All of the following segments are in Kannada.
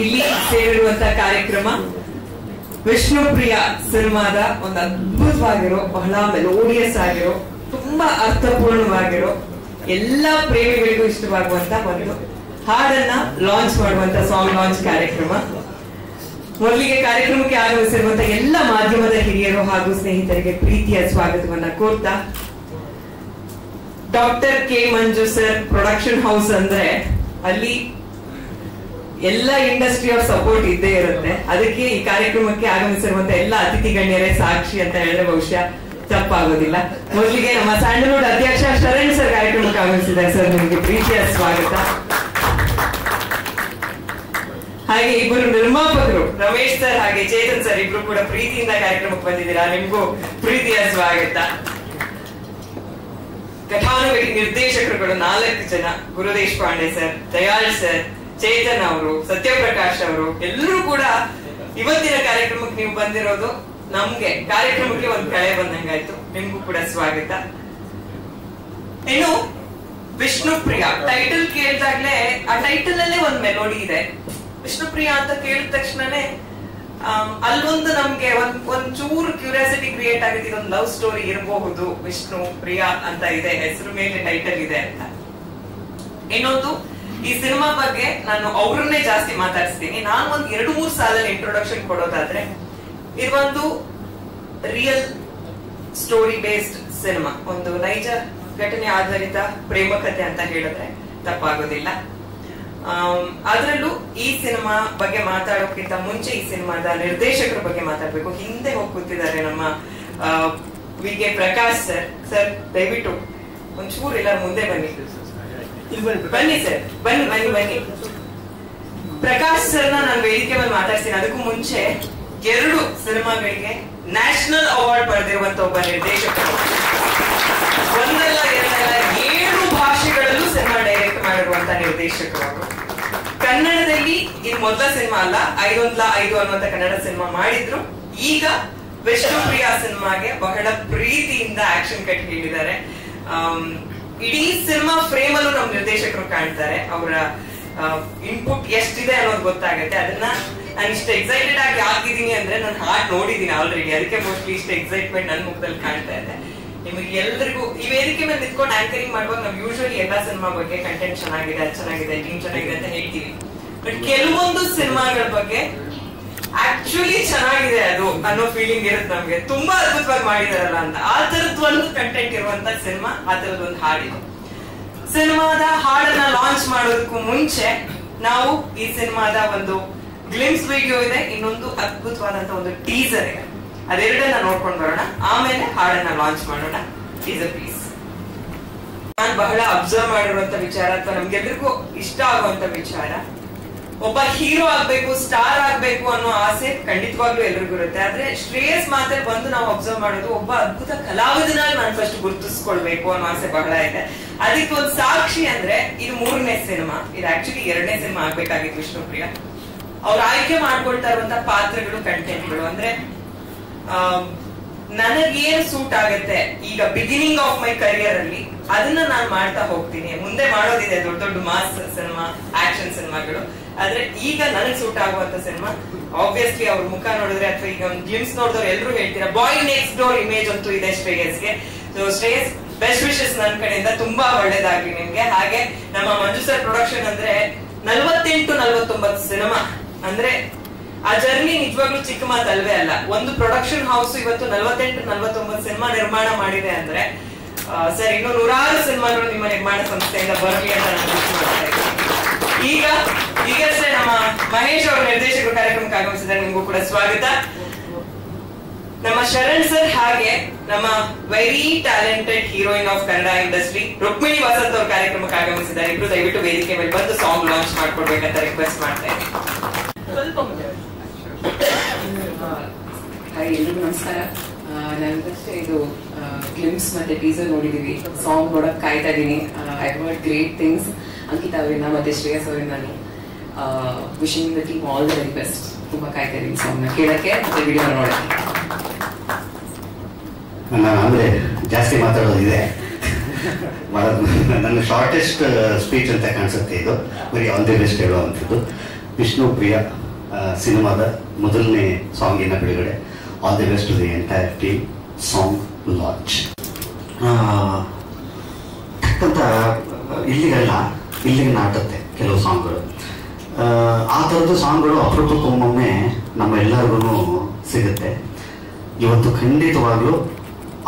ಇಲ್ಲಿ ಸೇರಿರುವಂತಹ ಕಾರ್ಯಕ್ರಮ ವಿಷ್ಣುಪ್ರಿಯ ಸಿನಿಮಾದ ಒಂದು ಅದ್ಭುತವಾಗಿರೋ, ಬಹಳ ಮೆಲೋಡಿಯಸ್ ಆಗಿರೋ, ತುಂಬಾ ಅರ್ಥಪೂರ್ಣವಾಗಿರೋ, ಎಲ್ಲಾ ಪ್ರೇಮಿಗಳಿಗೂ ಇಷ್ಟವಾಗುವಂತ ಒಂದು ಹಾಡನ್ನ ಲಾಂಚ್ ಮಾಡುವಂತ ಸಾಂಗ್ ಲಾಂಚ್ ಕಾರ್ಯಕ್ರಮ. ಮೊದಲಿಗೆ ಕಾರ್ಯಕ್ರಮಕ್ಕೆ ಆಗಮಿಸಿರುವಂತಹ ಎಲ್ಲ ಮಾಧ್ಯಮದ ಹಿರಿಯರು ಹಾಗೂ ಸ್ನೇಹಿತರಿಗೆ ಪ್ರೀತಿಯ ಸ್ವಾಗತವನ್ನ ಕೋರ್ತಾ, doctor K Manju sir production house ಅಂದ್ರೆ ಅಲ್ಲಿ ಎಲ್ಲ ಇಂಡಸ್ಟ್ರಿ ಆಫ್ ಸಪೋರ್ಟ್ ಇದ್ದೇ ಇರುತ್ತೆ. ಅದಕ್ಕೆ ಈ ಕಾರ್ಯಕ್ರಮಕ್ಕೆ ಆಗಮಿಸಿರುವಂತ ಎಲ್ಲ ಅತಿಥಿ ಗಣ್ಯರೇ ಸಾಕ್ಷಿ ಅಂತ ಹೇಳಿದ್ರೆ ಬಹುಶಃ ತಪ್ಪಾಗೋದಿಲ್ಲ. ಮೊದಲಿಗೆ ನಮ್ಮ ಸ್ಯಾಂಡಲ್ವುಡ್ ಅಧ್ಯಕ್ಷ ಶರಣ್ ಸರ್ ಕಾರ್ಯಕ್ರಮಕ್ಕೆ ಆಗಮಿಸಿದ್ದಾರೆ. ಸರ್, ನಿಮಗೆ ಪ್ರೀತಿಯ ಸ್ವಾಗತ. ಹಾಗೆ ಇಬ್ಬರು ನಿರ್ಮಾಪಕರು ರಮೇಶ್ ಸರ್ ಹಾಗೆ ಚೇತನ್ ಸರ್ ಇಬ್ರು ಕೂಡ ಪ್ರೀತಿಯಿಂದ ಕಾರ್ಯಕ್ರಮಕ್ಕೆ ಬಂದಿದ್ದೀರಾ. ನಿಮ್ಗೂ ಪ್ರೀತಿಯ ಸ್ವಾಗತ. ಕಥಾನುಗಡಿ ನಿರ್ದೇಶಕರುಗಳು 4 ಜನ, ಗುರುದೇಶ್ ಪಾಂಡೆ ಸರ್, ದಯಾಳ್ ಸರ್, ಚೇತನ್ ಅವರು, ಸತ್ಯಪ್ರಕಾಶ್ ಅವರು, ಎಲ್ಲರೂ ಕೂಡ ಇವತ್ತಿನ ಕಾರ್ಯಕ್ರಮಕ್ಕೆ ನೀವು ಬಂದಿರೋದು ನಮ್ಗೆ ಕಾರ್ಯಕ್ರಮಕ್ಕೆ ಒಂದು ಕಳೆ ಬಂದಂಗಾಯ್ತು. ನಿಮ್ಗೂ ಕೂಡ ಸ್ವಾಗತ. ಇನ್ನು ವಿಷ್ಣುಪ್ರಿಯ ಟೈಟಲ್ ಕೇಳಿದಾಗ್ಲೇ ಆ ಟೈಟಲ್ ಅಲ್ಲೇ ಒಂದು ಮೆಲೋಡಿ ಇದೆ. ವಿಷ್ಣುಪ್ರಿಯ ಅಂತ ಕೇಳಿದ ತಕ್ಷಣನೇ ಅಲ್ಲೊಂದು ನಮ್ಗೆ ಒಂಚೂರು ಕ್ಯೂರಿಯಾಸಿಟಿ ಕ್ರಿಯೇಟ್ ಆಗುತ್ತೆ. ಇದೊಂದು ಲವ್ ಸ್ಟೋರಿ ಇರಬಹುದು, ವಿಷ್ಣು ಪ್ರಿಯಾ ಅಂತ ಇದೆ, ಹೆಸರು ಮೇಲೆ ಟೈಟಲ್ ಇದೆ ಅಂತ. ಇನ್ನೊಂದು, ಈ ಸಿನಿಮಾ ಬಗ್ಗೆ ನಾನು ಅವ್ರನ್ನೇ ಜಾಸ್ತಿ ಮಾತಾಡಿಸ್ತೀನಿ. ನಾನು ಒಂದ್ 2-3 ಸಾಲಲ್ಲಿ ಇಂಟ್ರೊಡಕ್ಷನ್ ಕೊಡೋದಾದ್ರೆ, ಇದೊಂದು ರಿಯಲ್ ಸ್ಟೋರಿ ಬೇಸ್ಡ್ ಸಿನಿಮಾ, ಒಂದು ನೈಜ ಘಟನೆ ಆಧಾರಿತ ಪ್ರೇಮ ಕಥೆ ಅಂತ ಹೇಳಿದ್ರೆ ತಪ್ಪಾಗೋದಿಲ್ಲ. ಅದರಲ್ಲೂ ಈ ಸಿನಿಮಾ ಬಗ್ಗೆ ಮಾತಾಡೋಕ್ಕಿಂತ ಮುಂಚೆ ಈ ಸಿನಿಮಾದ ನಿರ್ದೇಶಕರ ಬಗ್ಗೆ ಮಾತಾಡ್ಬೇಕು. ಹಿಂದೆ ಹೋಗಿ ಕೂತಿದ್ದಾರೆ ನಮ್ಮ ವಿ.ಕೆ. ಪ್ರಕಾಶ್ ಸರ್. ಸರ್, ದಯವಿಟ್ಟು ಒಂಚೂರು ಎಲ್ಲರೂ ಮುಂದೆ ಬನ್ನಿ. ಬನ್ನಿ ಸರ್, ಬನ್ನಿ. ಪ್ರಕಾಶ್ ಸರ್ನ ನಾನು ವೇದಿಕೆ ಮೇಲೆ ಮಾತಾಡ್ತೀನಿ. ಅದಕ್ಕೂ ಮುಂಚೆ 2 ಸಿನಿಮಾಗಳಿಗೆ ನ್ಯಾಷನಲ್ ಅವಾರ್ಡ್ ಪಡೆದಿರುವಂತ ಒಬ್ಬ ನಿರ್ದೇಶಕರು. ಒಂದಲ್ಲ ಎರಡಲ್ಲ 7 ಭಾಷೆಗಳಲ್ಲೂ ಸಿನಿಮಾ ಡೈರೆಕ್ಟ್ ಮಾಡಿರುವಂತ ನಿರ್ದೇಶಕರು. ಕನ್ನಡದಲ್ಲಿ ಇದು ಮೊದಲ ಸಿನಿಮಾ ಅಲ್ಲ, 5 ಅನ್ನುವಂತ ಕನ್ನಡ ಸಿನಿಮಾ ಮಾಡಿದ್ರು. ಈಗ ವಿಷ್ಣುಪ್ರಿಯ ಸಿನಿಮಾಗೆ ಬಹಳ ಪ್ರೀತಿಯಿಂದ ಆಕ್ಷನ್ ಕಟ್ ಹೇಳಿದ್ದಾರೆ. ಇಡೀ ಸಿನಿಮಾ ಫ್ರೇಮ್ ಅಲ್ಲೂ ನಮ್ಮ ನಿರ್ದೇಶಕರು ಕಾಣ್ತಾರೆ. ಅವರ ಇನ್ಪುಟ್ ಎಷ್ಟಿದೆ ಅನ್ನೋದು ಗೊತ್ತಾಗುತ್ತೆ. ಅದನ್ನ ನಾನು ಇಷ್ಟು ಎಕ್ಸೈಟೆಡ್ ಆಗಿ ಆಗಿದ್ದೀನಿ ಅಂದ್ರೆ ನಾನು ಹಾಡ್ ನೋಡಿದೀನಿ ಆಲ್ರೆಡಿ. ಅದಕ್ಕೆ ಮೋಸ್ಟ್ಲಿ ಇಷ್ಟು ಎಕ್ಸೈಟ್ಮೆಂಟ್ ನನ್ನ ಮುಖದಲ್ಲಿ ಕಾಣ್ತಾ ಇದೆ. ನಿಮಗೆ ಎಲ್ಲರಿಗೂ ಈ ವೇದಿಕೆ ಮೇಲೆ ನಿಂತ್ಕೊಂಡು ಆಂಕರಿಂಗ್ ಮಾಡುವಾಗ ನಾವು ಯೂಶುವಲಿ ಎಲ್ಲಾ ಸಿನಿಮಾ ಬಗ್ಗೆ ಕಂಟೆಂಟ್ ಚೆನ್ನಾಗಿದೆ, ಅದು ಚೆನ್ನಾಗಿದೆ, ಟೀಮ್ ಚೆನ್ನಾಗಿದೆ ಅಂತ ಹೇಳ್ತೀವಿ. ಬಟ್ ಕೆಲವೊಂದು ಸಿನಿಮಾಗಳ ಬಗ್ಗೆ ಆಕ್ಚುಲಿ ಚೆನ್ನಾಗಿದೆ ಅದು ಅನ್ನೋ ಫೀಲಿಂಗ್ ಇರುತ್ತೆ ನಮ್ಗೆ. ತುಂಬಾ ಅದ್ಭುತವಾಗಿ ಮಾಡಿದಾರಲ್ಲ ಅಂತ. ಆ ತರದ್ ಒಂದು ಕಂಟೆಂಟ್ ಇರುವಂತ ಸಿನಿಮಾ, ಆ ತರದ್ ಒಂದು ಹಾಡಿದೆ. ಸಿನಿಮಾದ ಹಾಡನ್ನ ಲಾಂಚ್ ಮಾಡೋದಕ್ಕೂ ಮುಂಚೆ ನಾವು ಈ ಸಿನಿಮಾದ ಒಂದು ಗ್ಲಿಮ್ಸ್ ವಿಡಿಯೋ ಇದೆ, ಇನ್ನೊಂದು ಅದ್ಭುತವಾದಂತ ಒಂದು ಟೀಸರ್ ಇದೆ. ಅದೆರಡನ್ನ ನೋಡ್ಕೊಂಡು ಬರೋಣ, ಆಮೇಲೆ ಹಾಡನ್ನ ಲಾಂಚ್ ಮಾಡೋಣ. Teaser please. ನಾನು ಬಹಳ ಅಬ್ಸರ್ವ್ ಮಾಡಿರುವಂತ ವಿಚಾರ ಅಥವಾ ನಮ್ಗೆಲ್ಲರಿಗೂ ಇಷ್ಟ ಆಗುವಂತ ವಿಚಾರ, ಒಬ್ಬ ಹೀರೋ ಆಗ್ಬೇಕು, ಸ್ಟಾರ್ ಆಗ್ಬೇಕು ಅನ್ನೋ ಆಸೆ ಖಂಡಿತವಾಗ್ಲೂ ಎಲ್ರಿಗೂ ಇರುತ್ತೆ. ಆದ್ರೆ ಶ್ರೇಯಸ್ ಮಾತಲ್ಲಿ ಬಂದು ನಾವು ಅಬ್ಸರ್ವ್ ಮಾಡೋದು, ಒಬ್ಬ ಅದ್ಭುತ ಕಲಾವಿದನಾಗಿ ನಾನು ಫಸ್ಟ್ ಗುರುತಿಸ್ಕೊಳ್ಬೇಕು ಅನ್ನೋ ಆಸೆ ಬಹಳ ಇದೆ. ಅದಕ್ಕೆ ಒಂದು ಸಾಕ್ಷಿ ಅಂದ್ರೆ ಇದು 3ನೇ ಸಿನಿಮಾ. ಇದು ಆಕ್ಚುಲಿ 2ನೇ ಸಿನಿಮಾ ಆಗ್ಬೇಕಾಗಿತ್ತು ವಿಷ್ಣುಪ್ರಿಯ. ಅವ್ರು ಆಯ್ಕೆ ಮಾಡ್ಕೊಳ್ತಾ ಇರುವಂತ ಪಾತ್ರಗಳು, ಕಂಟೆಂಟ್ಗಳು ಅಂದ್ರೆ ನನಗೇನ್ ಸೂಟ್ ಆಗತ್ತೆ ಈಗ ಬಿಗಿನಿಂಗ್ ಆಫ್ ಮೈ ಕರಿಯರ್ ಅಲ್ಲಿ ಅದನ್ನ ನಾನು ಮಾಡ್ತಾ ಹೋಗ್ತೀನಿ. ಮುಂದೆ ಮಾಡೋದಿದೆ ದೊಡ್ಡ ದೊಡ್ಡ ಮಾಸ್ ಸಿನಿಮಾ, ಆಕ್ಷನ್ ಸಿನಿಮಾಗಳು. ಆದ್ರೆ ಈಗ ನನಗ್ ಸೂಟ್ ಆಗುವಂತ ಸಿನಿಮಾ ಆಬ್ವಿಯಸ್ಲಿ ಅವ್ರ ಮುಖ ನೋಡಿದ್ರೆ ಅಥವಾ ಈಗ ಒಂದು ಗ್ಲಿಮ್ಸ್ ನೋಡಿದವ್ರು ಎಲ್ಲರೂ ಹೇಳ್ತೀರಾ ಬಾಯ್ ನೆಕ್ಸ್ಟ್ ಡೋರ್ ಇಮೇಜ್ ಅಂತೂ ಇದೆ ಶ್ರೇಯಸ್ಗೆ. ಸೊ ಶ್ರೇಯಸ್, ಬೆಸ್ಟ್ ವಿಶಸ್ ನನ್ನ ಕಡೆಯಿಂದ. ತುಂಬಾ ಒಳ್ಳೇದಾಗ್ಲಿ ನಿಮ್ಗೆ. ಹಾಗೆ ನಮ್ಮ ಮಂಜು ಸರ್ ಪ್ರೊಡಕ್ಷನ್ ಅಂದ್ರೆ 48-49 ಸಿನಿಮಾ ಅಂದ್ರೆ ಆ ಜರ್ನಿ ನಿಜವಾಗ್ಲೂ ಚಿಕ್ಕ ಮಾತಲ್ವೇ ಅಲ್ಲ. ಒಂದು ಪ್ರೊಡಕ್ಷನ್ ಹೌಸ್ ಇವತ್ತು 48-49 ಸಿನಿಮಾ ನಿರ್ಮಾಣ ಮಾಡಿದೆ ಅಂದ್ರೆ ಸರ್ ಇನ್ನು 100 ಸಿನಿಮಾಗಳು ನಿಮ್ಮ ನಿರ್ಮಾಣ ಸಂಸ್ಥೆಯಿಂದ ಬರಲಿ ಅಂತ ನಾನು ವಿಶ್ ಮಾಡ್ತಾ ಇದ್ದೀನಿ. ಈಗಷ್ಟೇ ನಮ್ಮ ಮಹೇಶ್ ಅವರು ನಿರ್ದೇಶಕರು ಕಾರ್ಯಕ್ರಮಕ್ಕೆ ಆಗಮಿಸಿದ್ದಾರೆ. ನಿಮಗೂ ಕೂಡ ಸ್ವಾಗತ. ನಮ್ಮ ಶರಣ್ ಸರ್ ಹಾಗೆ ನಮ್ಮ very talented heroine of Kannada industry Rukmini Vasanth ಅವ್ರ ಕಾರ್ಯಕ್ರಮಕ್ಕೆ ಆಗಮಿಸಿದ್ದಾರೆ. ಇಬ್ರು ದಯವಿಟ್ಟು ವೇದಿಕೆ ಮೇಲೆ ಬಂದು ಸಾಂಗ್ ಲಾಂಚ್ ಮಾಡ್ಕೊಡ್ಬೇಕಂತ ರಿಕ್ವೆಸ್ಟ್ ಮಾಡ್ತಾ ಇದ್ದೀನಿ. ಸ್ವಲ್ಪ ಹಾಯ್, ಎಲ್ರಿಗೂ ನಮಸ್ಕಾರ. ನನಗಷ್ಟೇ ಇದು ಗ್ಲಿಮ್ಸ್ ಮತ್ತೆ ಟೀಸರ್ ನೋಡಿದೀವಿ. ಸಾಂಗ್ ನೋಡಕ್ ಕಾಯ್ತಾ ಇದೀನಿ. I heard great things Ankita ಅವರಿಂದ ಮತ್ತೆ ಶ್ರೇಯಸ್ ಅವರಿಂದ. ನಾನು wishing the team all the very best. ತುಂಬಾ ಕಾಯ್ತಾ ಇದೀನಿ ಸಾಂಗ್ ನ ಕೇಳಕ್ಕೆ ಮತ್ತೆ ವಿಡಿಯೋ ನೋಡಕ್ಕೆ. ಅಂದ್ರೆ ಜಾಸ್ತಿ ಮಾತಾಡೋದಿದೆ. ನನ್ನ ಶಾರ್ಟೆಸ್ಟ್ ಸ್ಪೀಚ್ ಅಂತ ಕಾಣಿಸುತ್ತೆ ಇದು. ಬರೀ ಆಲ್ ದಿ ಬೆಸ್ಟ್ ಹೇಳುವಂಥದ್ದು. ವಿಷ್ಣು ಪ್ರಿಯ ಸಿನಿಮಾದ ಮೊದಲನೇ ಸಾಂಗಿನ ಬಿಡುಗಡೆ. All the best to the entire team. Song launch ಅಂತ ಇಲ್ಲಿಗೆ ನಾಟುತ್ತೆ ಕೆಲವು ಸಾಂಗ್ಗಳು. ಆ ಥರದ್ದು ಸಾಂಗ್ಗಳು ಅಪರೂಪಕ್ಕೊಮ್ಮೊಮ್ಮೆ ನಮ್ಮೆಲ್ಲರಿಗೂ ಸಿಗುತ್ತೆ. ಇವತ್ತು ಖಂಡಿತವಾಗ್ಲೂ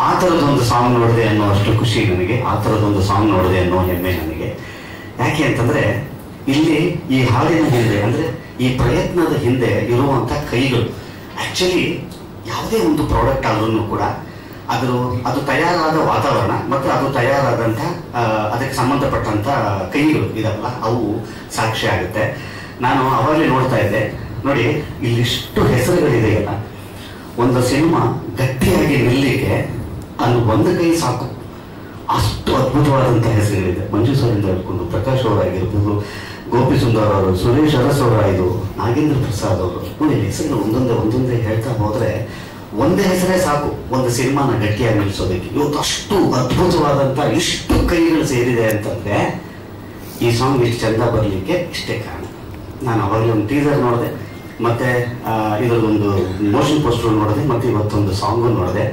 ಆ ಥರದೊಂದು ಸಾಂಗ್ ನೋಡಿದೆ ಅನ್ನೋ ಅಷ್ಟು ಖುಷಿ ನನಗೆ, ಆ ಥರದೊಂದು ಸಾಂಗ್ ನೋಡಿದೆ ಅನ್ನೋ ಹೆಮ್ಮೆ ನನಗೆ. ಯಾಕೆ ಅಂತಂದರೆ ಇಲ್ಲಿ ಈ ಹಾಡಿನ ಹಿಂದೆ, ಅಂದರೆ ಈ ಪ್ರಯತ್ನದ ಹಿಂದೆ ಇರುವಂಥ ಕೈಗಳು. ಆ್ಯಕ್ಚುಲಿ ಯಾವುದೇ ಒಂದು ಪ್ರಾಡಕ್ಟ್ ಆದ್ರೂ ಕೂಡ ಅದು ತಯಾರಾದ ವಾತಾವರಣ ಮತ್ತು ಅದು ತಯಾರಾದಂಥ ಅದಕ್ಕೆ ಸಂಬಂಧಪಟ್ಟಂಥ ಕೈಗಳು ಇದಾವಲ್ಲ, ಅವು ಸಾಕ್ಷಿ ಆಗುತ್ತೆ. ನಾನು ಅವಾಗಲೇ ನೋಡ್ತಾ ಇದ್ದೆ ನೋಡಿ, ಇಲ್ಲಿಷ್ಟು ಹೆಸರುಗಳಿದೆಯಲ್ಲ, ಒಂದು ಸಿನಿಮಾ ಗಟ್ಟಿಯಾಗಿ ನಿಲ್ಲಲಿಕ್ಕೆ ಅಲ್ಲಿ ಒಂದು ಕೈ ಸಾಕು, ಅಷ್ಟು ಅದ್ಭುತವಾದಂಥ ಹೆಸರುಗಳಿದೆ. ಮಂಜು ಸರಿಂದ ಹಿಡ್ಕೊಂಡು ಪ್ರಕಾಶ್ ಅವರಾಗಿರ್ಬೋದು, ಗೋಪಿ ಸುಂದರ್ ಅವರು, ಸುರೇಶ್ ಅರಸ್ ಅವರ, ಇದು ನಾಗೇಂದ್ರ ಪ್ರಸಾದ್ ಅವರು. ನೋಡಿ ಹೆಸರುಗಳು ಒಂದೊಂದೇ ಹೇಳ್ತಾ ಹೋದರೆ ಒಂದೇ ಹೆಸರೇ ಸಾಕು ಒಂದು ಸಿನಿಮಾನ ಗಟ್ಟಿಯಾಗಿ ನಿಲ್ಲಿಸೋದಕ್ಕೆ. ಇವತ್ತು ಅಷ್ಟು ಅದ್ಭುತವಾದಂಥ ಇಷ್ಟು ಕೈಗಳು ಸೇರಿದೆ ಅಂತಂದ್ರೆ ಈ ಸಾಂಗ್ ಇಷ್ಟು ಚಂದ ಬರಲಿಕ್ಕೆ ಇಷ್ಟೇ ಕಾರಣ. ನಾನು ಅವಾಗಲೇ ಒಂದು ಟೀಸರ್ ನೋಡಿದೆ, ಮತ್ತೆ ಇದರದೊಂದು ಮೋಷನ್ ಪೋಸ್ಟರ್ ನೋಡಿದೆ, ಮತ್ತೆ ಇವತ್ತೊಂದು ಸಾಂಗು ನೋಡಿದೆ.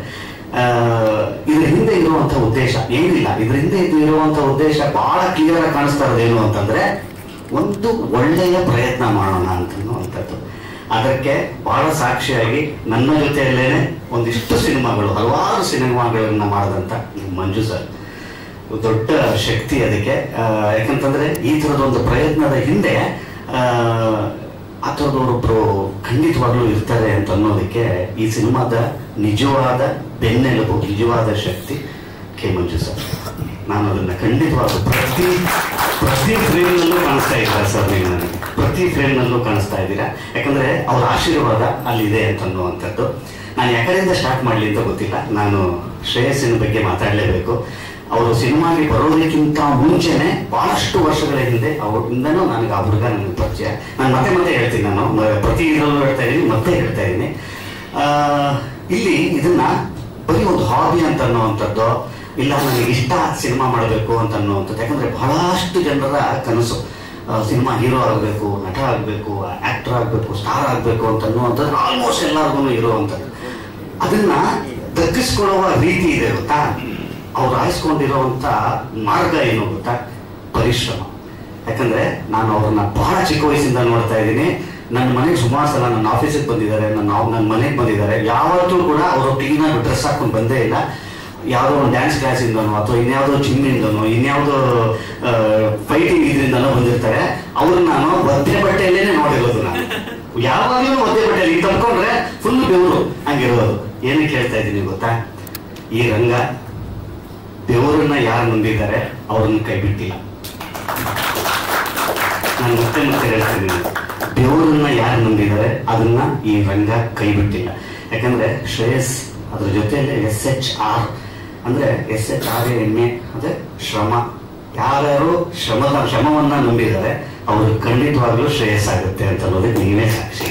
ಇದ್ರ ಹಿಂದೆ ಇರುವಂಥ ಉದ್ದೇಶ ಏನಿಲ್ಲ, ಇದ್ರ ಹಿಂದೆ ಇರುವಂಥ ಉದ್ದೇಶ ಬಹಳ ಕ್ಲಿಯರ್ ಆಗಿ ಕಾಣಿಸ್ತಾ ಇರೋದೇನು ಅಂತಂದ್ರೆ ಒಂದು ಒಳ್ಳೆಯ ಪ್ರಯತ್ನ ಮಾಡೋಣ ಅಂತನ್ನುವಂಥದ್ದು. ಅದಕ್ಕೆ ಬಹಳ ಸಾಕ್ಷಿಯಾಗಿ ನನ್ನ ಜೊತೆಯಲ್ಲೇನೆ ಒಂದಿಷ್ಟು ಸಿನಿಮಾಗಳು, ಹಲವಾರು ಸಿನಿಮಾಗಳನ್ನ ಮಾಡಿದಂಥ ಮಂಜು ಸರ್ ದೊಡ್ಡ ಶಕ್ತಿ ಅದಕ್ಕೆ. ಯಾಕಂತಂದ್ರೆ ಈ ಥರದೊಂದು ಪ್ರಯತ್ನದ ಹಿಂದೆ ಆ ಥರದವರೊಬ್ಬರು ಖಂಡಿತವಾಗ್ಲೂ ಇರ್ತಾರೆ ಅಂತ ಅನ್ನೋದಕ್ಕೆ ಈ ಸಿನಿಮಾದ ನಿಜವಾದ ಬೆನ್ನೆಲುಬು, ನಿಜವಾದ ಶಕ್ತಿ ಕೆ ಮಂಜು ಸರ್. ನಾನು ಅದನ್ನ ಖಂಡಿತವಾಗ್ಲೂ ಪ್ರತಿ ಫ್ರೇಮ್ನಲ್ಲೂ ಕಾಣಿಸ್ತಾ ಇದ್ದಾರೆ ಸರ್. ನೀವು ನನಗೆ ಪ್ರತಿ ಫ್ರೇಮ್ನಲ್ಲೂ ಕಾಣಿಸ್ತಾ ಇದ್ದೀರಾ. ಯಾಕಂದ್ರೆ ಅವ್ರ ಆಶೀರ್ವಾದ ಅಲ್ಲಿದೆ ಅಂತ ಅನ್ನುವಂಥದ್ದು. ನಾನು ಯಾಕಡೆಯಿಂದ ಸ್ಟಾರ್ಟ್ ಮಾಡಲಿ ಅಂತ ಗೊತ್ತಿಲ್ಲ. ನಾನು ಶ್ರೇಯಸ್ಸಿನ ಬಗ್ಗೆ ಮಾತಾಡಲೇಬೇಕು. ಅವರು ಸಿನಿಮಾಗೆ ಬರೋದಕ್ಕಿಂತ ಮುಂಚೆನೆ ಬಹಳಷ್ಟು ವರ್ಷಗಳ ಹಿಂದೆ ಅವರಿಂದನೂ ನನಗೆ ಆ ಹುಡುಗ ನನಗೆ ಪರಿಚಯ. ನಾನು ಮತ್ತೆ ಹೇಳ್ತೀನಿ, ನಾನು ಪ್ರತಿ ಇದರಲ್ಲೂ ಹೇಳ್ತಾ ಇದ್ದೀನಿ, ಮತ್ತೆ ಹೇಳ್ತಾ ಇದ್ದೀನಿ. ಇಲ್ಲಿ ಇದನ್ನ ಬರೀ ಒಂದು ಹಾಬಿ ಅಂತ ಅನ್ನುವಂಥದ್ದು ಇಲ್ಲ, ನನಗೆ ಇಷ್ಟ ಸಿನಿಮಾ ಮಾಡಬೇಕು ಅಂತ ಅನ್ನುವಂಥದ್ದು. ಯಾಕಂದ್ರೆ ಬಹಳಷ್ಟು ಜನರ ಕನಸು ಸಿನಿಮಾ ಹೀರೋ ಆಗಬೇಕು, ನಟ ಆಗಬೇಕು, ಆಕ್ಟರ್ ಆಗಬೇಕು, ಸ್ಟಾರ್ ಆಗಬೇಕು ಅಂತ ಅನ್ನುವಂಥದ್ದು ಆಲ್ಮೋಸ್ಟ್ ಎಲ್ಲರಿಗೂ ಇರುವಂಥದ್ದು. ಅದನ್ನ ದಕ್ಕಿಸ್ಕೊಳ್ಳುವ ರೀತಿ ಇದೆ ಗೊತ್ತಾ, ಅವ್ರು ಆಯ್ಸ್ಕೊಂಡಿರುವಂಥ ಮಾರ್ಗ ಏನು ಗೊತ್ತಾ, ಪರಿಶ್ರಮ. ಯಾಕಂದ್ರೆ ನಾನು ಅವ್ರನ್ನ ಬಹಳ ಚಿಕ್ಕ ವಯಸ್ಸಿಂದ ನೋಡ್ತಾ ಇದ್ದೀನಿ. ನನ್ನ ಮನೆಗೆ ಸುಮಾರು ಸಲ ನನ್ನ ಆಫೀಸಿಗೆ ಬಂದಿದ್ದಾರೆ, ನನ್ನ ಮನೆಗೆ ಬಂದಿದ್ದಾರೆ. ಯಾವತ್ತೂ ಕೂಡ ಅವರು ಕ್ಲೀನಾಗಿ ಡ್ರೆಸ್ ಹಾಕೊಂಡು ಬಂದೇ ಇಲ್ಲ. ಯಾವುದೋ ಒಂದು ಡ್ಯಾನ್ಸ್ ಕ್ಲಾಸಿಂದನೋ ಅಥವಾ ಇನ್ಯಾವುದೋ ಜಿಮ್ಮಿಂದನೋ ಇನ್ಯಾವುದೋ ಫೈಟಿಂಗ್ ಇದರಿಂದನೋ ಬಂದಿರ್ತಾರೆ. ಅವ್ರನ್ನ ನಾನು ಒದ್ದೆ ಬಟ್ಟೆಯಲ್ಲೇನೆ ನೋಡಿರೋದು. ನಾನು ಯಾವಾಗಲೂ ಒದ್ದೆ ಬಟ್ಟೆಯಲ್ಲಿ ತಪ್ಕೊಂಡ್ರೆ ಫುಲ್ ಬೆವರು ಹಂಗಿರೋದು. ಏನಕ್ಕೆ ಹೇಳ್ತಾ ಇದ್ದೀನಿ ಗೊತ್ತಾ, ಈ ರಂಗ ಬೆವರನ್ನ ಯಾರು ನಂಬಿದ್ದಾರೆ ಅವ್ರನ್ನ ಕೈ ಬಿಟ್ಟಿಲ್ಲ. ನಾನು ಮತ್ತೆ ಹೇಳ್ತಾ ಇದ್ದೀನಿ, ಬೆವರನ್ನ ಯಾರು ನಂಬಿದ್ದಾರೆ ಅದನ್ನ ಈ ರಂಗ ಕೈ ಬಿಟ್ಟಿಲ್ಲ. ಯಾಕಂದ್ರೆ ಶ್ರೇಯಸ್ ಅದ್ರ ಜೊತೆಯಲ್ಲೇ SHR ಅಂದ್ರೆ SHRAMA ಅಂದ್ರೆ ಶ್ರಮ. ಯಾರ್ಯಾರು ಶ್ರಮವನ್ನ ನಂಬಿದ್ದಾರೆ ಅವರು ಖಂಡಿತವಾಗ್ಲೂ ಶ್ರೇಯಸ್ ಆಗುತ್ತೆ ಅಂತ ಅನ್ನೋದಕ್ಕೆ ನೀವೇ ಸಾಕ್ಷಿ.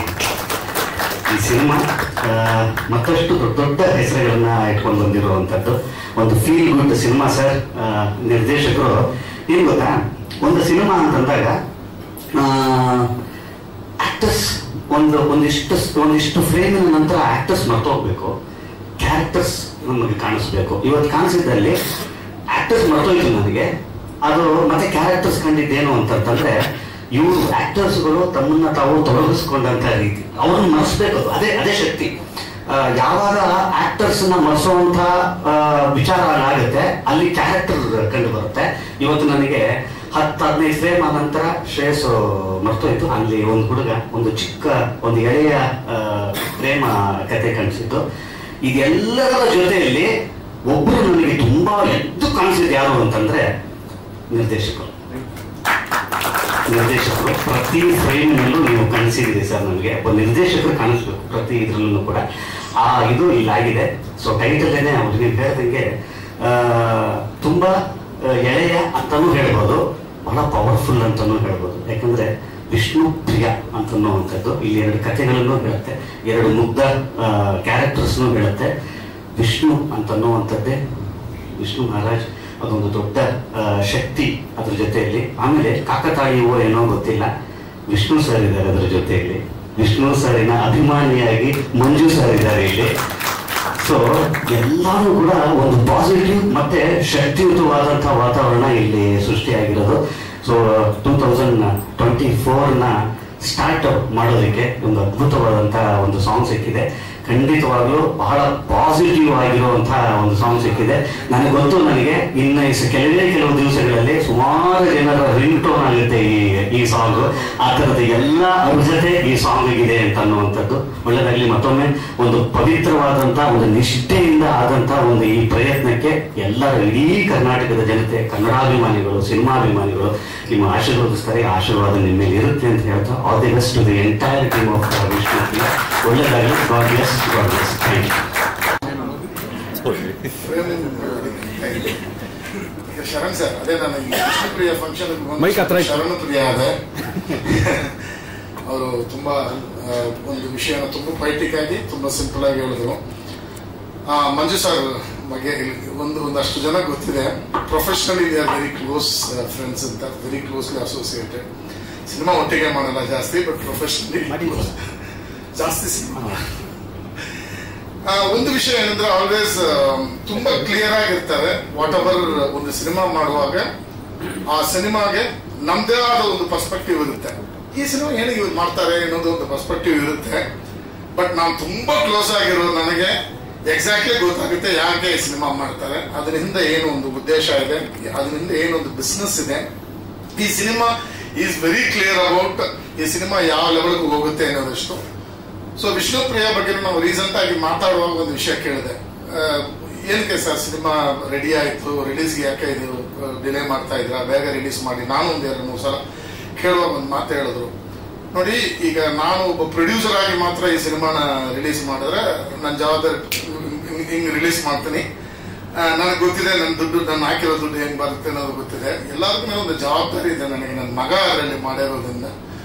ಈ ಸಿನಿಮಾ ಮತ್ತಷ್ಟು ದೊಡ್ಡ ದೊಡ್ಡ ಹೆಸರುಗಳನ್ನ ಇಟ್ಕೊಂಡು ಬಂದಿರುವಂಥದ್ದು ಒಂದು ಫೀಲ್ ಗುಡ್ ಸಿನಿಮಾ ಸರ್. ನಿರ್ದೇಶಕರು ಏನ್ ಗೊತ್ತಾ, ಒಂದು ಸಿನಿಮಾ ಅಂತಂದಾಗ ಆಕ್ಟರ್ಸ್ ಒಂದಿಷ್ಟು ಫ್ರೇಮಿನ ನಂತರ ಆಕ್ಟರ್ಸ್ ಮರ್ತೋಗ್ಬೇಕು, ಕ್ಯಾರೆಕ್ಟರ್ಸ್ ನಮಗೆ ಕಾಣಿಸ್ಬೇಕು. ಇವತ್ತು ಕಾಣಿಸಿದ್ದಲ್ಲಿ ಆಕ್ಟರ್ಸ್ ಮರ್ತೋಯ್ತು ನನಗೆ. ಅದು ಮತ್ತೆ ಕ್ಯಾರೆಕ್ಟರ್ಸ್ ಕಂಡಿದ್ದೇನು ಅಂತಂದ್ರೆ ಇವರು ಆಕ್ಟರ್ಸ್ಗಳು ತಮ್ಮನ್ನ ತಾವು ತೊಡಗಿಸ್ಕೊಂಡಂತ ರೀತಿ ಅವ್ರನ್ನ ಮರೆಸ್ಬೇಕು. ಅದೇ ಶಕ್ತಿ. ಯಾವಾಗ ಆಕ್ಟರ್ಸ್ ನ ಮರೆಸುವಂತ ವಿಚಾರ ಆಗುತ್ತೆ ಅಲ್ಲಿ ಕ್ಯಾರೆಕ್ಟರ್ ಕಂಡು ಬರುತ್ತೆ. ಇವತ್ತು ನನಗೆ 10-15 ಫ್ರೇಮ್ ಆದ ನಂತರ ಶ್ರೇಯಸ್ ಮರ್ತೋಯ್ತು. ಅಲ್ಲಿ ಒಂದು ಹುಡುಗ ಒಂದು ಎಳೆಯ ಪ್ರೇಮ ಕತೆ ಕಾಣಿಸಿತ್ತು. ಇದೆಲ್ಲದರ ಜೊತೆಯಲ್ಲಿ ಒಬ್ಬರು ನನಗೆ ತುಂಬಾ ಎದ್ದು ಕಾಣಿಸಿದ್ದು ಯಾರು ಅಂತಂದ್ರೆ ನಿರ್ದೇಶಕರು. ಪ್ರತಿ ಫ್ರೇಮ್ನಲ್ಲೂ ನೀವು ಕಾಣಿಸಿದ್ದೀರಿ ಸರ್. ನಮಗೆ ಒಬ್ಬ ನಿರ್ದೇಶಕರು ಕಾಣಿಸ್ಬೇಕು ಪ್ರತಿ ಇದ್ರಲ್ಲೂ ಕೂಡ. ಇದು ಇಲ್ಲಾಗಿದೆ. ಸೊ ಟೈಟಲ್ಲೇನೆ ಅವ್ರು ನೀವು ಹೇಳ್ದಂಗೆ ತುಂಬಾ ಎಳೆಯ ಅಂತಾನೂ ಹೇಳ್ಬೋದು, ಬಹಳ ಪವರ್ಫುಲ್ ಅಂತಾನೂ ಹೇಳ್ಬೋದು. ಯಾಕಂದ್ರೆ ವಿಷ್ಣು ಪ್ರಿಯ ಅಂತನ್ನುವಂಥದ್ದು ಇಲ್ಲಿ 2 ಕಥೆಗಳನ್ನು ಹೇಳುತ್ತೆ, 2 ಮುಗ್ಧ ಕ್ಯಾರೆಕ್ಟರ್ಸ್ನು ಹೇಳುತ್ತೆ. ವಿಷ್ಣು ಅಂತನ್ನುವಂಥದ್ದೇ ವಿಷ್ಣು ಮಹಾರಾಜ್ ಅದೊಂದು ದೊಡ್ಡ ಶಕ್ತಿ ಅದ್ರ ಜೊತೆಯಲ್ಲಿ. ಆಮೇಲೆ ಕಾಕತಾಳೀಯವೋ ಏನೋ ಗೊತ್ತಿಲ್ಲ, ವಿಷ್ಣು ಸರ್ ಇದ್ದಾರೆ ಅದರ ಜೊತೆಯಲ್ಲಿ. ವಿಷ್ಣು ಸರಿನ ಅಭಿಮಾನಿಯಾಗಿ ಮಂಜು ಸರ್ ಇದ್ದಾರೆ ಇಲ್ಲಿ. ಸೊ ಎಲ್ಲರೂ ಕೂಡ ಒಂದು ಪಾಸಿಟಿವ್ ಮತ್ತೆ ಶಕ್ತಿಯುತವಾದಂತಹ ವಾತಾವರಣ ಇಲ್ಲಿ ಸೃಷ್ಟಿಯಾಗಿರೋದು. ಸೊ 2024ನ ಸ್ಟಾರ್ಟ್ ಮಾಡೋದಕ್ಕೆ ಒಂದು ಅದ್ಭುತವಾದಂತಹ ಒಂದು ಸಾಂಗ್ ಸಿಕ್ಕಿದೆ. ಖಂಡಿತವಾಗ್ಲೂ ಬಹಳ ಪಾಸಿಟಿವ್ ಆಗಿರುವಂತಹ ಒಂದು ಸಾಂಗ್ ಸಿಕ್ಕಿದೆ. ನನಗೆ ಗೊತ್ತು, ನನಗೆ ಇನ್ನು ಕೆಲವು ದಿವಸಗಳಲ್ಲಿ ಸುಮಾರು ಜನರ ರಿಂಗ್ ಟೋನ್ ಆಗುತ್ತೆ ಈ ಸಾಂಗ್. ಆ ಥರದ ಎಲ್ಲ ಅರ್ಹತೆ ಈ ಸಾಂಗಿಗಿದೆ ಅಂತ ಅನ್ನುವಂಥದ್ದು. ಒಳ್ಳೆದಾಗಲಿ. ಮತ್ತೊಮ್ಮೆ ಒಂದು ಪವಿತ್ರವಾದಂತಹ ಒಂದು ನಿಷ್ಠೆಯಿಂದ ಆದಂತಹ ಒಂದು ಈ ಪ್ರಯತ್ನಕ್ಕೆ ಎಲ್ಲರ ಇಡೀ ಕರ್ನಾಟಕದ ಜನತೆ, ಕನ್ನಡಾಭಿಮಾನಿಗಳು, ಸಿನಿಮಾಭಿಮಾನಿಗಳು ನಿಮ್ಮ ಆಶೀರ್ವದಿಸ್ತಾರೆ. ಆಶೀರ್ವಾದ ನಿಮ್ಮ ಮೇಲೆ ಇರುತ್ತೆ ಅಂತ ಹೇಳ್ತಾ all the best to the entire team of Vishnu. ಒಳ್ಳೆದಾಗಲಿ. God bless. God bless. Thank you. Sharan sir, ಅದೇ ನಾನು ವಿಷ್ಣುಪ್ರಿಯ ಫಂಕ್ಷನ್ ಶರಣಪ್ರಿಯ ಆದ ಅವರು ತುಂಬಾ ಒಂದು ವಿಷಯನ ತುಂಬಾ ಪೊಯಿಟಿಕ್ ಆಗಿ ತುಂಬಾ ಸಿಂಪಲ್ ಆಗಿ ಹೇಳಿದ್ರು. ಮಂಜು ಸರ್ ಬಗ್ಗೆ ಒಂದಷ್ಟು ಜನ ಗೊತ್ತಿದೆ. Professionally they are very close friends ಅಂತ, ವೆರಿ ಕ್ಲೋಸ್ಲಿ ಅಸೋಸಿಯೇಟೆಡ್. ಸಿನಿಮಾ ಒಟ್ಟಿಗೆ ಮಾಡಲ್ಲ ಜಾಸ್ತಿ, ಬಟ್ ಪ್ರೊಫೆಷನಲಿ ಜಾಸ್ತಿ ಸಿನಿಮಾ. ಒಂದು ವಿಷಯ ಏನಂದ್ರೆ ಆಲ್ವೇಸ್ ತುಂಬಾ ಕ್ಲಿಯರ್ ಆಗಿರ್ತಾರೆ. ವಾಟ್ ಎವರ್ ಒಂದು ಸಿನಿಮಾ ಮಾಡುವಾಗ ಆ ಸಿನಿಮಾಗೆ ನಮ್ದೇ ಆದ ಒಂದು ಪರ್ಸ್ಪೆಕ್ಟಿವ್ ಇರುತ್ತೆ. ಈ ಸಿನಿಮಾ ಏನಿಗೆ ಯೂಸ್ ಮಾಡ್ತಾರೆ ಅನ್ನೋದು ಒಂದು ಪರ್ಸ್ಪೆಕ್ಟಿವ್ ಇರುತ್ತೆ. ಬಟ್ ನಾವು ತುಂಬಾ ಕ್ಲೋಸ್ ಆಗಿರೋ ನನಗೆ ಎಕ್ಸಾಕ್ಟ್ಲಿ ಗೊತ್ತಾಗುತ್ತೆ ಯಾಕೆ ಈ ಸಿನಿಮಾ ಮಾಡ್ತಾರೆ, ಅದರಿಂದ ಏನು ಒಂದು ಉದ್ದೇಶ ಇದೆ, ಅದರಿಂದ ಏನೊಂದು ಬಿಸ್ನೆಸ್ ಇದೆ. ಈ cinema is very clear about ಈ ಸಿನಿಮಾ ಯಾವ ಲೆವೆಲ್ಗೆ ಹೋಗುತ್ತೆ ಅನ್ನೋದಷ್ಟು. ಸೊ ವಿಷ್ಣುಪ್ರಿಯ ಬಗ್ಗೆ ನಾವು ರೀಸೆಂಟ್ ಆಗಿ ಮಾತಾಡುವಾಗ ಒಂದು ವಿಷಯ ಕೇಳಿದೆ. ಏನಕ್ಕೆ ಸರ್ ಸಿನಿಮಾ ರೆಡಿ ಆಯ್ತು, ರಿಲೀಸ್ಗೆ ಯಾಕೆ ಇದು ಡಿಲೇ ಮಾಡ್ತಾ ಇದ್ರ, ಬೇಗ ರಿಲೀಸ್ ಮಾಡಿ. ನಾನು ಒಂದು 2-3 ಸಲ ಕೇಳುವಾಗ ಒಂದು ಮಾತು ಹೇಳಿದ್ರು. ನೋಡಿ, ಈಗ ನಾನು ಒಬ್ಬ ಪ್ರೊಡ್ಯೂಸರ್ ಆಗಿ ಮಾತ್ರ ಈ ಸಿನಿಮಾನ ರಿಲೀಸ್ ಮಾಡಿದ್ರೆ ನನ್ನ ಜವಾಬ್ದಾರಿ ಹಿಂಗ್ ರಿಲೀಸ್ ಮಾಡ್ತೀನಿ. ನನಗೆ ಗೊತ್ತಿದೆ ನನ್ನ ದುಡ್ಡು, ನಾನು ಹಾಕಿರೋ ದುಡ್ಡು ಹೆಂಗ್ ಬರುತ್ತೆ ಅನ್ನೋದು ಗೊತ್ತಿದೆ. ಎಲ್ಲರಿಗೂ ಒಂದು ಜವಾಬ್ದಾರಿ ಇದೆ ನನಗೆ, ನನ್ನ ಮಗ ಅದರಲ್ಲಿ ಮಾಡಿರೋದ್ರಿಂದ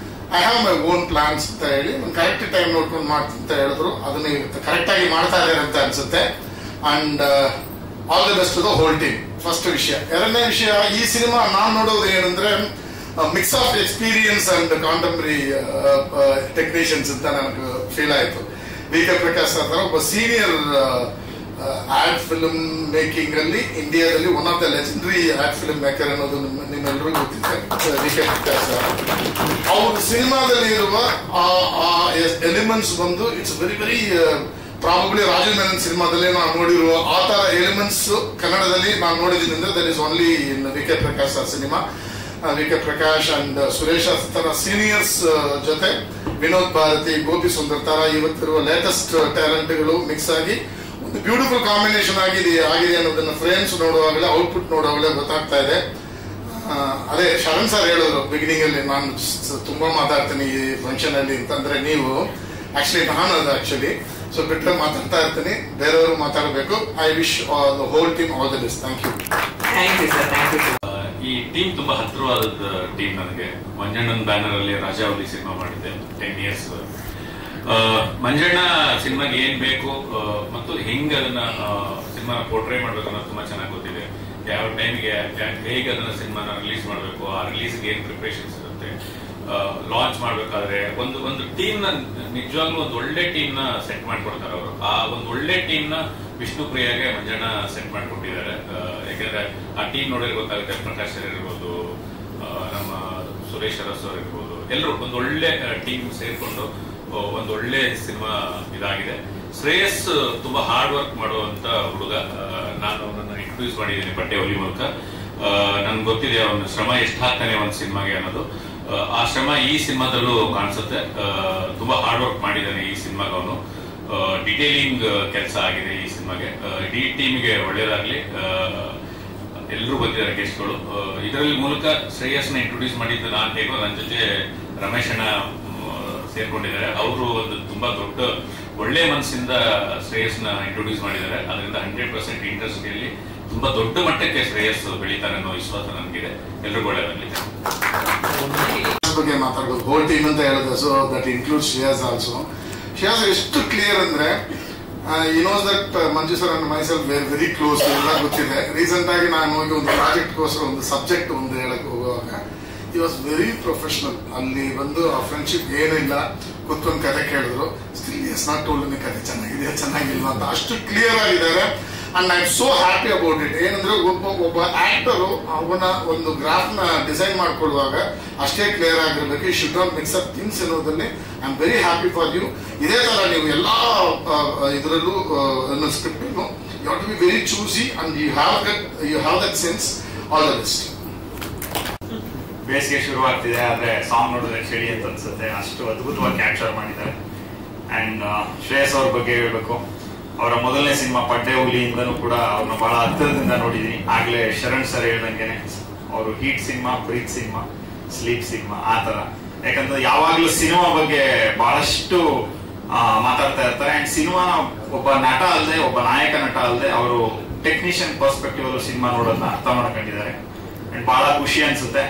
I have my own plans ಅಂತ ಹೇಳಿ ನಾನು ಕರೆಕ್ಟ್ ಟೈಮ್ ನೋಡ್ಕೊಂಡು ಮಾಡ್ತೀನಿ ಅಂತ ಹೇಳಿದ್ರು. ಅದನ್ನ ಕರೆಕ್ಟ್ ಆಗಿ ಮಾಡ್ತಾ ಇದ್ದಾರೆ ಅಂತ ಅನ್ಸುತ್ತೆ. And all the best to the whole team. First ವಿಷಯ. ಎರಡನೇ ವಿಷಯ, ಈ ಸಿನಿಮಾ ನಾನು ನೋಡೋದು ಏನಂದ್ರೆ mix of experience and contemporary technicians ಅಂತ ನನಗೆ ಫೀಲ್ ಆಯ್ತು. ವಿ ಕೆ ಪ್ರಕಾಶ್ ಸರ್ ಒಬ್ಬ ಸೀನಿಯರ್ ಆಡ್ ಫಿಲ್ಮ್ ಮೇಕಿಂಗ್ ಅಲ್ಲಿ ಇಂಡಿಯಾದಲ್ಲಿ one of the legendary ad film maker ಅನ್ನೋದು ನಿಮ್ಮೆಲ್ಲರಿಗೂ ಗೊತ್ತಿದೆ. ವಿ ಕೆ ಪ್ರಕಾಶ್ ಸರ್ ಅವ್ರ ಸಿನಿಮಾದಲ್ಲಿ ಇರುವ ಎಲಿಮೆಂಟ್ಸ್ ಬಂದು it's very very probably Rajeev Menon ಸಿನಿಮಾದಲ್ಲಿ ನಾನು ನೋಡಿರುವ ಆ ತರ ಎಲಿಮೆಂಟ್ಸ್ ಕನ್ನಡದಲ್ಲಿ ನಾನು ನೋಡಿದ್ದೀನಿ ಅಂದ್ರೆ that is only in V K Prakash sir cinema. V K Prakash and Suresh ತರ ಸೀನಿಯರ್ಸ್ ಜೊತೆ ವಿನೋದ್ ಭಾರತಿ, ಗೋಪಿ ಸುಂದರ್ ತರ ಇವತ್ತಿರುವ ಲೇಟೆಸ್ಟ್ ಟ್ಯಾಲೆಂಟ್ಗಳು ಮಿಕ್ಸ್ ಆಗಿ ಒಂದು ಬ್ಯೂಟಿಫುಲ್ ಕಾಂಬಿನೇಷನ್ ಆಗಿದೆ ಅನ್ನೋದನ್ನ ಫ್ರೇಮ್ಸ್ ನೋಡುವಾಗಲೇ, ಔಟ್ಪುಟ್ ನೋಡುವಾಗಲೇ ಗೊತ್ತಾಗ್ತಾ ಇದೆ. ಅದೇ ಶರಣ್ ಸರ್ ಹೇಳಿದ್ರು ಬಿಗಿನಿಂಗ್ ಅಲ್ಲಿ, ನಾನು ತುಂಬಾ ಮಾತಾಡ್ತೀನಿ ಈ ಫಂಕ್ಷನ್ ಅಲ್ಲಿ ಅಂತಂದ್ರೆ ನೀವು ಆಕ್ಚುಲಿ ನಾನು ಅದು ಆಕ್ಚುಲಿ ಸೊ ಬಿಟ್ಟರೆ ಮಾತಾಡ್ತಾ ಇರ್ತೀನಿ, ಬೇರೆಯವರು ಮಾತಾಡಬೇಕು. I wish the whole team all the best. Thank you. Thank you sir. Thank you. ಈ ಟೀಮ್ ತುಂಬಾ ಹತ್ತಿರವಾದ ಟೀಮ್ ನನಗೆ. ಮಂಜಣ್ಣನ ಬ್ಯಾನರ್ ಅಲ್ಲಿ ರಾಜಾವಲಿ ಸಿನಿಮಾ ಮಾಡಿದ್ದೆ 10 years. ಮಂಜಣ್ಣ ಸಿನಿಮಾಗೆ ಏನ್ ಬೇಕು ಮತ್ತು ಹೆಂಗ್ ಅದನ್ನ ಸಿನಿಮಾ ಪೋರ್ಟ್ರೇ ಮಾಡ್ಬೇಕು ಅನ್ನೋದು ತುಂಬಾ ಚೆನ್ನಾಗಿ ಗೊತ್ತಿದೆ. ಯಾವ ಟೈಮ್ಗೆ ಹೇಗೆ ಅದನ್ನ ಸಿನಿಮಾನ ರಿಲೀಸ್ ಮಾಡಬೇಕು, ಆ ರಿಲೀಸ್ಗೆ ಏನ್ ಪ್ರಿಪರೇಷನ್ಸ್ ಇರುತ್ತೆ, ಲಾಂಚ್ ಮಾಡ್ಬೇಕಾದ್ರೆ ಒಂದು ಟೀಮ್ ನ ನಿಜವಾಗ್ಲೂ ಒಂದು ಒಳ್ಳೆ ಟೀಮ್ ನ ಸೆಟ್ ಮಾಡ್ಕೊಡ್ತಾರೆ ಅವರು. ಆ ಒಂದು ಒಳ್ಳೆ ಟೀಮ್ ನ ವಿಷ್ಣುಪ್ರಿಯಾಗೆ ಮಂಜಣ್ಣ ಸೆಟ್ ಮಾಡ್ಕೊಟ್ಟಿದ್ದಾರೆ. ಯಾಕಂದ್ರೆ ಆ ಟೀಮ್ ನೋಡಿದ್ರೆ ಗೊತ್ತಾಗುತ್ತೆ. ಪ್ರಕಾಶ್ ಸರ್ ಇರ್ಬೋದು, ನಮ್ಮ ಸುರೇಶ್ ಅರಸ್ ಅವರು ಇರ್ಬೋದು, ಎಲ್ಲರೂ ಒಂದು ಒಳ್ಳೆ ಟೀಮ್ ಸೇರ್ಕೊಂಡು ಒಂದು ಒಳ್ಳೆ ಸಿನಿಮಾ ಇದಾಗಿದೆ. ಶ್ರೇಯಸ್ ತುಂಬಾ ಹಾರ್ಡ್ ವರ್ಕ್ ಮಾಡುವಂತ ಹುಡುಗ. ನಾನು ಅವನನ್ನ ಇಂಟ್ರೊಡ್ಯೂಸ್ ಮಾಡಿದ್ದೀನಿ ಬಟ್ಟೆ ಹೊಲಿ ಮೂಲಕ. ನನ್ಗೆ ಗೊತ್ತಿದೆ ಅವನ ಶ್ರಮ ಎಷ್ಟು ಹಾಕ್ತಾನೆ ಒಂದು ಸಿನಿಮಾಗೆ ಅನ್ನೋದು. ಆ ಶ್ರಮ ಈ ಸಿನಿಮಾದಲ್ಲೂ ಕಾಣಿಸುತ್ತೆ. ತುಂಬಾ ಹಾರ್ಡ್ ವರ್ಕ್ ಮಾಡಿದ್ದಾನೆ ಈ ಸಿನಿಮಾಗೆ ಅವನು. ಡಿಟೇಲಿಂಗ್ ಕೆಲಸ ಆಗಿದೆ ಈ ಸಿನಿಮಾಗೆ. ಇಡೀ ಟೀಮ್ಗೆ ಒಳ್ಳೇದಾಗ್ಲಿ. ಎಲ್ಲರೂ ಬಂದಿದ್ದಾರೆ ಗೆಸ್ಟ್ಗಳು. ಇದರಲ್ಲಿ ಮೂಲಕ ಶ್ರೇಯಸ್ನ ಇಂಟ್ರೊಡ್ಯೂಸ್ ಮಾಡಿದ್ದು ನಾನು ಹೇಗೋ, ನನ್ನ ಜೊತೆ ರಮೇಶ್ ಅಣ್ಣ ಸೇರ್ಕೊಂಡಿದ್ದಾರೆ. ಅವರು ಒಂದು ತುಂಬಾ ದೊಡ್ಡ ಒಳ್ಳೆ ಮನಸ್ಸಿಂದ ಶ್ರೇಯಸ್ನ ಇಂಟ್ರೊಡ್ಯೂಸ್ ಮಾಡಿದ್ದಾರೆ. ಅದರಿಂದ 100% ಇಂಡಸ್ಟ್ರಿಯಲ್ಲಿ ತುಂಬಾ ದೊಡ್ಡ ಮಟ್ಟಕ್ಕೆ ಶ್ರೇಯಸ್ ಬೆಳೀತಾರೆ ಅನ್ನೋ ವಿಶ್ವಾಸ ನನಗಿದೆ. ಎಲ್ರಿಗೂ ಒಳ್ಳೆಯದಾಗಲಿ. ಬಗ್ಗೆ ಮಾತಾಡೋದು ಹೋಲ್ ಟೀಮ್ ಅಂತ ಹೇಳಿದ್ರೆ, so that include Shreyas also. Shreyas ಎಷ್ಟು ಕ್ಲಿಯರ್ ಅಂದ್ರೆ you knows that Manju sir and myself very close, ಎಲ್ಲ ಗೊತ್ತಿದೆ. ರೀಸೆಂಟ್ ಆಗಿ ನಾನು ಹೋಗಿ ಒಂದು ಪ್ರಾಜೆಕ್ಟ್ ಗೋಸ್ಕರ ಒಂದು ಸಬ್ಜೆಕ್ಟ್ ಒಂದು ಹೇಳಕ್ ಹೋಗುವಾಗ ಇ ವಾಸ್ ವೆರಿ ಪ್ರೊಫೆಷನಲ್. ಅಲ್ಲಿ ಬಂದು ಆ ಫ್ರೆಂಡ್ಶಿಪ್ ಏನಿಲ್ಲ, ಕೂತ್ಕೊಂಡು ಕತೆ ಕೇಳಿದ್ರು, ಸ್ಟಿಲ್ ಇಸ್ ನಾಟ್ ಟೋಲ್ಡ್ ಕತೆ ಚೆನ್ನಾಗಿದೆ ಚೆನ್ನಾಗಿಲ್ಲ ಅಂತ ಅಷ್ಟು ಕ್ಲಿಯರ್ ಆಗಿದ್ದಾರೆ. And I am so happy about it. ಏನಂದ್ರೆ ಒಬ್ಬ ಆಕ್ಟರು ಅವನ ಒಂದು ಗ್ರಾಫ್ ನ ಡಿಸೈನ್ ಮಾಡ್ಕೊಳ್ಳುವಾಗ ಅಷ್ಟೇ ಕ್ಲಿಯರ್ ಆಗಿರ್ಬೇಕು. You should not mix up things ಅನ್ನೋದಲ್ಲಿ I am very happy for you. ಇದೇ ತರ ನೀವು ಎಲ್ಲಾ ಇದರಲ್ಲೂ script you have to be very choosy and you have that sense. All the best. ಬೇಸಿಗೆ ಶುರು ಆಗ್ತಿದೆ, ಆದ್ರೆ ಸಾಂಗ್ ನೋಡಿದ್ರೆ ಚಳಿ ಅಂತ ಅನ್ಸುತ್ತೆ, ಅಷ್ಟು ಅದ್ಭುತವಾಗಿ ಕ್ಯಾಪ್ಚರ್ ಮಾಡಿದ್ದಾರೆ. ಅಂಡ್ ಶ್ರೇಯಸ್ ಅವ್ರ ಬಗ್ಗೆ ಹೇಳ್ಬೇಕು, ಅವರ ಮೊದಲನೇ ಸಿನಿಮಾ ಪಡ್ಡೆ ಹುಲಿಯಿಂದನೂ ಕೂಡ ಅವ್ರನ್ನ ಬಹಳ ಹತ್ತಿರದಿಂದ ನೋಡಿದೀನಿ. ಆಗ್ಲೇ ಶರಣ್ ಸರ್ ಹೇಳ್ದಂಗೆನೆ ಅವರು heat cinema, breath cinema, sleep cinema ಆ ತರ. ಯಾಕಂದ್ರೆ ಯಾವಾಗ್ಲೂ ಸಿನಿಮಾ ಬಗ್ಗೆ ಬಹಳಷ್ಟು ಮಾತಾಡ್ತಾ ಇರ್ತಾರೆ. ಅಂಡ್ ಸಿನಿಮಾ ಒಬ್ಬ ನಟ ಅಲ್ಲದೆ, ಒಬ್ಬ ನಾಯಕ ನಟ ಅಲ್ಲದೆ ಅವರು ಟೆಕ್ನಿಷಿಯನ್ ಪರ್ಸ್ಪೆಕ್ಟಿವ್ ಅಲ್ಲೂ ಸಿನಿಮಾ ನೋಡೋದನ್ನ ಅರ್ಥ ಮಾಡ್ಕೊಂಡಿದ್ದಾರೆ. ಅಂಡ್ ಬಹಳ ಖುಷಿ ಅನ್ಸುತ್ತೆ.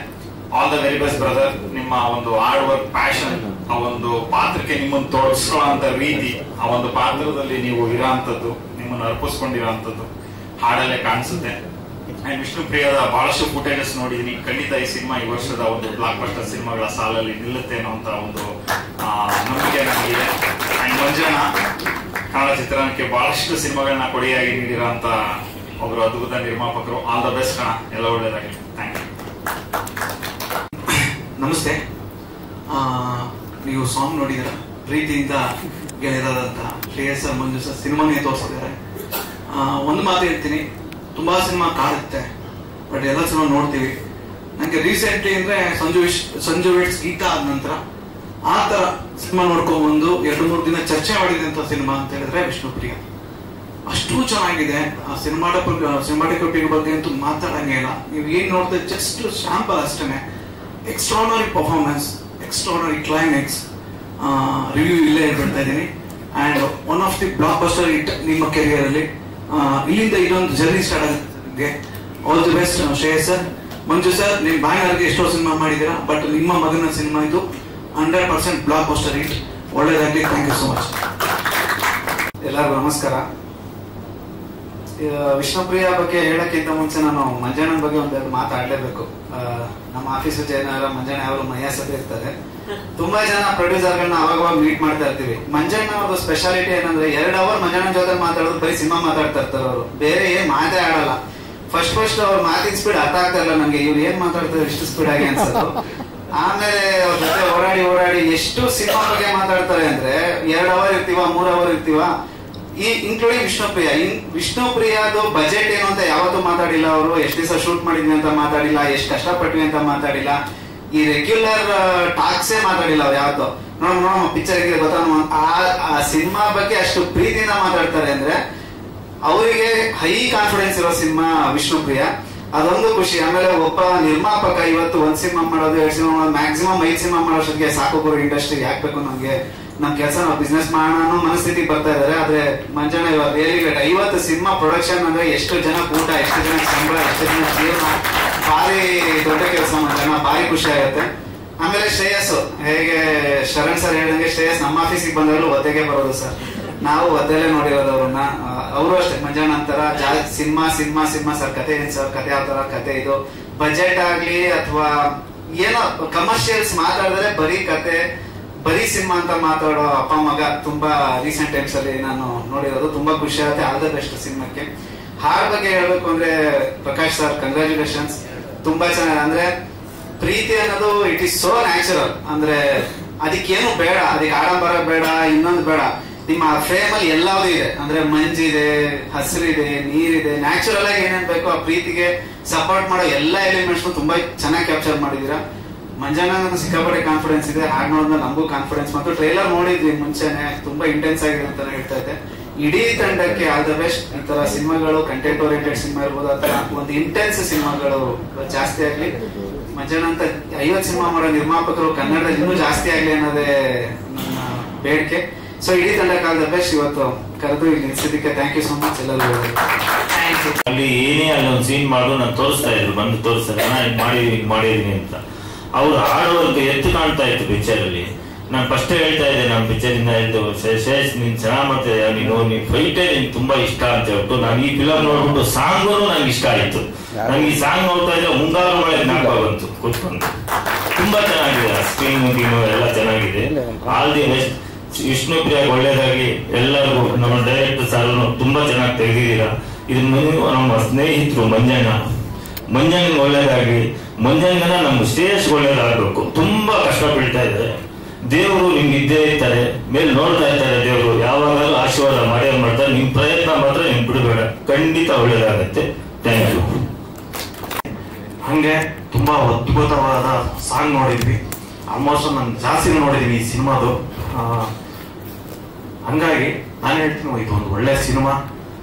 All the very best brother. ನಿಮ್ಮ ಒಂದು ಹಾರ್ಡ್ ವರ್ಕ್, ಪ್ಯಾಷನ್, ಆ ಒಂದು ಪಾತ್ರಕ್ಕೆ ನಿಮ್ಮನ್ನು ತೊಡಗಿಸ್ಕೊಳ್ಳೋ ರೀತಿ, ಆ ಒಂದು ಪಾತ್ರದಲ್ಲಿ ನೀವು ಇರೋಂಥದ್ದು, ನಿಮ್ಮನ್ನು ಅರ್ಪಿಸ್ಕೊಂಡಿರೋಂಥದ್ದು ಹಾಡಲ್ಲೇ ಕಾಣಿಸುತ್ತೆ. ಅಂಡ್ ವಿಷ್ಣು ಪ್ರಿಯದ ಬಹಳಷ್ಟು ಫುಟೇಜಸ್ ನೋಡಿದೀನಿ. ಖಂಡಿತ ಈ ಸಿನಿಮಾ ಈ ವರ್ಷದ ಒಂದು ಬ್ಲಾಕ್ ಬಸ್ಟರ್ ಸಿನಿಮಾಗಳ ಸಾಲಲ್ಲಿ ನಿಲ್ಲುತ್ತೆ ಅನ್ನೋಂತ ಒಂದು ನಂಬಿಕೆ ನನಗಿದೆ. ಅಂಡ್ ಮಂಜಣ್ಣ ಕನ್ನಡ ಚಿತ್ರರಂಗಕ್ಕೆ ಬಹಳಷ್ಟು ಸಿನಿಮಾಗಳನ್ನ ಕೊಡುಗೆಯಾಗಿ ನೀಡಿರೋಂತ ಒಬ್ರು ಅದ್ಭುತ ನಿರ್ಮಾಪಕರು. ಆಲ್ ದ ಬೆಸ್ಟ್ ಕಣ, ಎಲ್ಲ ಒಳ್ಳೇದಾಗಲಿ. Thank you. ನಮಸ್ತೆ. ನೀವು ಸಾಂಗ್ ನೋಡಿದಿರ, ಪ್ರೀತಿಯಿಂದ ಗೆಳೆಯರಾದಂತ ಶ್ರೇಯಸ್ ಸರ್, ಮಂಜು ಸರ್ ಸಿನಿಮಾನೇ ತೋರಿಸಿದ್ದಾರೆ. ಒಂದು ಮಾತು ಹೇಳ್ತೀನಿ, ತುಂಬಾ ಸಿನಿಮಾ ಕಾಡುತ್ತೆ, ಬಟ್ ಎಲ್ಲ ಸಿನಿಮಾ ನೋಡ್ತೀವಿ. ನಂಗೆ ರೀಸೆಂಟ್ಲಿ ಅಂದ್ರೆ ಸಂಜು ವೆಟ್ಸ್ ಗೀತಾ ಆದ ನಂತರ ಆ ತರ ಸಿನಿಮಾ ನೋಡ್ಕೊಂಡ್ ಬಂದು 2-3 ದಿನ ಚರ್ಚೆ ಮಾಡಿದಂತ ಸಿನಿಮಾ ಅಂತ ಹೇಳಿದ್ರೆ ವಿಷ್ಣುಪ್ರಿಯ. ಅಷ್ಟು ಚೆನ್ನಾಗಿದೆ. ಆ ಸಿನಿಮಾಟೋಗ್ರಫಿ ಬಗ್ಗೆ ಅಂತೂ ಮಾತಾಡಂಗೆ ಇಲ್ಲ. ನೀವು ಏನ್ ನೋಡಿದ್ರೆ ಜಸ್ಟ್ ಶಾಂಪಲ್ ಅಷ್ಟೇನೆ. Extraordinary performance, extraordinary climax, review ಇಲ್ಲೇ ಹೇಳ್ತಾ ಇದ್ದೀನಿ. And one of the blockbuster hit ನಿಮ್ಮ ಕೆರಿಯರ್ ಅಲ್ಲಿ. ಇಲ್ಲಿಂದ ಇದೊಂದು ಜರ್ನಿ ಸ್ಟಾರ್ಟ್ ಆಗುತ್ತೆ. All the best Shreyas sir. Manju sir, ನಿಮ್ ಬ್ಯಾನರ್ಗೆ ಎಷ್ಟೋ ಸಿನಿಮಾ ಮಾಡಿದ್ದೀರಾ, ಬಟ್ ನಿಮ್ಮ ಮಗನ ಸಿನಿಮಾ ಇದು 100% ಬ್ಲಾಕ್ ಬಸ್ಟರ್ ಹಿಟ್. ಒಳ್ಳೇದಾಗ್ಲಿ. Thank you so much. ಎಲ್ಲರಿಗೂ ನಮಸ್ಕಾರ. ವಿಷ್ಣುಪ್ರಿಯ ಬಗ್ಗೆ ಹೇಳಕ್ಕಿಂತ ಮುಂಚೆ ನಾನು ಮಂಜಣ್ಣನ ಬಗ್ಗೆ ಒಂದೆರಡು ಮಾತಾಡ್ಲೇಬೇಕು. ನಮ್ಮ ಆಫೀಸು ಜಯನಗರ, ಮಂಜಣ್ಣ ಯಾವಾಗಲೂ ಮೈಯಾಸದೇ ಇರ್ತಾರೆ. ತುಂಬಾ ಜನ ಪ್ರೊಡ್ಯೂಸರ್ಗಳನ್ನ ಅವಾಗ ಮೀಟ್ ಮಾಡ್ತಾ ಇರ್ತೀವಿ. ಮಂಜಣ್ಣ ಅವ್ರದ್ದು ಸ್ಪೆಷಾಲಿಟಿ ಏನಂದ್ರೆ 2 ಅವರ್ ಮಂಜಣ್ಣನ ಜೊತೆ ಮಾತಾಡೋದು ಬರೀ ಸಿನಿಮಾ ಮಾತಾಡ್ತಾ ಇರ್ತಾರೆ ಅವರು, ಬೇರೆ ಏನ್ ಮಾತೇ ಆಡಲ್ಲ. ಫಸ್ಟ್ ಅವ್ರ ಮಾತಿನ ಸ್ಪೀಡ್ ಅರ್ಥ ಆಗ್ತಾ ಇಲ್ಲ ನಮ್ಗೆ, ಇವ್ರು ಏನ್ ಮಾತಾಡ್ತಾರೆ ಇಷ್ಟು ಸ್ಪೀಡ್ ಆಗಿ ಅನ್ಸತ್ತು. ಆಮೇಲೆ ಅವ್ರ ಜೊತೆ ಓಡಾಡಿ ಎಷ್ಟು ಸಿನಿಮಾ ಬಗ್ಗೆ ಮಾತಾಡ್ತಾರೆ ಅಂದ್ರೆ 2 ಅವರ್ ಇರ್ತೀವ, 3 ಅವರ್ ಇರ್ತೀವ. ಇನ್ಕ್ಲೂಡಿಂಗ್ ವಿಷ್ಣುಪ್ರಿಯದು ಬಜೆಟ್ ಏನು ಅಂತ ಯಾವತ್ತೂ ಮಾತಾಡಿಲ್ಲ ಅವರು. ಎಷ್ಟು ದಿವಸ ಶೂಟ್ ಮಾಡಿದ್ವಿ ಅಂತ ಮಾತಾಡಿಲ್ಲ, ಎಷ್ಟು ಕಷ್ಟಪಟ್ವಿ ಅಂತ ಮಾತಾಡಿಲ್ಲ. ಈ ರೆಗ್ಯುಲರ್ ಟಾಕ್ಸೇ ಮಾತಾಡಿಲ್ಲ ಅವ್ರು ಯಾವತ್ತೂ. ನೋಡೋಣ ಪಿಕ್ಚರ್ ಹೇಗಿದೆ ಗೊತ್ತಾ, ಆ ಸಿನಿಮಾ ಬಗ್ಗೆ ಅಷ್ಟು ಪ್ರೀತಿಯಿಂದ ಮಾತಾಡ್ತಾರೆ ಅಂದ್ರೆ ಅವರಿಗೆ ಹೈ ಕಾನ್ಫಿಡೆನ್ಸ್ ಇರೋ ಸಿನಿಮಾ ವಿಷ್ಣುಪ್ರಿಯ. ಅದೊಂದು ಖುಷಿ. ಆಮೇಲೆ ಒಬ್ಬ ನಿರ್ಮಾಪಕ ಇವತ್ತು 1 ಸಿನಿಮಾ ಮಾಡೋದು, 2 ಸಿನಿಮಾ ಮಾಡೋದು, ಮ್ಯಾಕ್ಸಿಮಮ್ 5 ಸಿನಿಮಾ ಮಾಡೋಷ್ಟೊತ್ತಿಗೆ ಸಾಕು ಇಂಡಸ್ಟ್ರಿಗೆ ಹಾಕ್ಬೇಕು, ನಮ್ಗೆ ನಮ್ ಕೆಲಸ ನಾವು ಬಿಸ್ನೆಸ್ ಮಾಡೋಣ ಅನ್ನೋ ಮನಸ್ಥಿತಿಗೆ ಬರ್ತಾ ಇದಾರೆ. ಆದ್ರೆ ಮಂಜಣ್ಣ ಇವಾಗ ರಿಯಲಿ ಗ್ರೇಟ್. 50 ಸಿನಿಮಾ ಪ್ರೊಡಕ್ಷನ್ ಅಂದ್ರೆ ಎಷ್ಟು ಜನ ಕೂಟ, ಎಷ್ಟು ಜನ ಸಂಬಳ, ಎಷ್ಟು ಜನ ಜೀವನ, ಭಾರಿ ದೊಡ್ಡ ಕೆಲಸ ಮಂಜಣ್ಣ. ಭಾರಿ ಖುಷಿ ಆಗುತ್ತೆ. ಆಮೇಲೆ ಶ್ರೇಯಸ್, ಹೇಗೆ ಶರಣ್ ಸರ್ ಹೇಳಿದಂಗೆ ಶ್ರೇಯಸ್ ನಮ್ಮ ಆಫೀಸಿಗೆ ಬಂದಾಗಲೂ ಒದ್ದೆಗೆ ಬರೋದು ಸರ್. ನಾವು ಒದ್ದೆಲ್ಲೇ ನೋಡಿರೋದು ಅವ್ರನ್ನ. ಅವರು ಅಷ್ಟೇ ಮಂಜಣ್ಣ ಅಂತಾರ ಸಿನಿಮಾ ಸರ್, ಕತೆ ಏನ್ ಸರ್, ಕತೆ ಯಾವ ತರ, ಕತೆ ಇದು ಬಜೆಟ್ ಆಗ್ಲಿ ಅಥವಾ ಏನೋ ಕಮರ್ಷಿಯಲ್ಸ್ ಮಾತಾಡಿದ್ರೆ ಬರೀ ಕತೆ, ಬರೀ ಸಿನಿಮಾ ಅಂತ ಮಾತಾಡೋ ಅಪ್ಪ ಮಗ ತುಂಬಾ ರೀಸೆಂಟ್ ಟೈಮ್ಸ್ ಅಲ್ಲಿ ನಾನು ನೋಡಿರೋದು. ತುಂಬಾ ಖುಷಿ ಆಗುತ್ತೆ. ಆಲ್ ದ ಬೆಸ್ಟ್ ಸಿನಿಮಾಕ್ಕೆ. ಹಾಡ್ ಬಗ್ಗೆ ಹೇಳ್ಬೇಕು ಅಂದ್ರೆ ಪ್ರಕಾಶ್ ಸರ್, ಕಂಗ್ರಾಚುಲೇಷನ್ಸ್. ತುಂಬಾ ಚೆನ್ನಾಗಿ ಅಂದ್ರೆ ಪ್ರೀತಿ ಅನ್ನೋದು ಇಟ್ ಈಸ್ ಸೋ ನ್ಯಾಚುರಲ್. ಅಂದ್ರೆ ಅದಕ್ಕೇನು ಬೇಡ, ಅದಕ್ಕೆ ಆಡಂಬರ ಬೇಡ, ಇನ್ನೊಂದು ಬೇಡ. ನಿಮ್ಮ ಫ್ರೇಮ್ ಅಲ್ಲಿ ಎಲ್ಲಾವುದು ಇದೆ. ಅಂದ್ರೆ ಮಂಜಿದೆ, ಹಸಿರಿದೆ, ನೀರಿದೆ, ನ್ಯಾಚುರಲ್ ಆಗಿ ಏನೇನ್ ಬೇಕೋ ಆ ಪ್ರೀತಿಗೆ ಸಪೋರ್ಟ್ ಮಾಡೋ ಎಲ್ಲಾ ಎಲಿಮೆಂಟ್ಸ್ ತುಂಬಾ ಚೆನ್ನಾಗಿ ಕ್ಯಾಪ್ಚರ್ ಮಾಡಿದೀರಾ. ಮಂಜಣ್ಣ ಸಿಕ್ಕಾಪಟ್ಟೆ ಕಾನ್ಫಿಡೆನ್ಸ್ ಇದೆ. ಹಾಡ್ ನೋಡಿದ್ರೆ ನಮಗೂ ಕಾನ್ಫಿಡೆನ್ಸ್. ಮತ್ತು ಟ್ರೈಲರ್ ನೋಡಿದ್ವಿ ಮುಂಚೆನೆ, ತುಂಬಾ ಇಂಟೆನ್ಸ್ ಆಗಿದೆ ಅಂತ ಹೇಳ್ತಾ ಇದ್ದೆ. ಇಡೀ ತಂಡಕ್ಕೆ ಆಲ್ ದ ಬೆಸ್ಟ್. ಈ ತರ ಸಿನಿಮಾಗಳು, ಕಂಟೆಂಟ್ ಓರಿಯೆಂಟೆಡ್ ಸಿನಿಮಾ ಇರ್ಬೋದು, ಅಥವಾ ಒಂದು ಇಂಟೆನ್ಸ್ ಸಿನಿಮಾಗಳು ಜಾಸ್ತಿ ಆಗ್ಲಿ. ಮಂಜಣ್ಣ ಅಂತ 50 ಸಿನಿಮಾ ಮಾಡೋ ನಿರ್ಮಾಪಕರು ಕನ್ನಡದಲ್ಲಿ ಇನ್ನೂ ಜಾಸ್ತಿ ಆಗ್ಲಿ ಅನ್ನೋದೇ ನನ್ನ ಬೇಡಿಕೆ. ಸೊ ಇಡೀ ತಂಡಕ್ಕೆ ಆಲ್ ದ ಬೆಸ್ಟ್. ಇವತ್ತು ಕರೆದು ಇಲ್ಲಿ ನಿಲ್ಸಿದ್ದಕ್ಕೆ ಥ್ಯಾಂಕ್ ಯು ಸೋ ಮಚ್ ಎಲ್ಲರಿಗೂ. ಅಲ್ಲಿ ಏನೇ ಅಲ್ಲೊಂದು ಸೀನ್ ಮಾಡೋದು ನಾನು ತೋರಿಸ್ತಾ ಇದ್ರು, ಬಂದು ತೋರಿಸ್ತಾರೆ ಹಿಂಗ್ ಮಾಡಿದೀನಿ ಅಂತ. ಅವ್ರು ಆಡೋರ್ಗೆ ಎತ್ತು ಕಾಣ್ತಾ ಇತ್ತು ಪಿಕ್ಚರ್ ಅಲ್ಲಿ. ನಾನು ಫಸ್ಟ್ ಹೇಳ್ತಾ ಇದ್ದೆ, ನಾನು ಪಿಕ್ಚರ್ ಇಂದ ಹೇಳ್ತು, ಶೇಷ್ ನೀನ್ ಚೆನ್ನಾಗ್ ಮಾಡ್ತಾ ನೀನು ಫೈಟೇ ನಿನ್ಗೆ ತುಂಬಾ ಇಷ್ಟ ಅಂತ ಹೇಳ್ಬಿಟ್ಟು. ನಾನು ಈ ಫಿಲಮ್ ನೋಡ್ಬಿಟ್ಟು ಸಾಂಗು ನಂಗೆ ಇಷ್ಟ ಆಯ್ತು. ನಂಗೆ ಈ ಸಾಂಗ್ ನೋಡ್ತಾ ಇದ್ರೆ ಮುಂಗಾರು ಮಳೆ ನಾಲ್ಕು ಬಂತು ಕೂತ್ಕೊಂಡು. ಚೆನ್ನಾಗಿದೆ, ಸ್ಕ್ರೀನ್ ಎಲ್ಲ ಚೆನ್ನಾಗಿದೆ. All the best. ವಿಷ್ಣುಪ್ರಿಯಾಗ್ ಒಳ್ಳೇದಾಗಿ ಎಲ್ಲರಿಗೂ. ನಮ್ಮ ಡೈರೆಕ್ಟರ್ ಸರ್ ತುಂಬಾ ಚೆನ್ನಾಗಿ ತೆಗೆದಿದ್ದೀರಾ. ಇದು ನಮ್ಮ ಸ್ನೇಹಿತರು ಮಂಜಣ್ಣ ಒಳ್ಳೇದಾಗಿ, ಮಂಜಣ್ಣನ ನಮ್ಮ ಶ್ರೇಯಸ್ ಒಳ್ಳೇದಾಗಬೇಕು. ತುಂಬಾ ಕಷ್ಟ ಬೀಳ್ತಾ ಇದ್ದಾರೆ. ದೇವರು ನಿಮ್ಗೆ ಇದ್ದೇ ಇರ್ತಾರೆ, ಮೇಲೆ ನೋಡ್ತಾ ಇರ್ತಾರೆ. ದೇವರು ಯಾವಾಗಲೂ ಆಶೀರ್ವಾದ ಮಾಡ್ತಾರೆ. ನಿಮ್ ಪ್ರಯತ್ನ ಮಾತ್ರ ನಿಮ್ ಬಿಡಬೇಡ, ಖಂಡಿತ ಒಳ್ಳೇದಾಗತ್ತೆ. Thank you. ಹಂಗೆ ತುಂಬಾ ಅದ್ಭುತವಾದ ಸಾಂಗ್ ನೋಡಿದ್ವಿ. ಆಲ್ಮೋಸ್ಟ್ ನಾನು ಜಾಸ್ತಿ ನೋಡಿದೀನಿ ಈ ಸಿನಿಮಾದು. ಹಂಗಾಗಿ ನಾನು ಹೇಳ್ತೀನಿ, ಇದು ಒಂದು ಒಳ್ಳೆ cinema.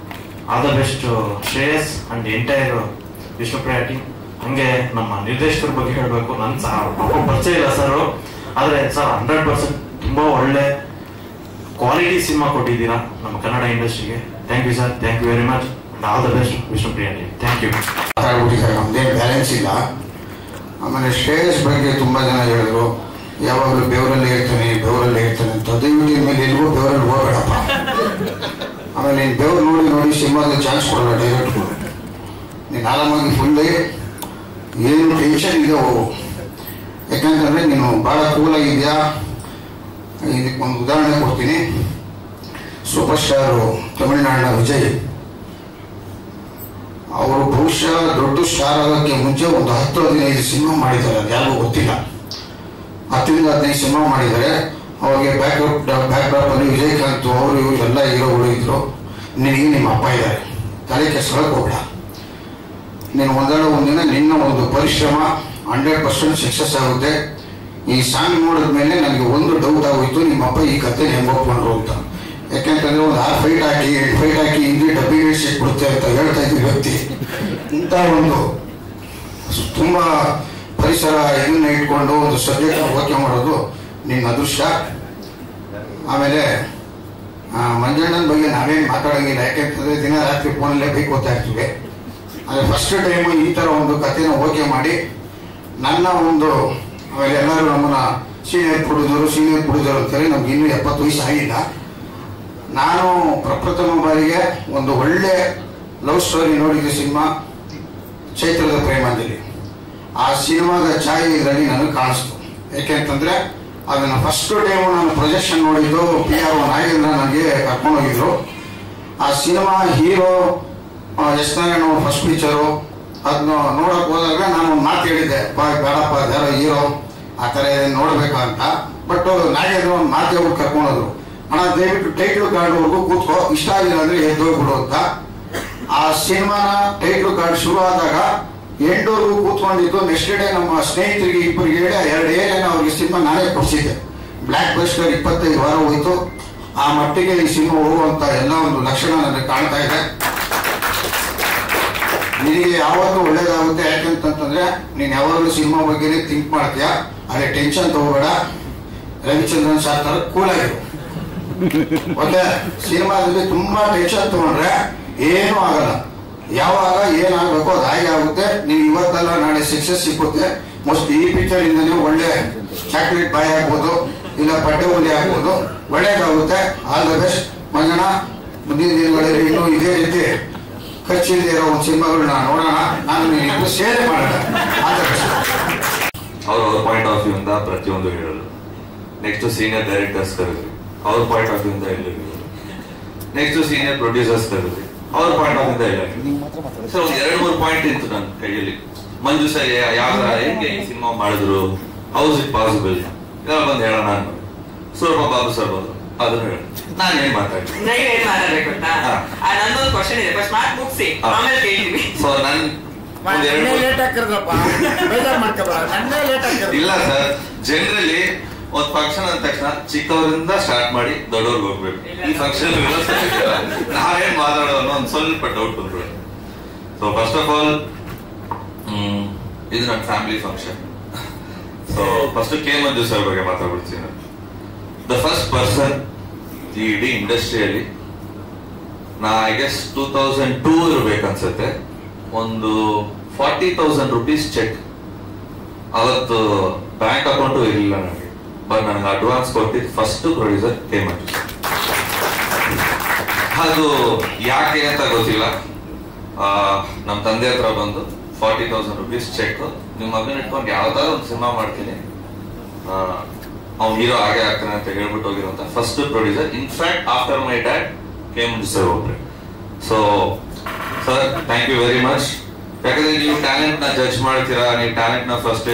All the best Shreyas and entire Vishnupriya team. ಹಂಗೆ ನಮ್ಮ ನಿರ್ದೇಶಕರ ಬಗ್ಗೆ ಹೇಳಬೇಕು. ನನ್ ಪರಿಚಯ ಇಲ್ಲ ಸರ್, ಆದ್ರೆ ಸರ್ 100% ತುಂಬಾ ಒಳ್ಳೆ ಕ್ವಾಲಿಟಿ ಸಿನಿಮಾ ಕೊಟ್ಟಿದ್ದೀರಾ ನಮ್ಮ ಕನ್ನಡ ಇಂಡಸ್ಟ್ರಿಗೆ. Thank you sir, thank you very much and all the best Vishnupriya team. Thank you. ಮಾತಾಡ್ಬಿಟ್ಟಿದ್ದಾರೆ, ನಮ್ದೇನು ಬ್ಯಾಲೆನ್ಸ್ ಇಲ್ಲ. ಆಮೇಲೆ ಶ್ರೇಯಸ್ ಬಗ್ಗೆ ತುಂಬಾ ಜನ ಹೇಳಿದ್ರು, ಯಾವಾಗಲೂ ಬೆವರಲ್ಲಿ ಹೇಳ್ತಾನೆ ಅಂತ. ದಯವಿಟ್ಟು ಮೇಲೆ ಎಲ್ಗೂ ಬೆವರಲ್ಲಿ ಹೋಗಬೇಡಪ್ಪ. ಆಮೇಲೆ ನೀನು ಬೆವರು ನೋಡಿ ಸಿನಿಮಾದ ಚಾನ್ಸ್ ಕೊಡಲ್ಲ ಡೈರೆಕ್ಟ್ಗಳು. ನೀನು ಆರಾಮಾಗಿ ಫುಲ್ ಏನು ಟೆನ್ಷನ್ ಇದೆ ಹೋಗು. ಯಾಕಂತಂದ್ರೆ ನೀನು ಭಾಳ ಕೂಲಾಗಿದ್ಯಾ. ಇದಕ್ಕೆ ಒಂದು ಉದಾಹರಣೆ ಕೊಡ್ತೀನಿ. ಸೂಪರ್ ಸ್ಟಾರು ತಮಿಳುನಾಡಿನ ವಿಜಯ್ ಅವರು ಬಹುಶಃ ದೊಡ್ಡ ಸ್ಟಾರ್ ಆಗೋಕ್ಕೆ ಮುಂಚೆ ಒಂದು 10-15 ಸಿನಿಮಾ ಮಾಡಿದ್ದಾರೆ. ಅದು ಯಾರಿಗೂ ಗೊತ್ತಿಲ್ಲ. 10-15 ಸಿನಿಮಾ ಮಾಡಿದ್ದಾರೆ. ಅವಾಗೆ ಬ್ಯಾಕ್ಡ್ರಾಪ್ ಅಲ್ಲಿ ವಿಜಯಕಾಂತ್ ಅವರು ಇವರು ಎಲ್ಲ ಹೀರೋಗಳು ಇದ್ರು. ನಿನಗೆ ನಿಮ್ಮ ಅಪ್ಪ ಇದ್ದಾರೆ, ತಲೆ ಕೆಡ್ಸ್ಕೊಳಕ್ ಹೋಗ್ಬೇಡ. ನೀನು ಒಂದಿನ ನಿನ್ನ ಒಂದು ಪರಿಶ್ರಮ 100% ಸಕ್ಸಸ್ ಆಗುತ್ತೆ. ಈ ಸಾಂಗ್ ನೋಡಿದ್ಮೇಲೆ ನನಗೆ ಒಂದು ಡೌಟ್ ಆಗೋಯ್ತು, ನಿಮ್ಮ ಅಪ್ಪ ಈ ಕತೆ ಹೆಂಗೆ ಒಪ್ಕೊಂಡ್ರು ಅಂತ. ಯಾಕೆಂತಂದ್ರೆ ಒಂದು 6 ಫೈಟ್ ಹಾಕಿ ಹಿಂದಿ ಡಬ್ಬಿಗೆ ಸಿಕ್ಬಿಡುತ್ತೆ ಅಂತ ಹೇಳ್ತಾ ಇದ್ವಿ ವ್ಯಕ್ತಿ. ಇಂಥ ಒಂದು ತುಂಬಾ ಪರಿಸರ ಇದನ್ನ ಇಟ್ಕೊಂಡು ಒಂದು ಸಬ್ಜೆಕ್ಟ್ ಓಕೆ ಮಾಡೋದು ನಿನ್ನ ಅದೃಷ್ಟ. ಆಮೇಲೆ ಮಂಜಣ್ಣನ ಬಗ್ಗೆ ನಾವೇನು ಮಾತಾಡೋಂಗಿಲ್ಲ, ಯಾಕೆಂತಂದ್ರೆ ದಿನ ರಾತ್ರಿ ಫೋನಲ್ಲೇ ಬೈಕೋತಾ ಇರ್ತೀವಿ. ಆದರೆ ಫಸ್ಟ್ ಟೈಮು ಈ ಥರ ಒಂದು ಕಥೆನ ಓಕೆ ಮಾಡಿ ನನ್ನ ಒಂದು, ಆಮೇಲೆ ಎಲ್ಲರೂ ನಮ್ಮನ್ನ ಸೀನಿಯರ್ ಪ್ರೊಡ್ಯೂಸರ್ ಅಂತೇಳಿ ನಮ್ಗೆ ಇನ್ನೂ 70 ವಯಸ್ಸು ಆಗಿಲ್ಲ. ನಾನು ಪ್ರಪ್ರಥಮ ಬಾರಿಗೆ ಒಂದು ಒಳ್ಳೆ ಲವ್ ಸ್ಟೋರಿ ನೋಡಿದ ಸಿನಿಮಾ ಚೈತ್ರದ ಪ್ರೇಮಾಂಜಲಿ. ಆ ಸಿನಿಮಾದ ಛಾಯೆ ಇದರಲ್ಲಿ ನನಗೆ ಕಾಣಿಸ್ತು. ಯಾಕೆಂತಂದ್ರೆ ಅದನ್ನ ಫಸ್ಟ್ ಟೈಮ್ ನಾನು ಪ್ರೊಜೆಕ್ಷನ್ ನೋಡಿದ್ದು PR ನಾಗೇಂದ್ರ ನನಗೆ ಕರ್ಕೊಂಡೋಗಿದ್ರು. ಆ cinema hero S Narayana first picture. ಅದನ್ನ ನೋಡಕ್ ಹೋದಾಗ ನಾನು ಒಂದು ಮಾತು ಹೇಳಿದ್ದೆ, ಬೇಡಪ್ಪ ಯಾರೋ ಹೀರೋ ಆ ಥರ ನೋಡ್ಬೇಕಂತ. ಬಟ್ ನಾಗೇಂದ್ರ ಒಂದು ಮಾತು ಹೇಳ್ಬಿಟ್ಟು ಕರ್ಕೊಂಡೋದ್ರು, ಅಣ್ಣ ದಯವಿಟ್ಟು ಟೈಟ್ಲ್ ಕಾರ್ಡ್ವರೆಗೂ ಕೂತ್ಕೋ, ಇಷ್ಟ ಆಗಿಲ್ಲ ಅಂದ್ರೆ ಎದ್ದೋಗ್ಬಿಡು ಅಂತ. ಆ ಸಿನಿಮಾನ ಟೈಟ್ಲ್ ಕಾರ್ಡ್ ಶುರು ಆದಾಗ ಎಂಟವರೆಗೂ ಕೂತ್ಕೊಂಡಿದ್ದು. ನೆಕ್ಸ್ಟ್ ಡೇ ನಮ್ಮ ಸ್ನೇಹಿತರಿಗೆ ಇಬ್ಬರಿಗೆ ಹೇಳಿ 2 ಏರಿಯಾನ ಅವ್ರಿಗೆ ಸಿನಿಮಾ ನಾನೇ ಕೊಡಿಸಿದ್ದೆ. ಬ್ಲ್ಯಾಕ್ ಬಸ್ಟರ್ 25 ವಾರ ಹೋಯ್ತು. ಆ ಮಟ್ಟಿಗೆ ಈ ಸಿನಿಮಾ ಹೋಗುವಂತ ಎಲ್ಲ ಒಂದು ಲಕ್ಷಣ ನನಗೆ ಕಾಣ್ತಾ ಇದೆ. ನಿನಗೆ ಯಾವತ್ತೂ ಒಳ್ಳೇದಾಗುತ್ತೆ. ಯಾಕೆಂತಂದ್ರೆ ನೀನ್ ಯಾವಾಗಲೂ ಸಿನಿಮಾ ಬಗ್ಗೆನೇ ಥಿಂಕ್ ಮಾಡ್ತೀಯಾ. ಅದೇ ಟೆನ್ಷನ್ ತಗೋಬೇಡ. ರವಿಚಂದ್ರನ್ ಸರ್ ತರ ಕೂಲ್ ಆಗಿರು. ಮತ್ತೆ ಸಿನಿಮಾದಲ್ಲಿ ತುಂಬಾ ಟೆನ್ಷನ್ ತಗೊಂಡ್ರೆ ಏನೂ ಆಗಲ್ಲ. ಯಾವಾಗ ಏನಾಗಬೇಕು ಅದು ಹಾಗೆ ಆಗುತ್ತೆ. ನೀವು ಇವತ್ತಲ್ಲ ನಾಳೆ ಸಕ್ಸಸ್ ಸಿಕ್ಕುತ್ತೆ. ಮೋಸ್ಟ್ ಈ ಪಿಕ್ಚರ್ ಇಂದನೇ ಒಳ್ಳೆ ಚಾಕ್ಲೇಟ್ ಬಾಯ್ ಆಗ್ಬೋದು, ಇಲ್ಲ ಪಡ್ಡೆ ಹುಲಿ ಆಗ್ಬೋದು, ಒಳ್ಳೇದಾಗುತ್ತೆ. All the best Manjanna. ಮುಂದಿನ ದಿನಗಳಲ್ಲಿ ಇನ್ನೂ ಇದೇ ರೀತಿ ಖರ್ಚಿಲ್ಲದೆ ಇರೋ ಒಂದು ಸಿನಿಮಾಗಳನ್ನ ನೋಡೋಣ. ನಾನು ನೀನು ಸೇರೆ ಮಾಡೋಣ. All the best. ಅವ್ರ ಪಾಯಿಂಟ್ ಆಫ್ ವ್ಯೂ ಇಂದ ಪ್ರತಿಯೊಂದು ಹೇಳೋದು. ನೆಕ್ಸ್ಟ್ ಸೀನಿಯರ್ ಡೈರೆಕ್ಟರ್ಸ್ ಕರೆದ್ರಿ, ಅವ್ರ ಪಾಯಿಂಟ್ ಆಫ್ ವ್ಯೂ ಇಂದ ಎಲ್ಲ ಹೇಳೋದು. ನೆಕ್ಸ್ಟ್ ಸೀನಿಯರ್ ಪ್ರೊಡ್ಯೂಸರ್ಸ್ ಕರೆದ್ರಿ, ಅವ್ರ ಪಾಯಿಂಟ್ ಆಫ್ ಇಂದ ಎಲ್ಲ ಸರ್. ಒಂದು 2-3 ಪಾಯಿಂಟ್ ಇತ್ತು ನನ್ನ ಕೈಯಲ್ಲಿ. ಮಂಜು ಸರ್ ಯಾವ ಹೆಂಗೆ ಈ ಸಿನಿಮಾ ಮಾಡಿದ್ರು, ಹೌಸ್ ಇಟ್ ಪಾಸಿಬಲ್ ಇದೆಲ್ಲ ಬಂದು ಹೇಳೋಣ ಅಂತ. ಸ್ವಲ್ಪ ಬಾಬು ಸರ್ ಬಂದ್ರು, ಅದನ್ನ ಹೇಳ. ನಾನು ಏನ್ ಮಾತಾಡ್ತೀನಿ, ನಂದೊಂದು ಕ್ವಶನ್ ಇದೆ, ಫಸ್ಟ್ ಮಾತು ಮುಗಿಸಿ ಆಮೇಲೆ ಕೇಳ್ತೀವಿ. ಸೊ ಇಲ್ಲ ಸರ್, ಜನರಲಿ ಒಂದ್ ಫಂಕ್ಷನ್ ಅಂದ ತಕ್ಷಣ ಚಿಕ್ಕವರಿಂದ ಸ್ಟಾರ್ಟ್ ಮಾಡಿ ದೊಡ್ಡವ್ರಿಗೆ ಹೋಗ್ಬೇಕು. ಈ ಫಂಕ್ಷನ್ ನಾವೇನ್ ಮಾತಾಡೋದು ಒಂದ್ ಸ್ವಲ್ಪ ಡೌಟ್ ಬಂದ್ಬಿಡು. ಸೊ ಫಸ್ಟ್ ಆಫ್ ಆಲ್ ಇದು ನನ್ನ family function. So first K Manju sir ಬಗ್ಗೆ ಮಾತಾಡ್ಬಿಡ್ತೀನಿ. ದ ಫಸ್ಟ್ ಪರ್ಸನ್ ಈ ಇಡೀ ಇಂಡಸ್ಟ್ರಿಯಲ್ಲಿ ನಾ ಐ ಗೆಸ್ 2002 ಇರ್ಬೇಕನ್ಸುತ್ತೆ, ಒಂದು 40,000 rupees ಚೆಕ್ ಅವತ್ತು ಬ್ಯಾಂಕ್ ಅಕೌಂಟು ಇರಲಿಲ್ಲ ನನಗೆ. ಬಟ್ ನನಗೆ ಅಡ್ವಾನ್ಸ್ ಕೊಟ್ಟಿದ್ದು ಫಸ್ಟ್ ಪ್ರೊಡ್ಯೂಸರ್ ಕೆ ಮಂಜು. ಅದು ಯಾಕೆ ಅಂತ ಗೊತ್ತಿಲ್ಲ. ನಮ್ಮ ತಂದೆ ಹತ್ರ ಬಂದು 40,000 rupees ಚೆಕ್, ನಿಮ್ಮ ಮಗನ ಇಟ್ಕೊಂಡು ಯಾವ್ದಾದ್ರು ಒಂದು ಸಿನಿಮಾ ಮಾಡ್ತೀನಿ, ಅವ್ನು ಹೀರೋ ಹಾಗೆ ಆಗ್ತಾನೆ ಅಂತ ಹೇಳ್ಬಿಟ್ಟು ಹೋಗಿರುವಂತ first producer. In fact after my dad K Manju sir ಒಬ್ರೆ. So sir thank you very much. ಯಾಕಂದ್ರೆ ನೀವು ಟ್ಯಾಲೆಂಟ್ ನ ಜಡ್ಜ್ ಮಾಡ್ತೀರಾ, ನೀವು ಟ್ಯಾಲೆಂಟ್ ನ ಫಸ್ಟ್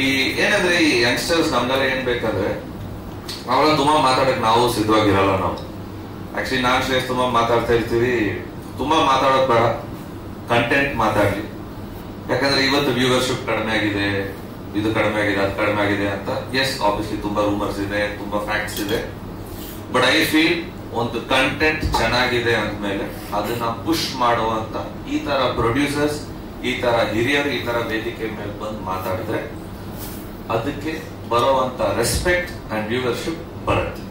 ಈ ಏನಂದ್ರೆ ಈ ಯಂಗ್ಸ್ಟರ್ಸ್ ನಮ್ಗೆಲ್ಲ ಏನ್ ಬೇಕಂದ್ರೆ ನಾವೆಲ್ಲ ತುಂಬಾ ಮಾತಾಡಕ್ ನಾವು ಸಿದ್ಧವಾಗಿರಲ್ಲ. ನಾವು ಆಕ್ಚುಲಿ ನಾನ್ ಶ್ರೇಷ್ಠ ತುಂಬಾ ಮಾತಾಡ್ತಾ ಇರ್ತೀವಿ. ತುಂಬಾ ಮಾತಾಡೋದ್ ಬೇಡ, ಕಂಟೆಂಟ್ ಮಾತಾಡ್ಲಿ. ಯಾಕಂದ್ರೆ ಇವತ್ತು ವ್ಯೂವರ್ಶಿಪ್ ಕಡಿಮೆ ಆಗಿದೆ, ಇದು ಕಡಿಮೆ ಆಗಿದೆ, ಅದು ಕಡಿಮೆ ಆಗಿದೆ ಅಂತ. ಎಸ್ ಆಬ್ವಿಯಸ್ಲಿ ತುಂಬಾ ರೂಮರ್ಸ್ ಇದೆ, ತುಂಬಾ ಫ್ಯಾಕ್ಟ್ಸ್ ಇದೆ. ಬಟ್ ಐ ಫೀಲ್ ಒಂದು ಕಂಟೆಂಟ್ ಚೆನ್ನಾಗಿದೆ ಅಂದ್ಮೇಲೆ ಅದನ್ನ ಪುಷ್ ಮಾಡುವಂತ ಈ ತರ ಪ್ರೊಡ್ಯೂಸರ್ಸ್, ಈ ತರ ಹಿರಿಯರು ಈ ತರ ವೇದಿಕೆ ಮೇಲೆ ಬಂದು ಮಾತಾಡಿದ್ರೆ ಅದಕ್ಕೆ ಬರುವಂತ ರೆಸ್ಪೆಕ್ಟ್ ಅಂಡ್ ವ್ಯೂವರ್ಶಿಪ್ ಬರುತ್ತೆ.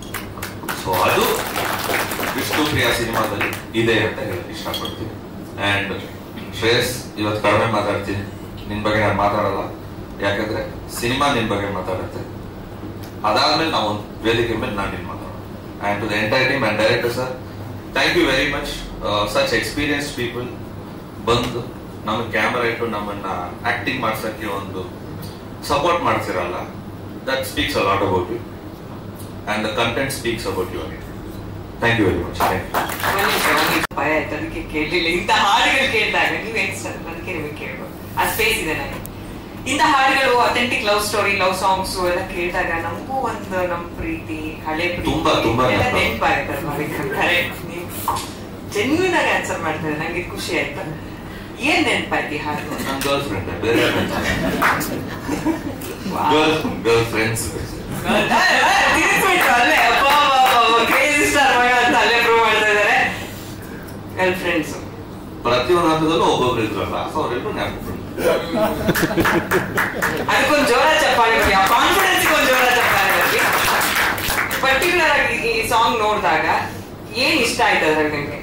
ಸೊ ಅದು ವಿಷ್ಣುಪ್ರಿಯ ಸಿನಿಮಾದಲ್ಲಿ ಇದೆ ಅಂತ ಹೇಳಕ್ ಇಷ್ಟಪಡ್ತೀನಿ. ಅಂಡ್ ಶ್ರೇಯಸ್, ಇವತ್ತು ಕಡಿಮೆ ಮಾತಾಡ್ತೀನಿ, ನಿನ್ ಬಗ್ಗೆ ನಾನು ಮಾತಾಡಲ್ಲ. ಯಾಕಂದ್ರೆ ಸಿನಿಮಾ ನಿನ್ ಬಗ್ಗೆ ಮಾತಾಡುತ್ತೆ. ಅದಾದ್ಮೇಲೆ ನಾವು ಒಂದು ವೇದಿಕೆ ಮೇಲೆ ನಾನು ನಿನ್ ಮಾತಾಡೋಣ. And to the entire team and director sir, thank you very much. Such experienced people ಬಂದು ನಮ್ಮ ಕ್ಯಾಮರಾ ಇಟ್ಟು ನಮ್ಮನ್ನ ಆಕ್ಟಿಂಗ್ ಮಾಡ್ಸಕ್ಕೆ ಒಂದು ಸಪೋರ್ಟ್ ಮಾಡ್ತಿರಲ್ಲ. That speaks a lot about you and the content speaks about you again. Thank you very much. Thank you. ಭಯ ಆಯ್ತು, ಅದಕ್ಕೆ ಕೇಳಲಿಲ್ಲ. ಇಂಥ ಹಾಡುಗಳು ಕೇಳಿದಾಗ ನೀವು ಯಂಗ್ಸ್ಟರ್, ಅದಕ್ಕೆ ನಿಮಗೆ ಕೇಳ್ಬೋದು. ಆ ಸ್ಪೇಸ್ ಇದೆ ನನಗೆ. ಇಂಥ ಹಾಡುಗಳು authentic love story, love songs ಎಲ್ಲ ಕೇಳಿದಾಗ ನಮಗೂ ಒಂದು ನಮ್ಮ ಪ್ರೀತಿ, ಹಳೆ ತುಂಬಾ ಎಲ್ಲ ನೆನಪಾಗುತ್ತಲ್ವಾ? ಕರೆಕ್ಟ್, ನೀವು ಜೆನ್ಯೂನ್ ಆಗಿ ಆನ್ಸರ್ ಮಾಡ್ತಾರೆ. ನಂಗೆ ಖುಷಿ ಆಯ್ತು. ಏನ್ ನೆನಪಾಯ್ತು ಹಾಡು? ನನ್ನ ಗರ್ಲ್ ಫ್ರೆಂಡ್, ಬೇರೆ ಗರ್ಲ್ ಫ್ರೆಂಡ್ಸ್ ಅಲ್ಲೇ ಕ್ರೇಜಿ ಸ್ಟಾರ್ ಅಂತ ಅಲ್ಲೇ ಪ್ರೂವ್ ಮಾಡ್ತಾ ಇದಾರೆ. ಗರ್ಲ್ ಫ್ರೆಂಡ್ಸ್ ಪ್ರತಿಯೊಂದು ಹಂತದಲ್ಲೂ ಒಬ್ಬೊಬ್ರು ಇದ್ರಲ್ಲ, ಸೊ ಅವರೆಲ್ಲರೂ ಜ್ಞಾಪಕ. ಅದಕ್ಕೊಂದು ಜೋರ ಚಪ್ಪಾಳೆ ಬರಲಿ, ಆ ಕಾನ್ಫಿಡೆನ್ಸ್ ಒಂದು ಜೋರ ಚಪ್ಪಾಳೆ ಬರಲಿ. ಪರ್ಟಿಕ್ಯುಲರ್ ಆಗಿ ಈ ಸಾಂಗ್ ನೋಡಿದಾಗ ಏನ್ ಇಷ್ಟ ಆಯ್ತು ಅದ್ರಲ್ಲಿ ನಿಮ್ಗೆ?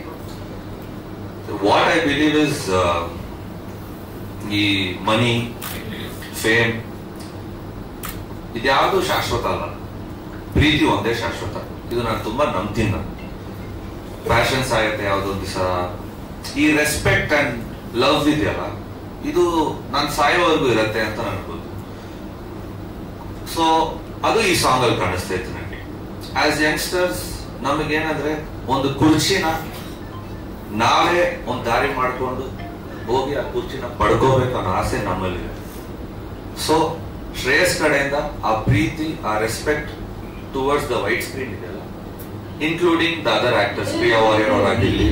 ವಾಟ್ ಐ ಬಿಲೀವ್ ಇಸ್ ಈ ಮನಿ, ಫೇಮ್ ಇದ್ಯಾವುದು ಶಾಶ್ವತ ಅಲ್ಲ. ಪ್ರೀತಿ ಒಂದೇ ಶಾಶ್ವತ. ಇದು ನಾನು ತುಂಬಾ ನಂಬ್ತೀನಿ. ನಾನು ಪ್ಯಾಷನ್ಸ್ ಆಗುತ್ತೆ ಯಾವ್ದೊಂದು ದಿವಸ. ಈ ರೆಸ್ಪೆಕ್ಟ್ ಅಂಡ್ ಲವ್ ಇದೆಯಲ್ಲ, ಇದು ನಾನು ಸಾಯೋವರೆಗೂ ಇರತ್ತೆ ಅಂತ ನನಗೆ ಗೊತ್ತು. ಸೊ ಅದು ಈ ಸಾಂಗ್ ಅಲ್ಲಿ ಕಾಣಿಸ್ತಾ ಇತ್ತು ನನಗೆ. ಆಸ್ ಯಂಗ್ಸ್ಟರ್ಸ್ ನಮಗೇನಂದ್ರೆ ಒಂದು ಕುರ್ಚಿನ ನಾವೇ ಒಂದು ದಾರಿ ಮಾಡ್ಕೊಂಡು ಹೋಗಿ ಆ ಕುರ್ಚಿನ ಪಡ್ಕೋಬೇಕು ಅನ್ನೋ ಆಸೆ ನಮ್ಮಲ್ಲಿದೆ. ಸೊ ಶ್ರೇಯಸ್ ಕಡೆಯಿಂದ ಆ ಪ್ರೀತಿ, ಆ respect towards the white screen ಇದೆಯಲ್ಲ, including the other actors, Priya Warrier ಅವರಾಗಿರ್ಲಿ,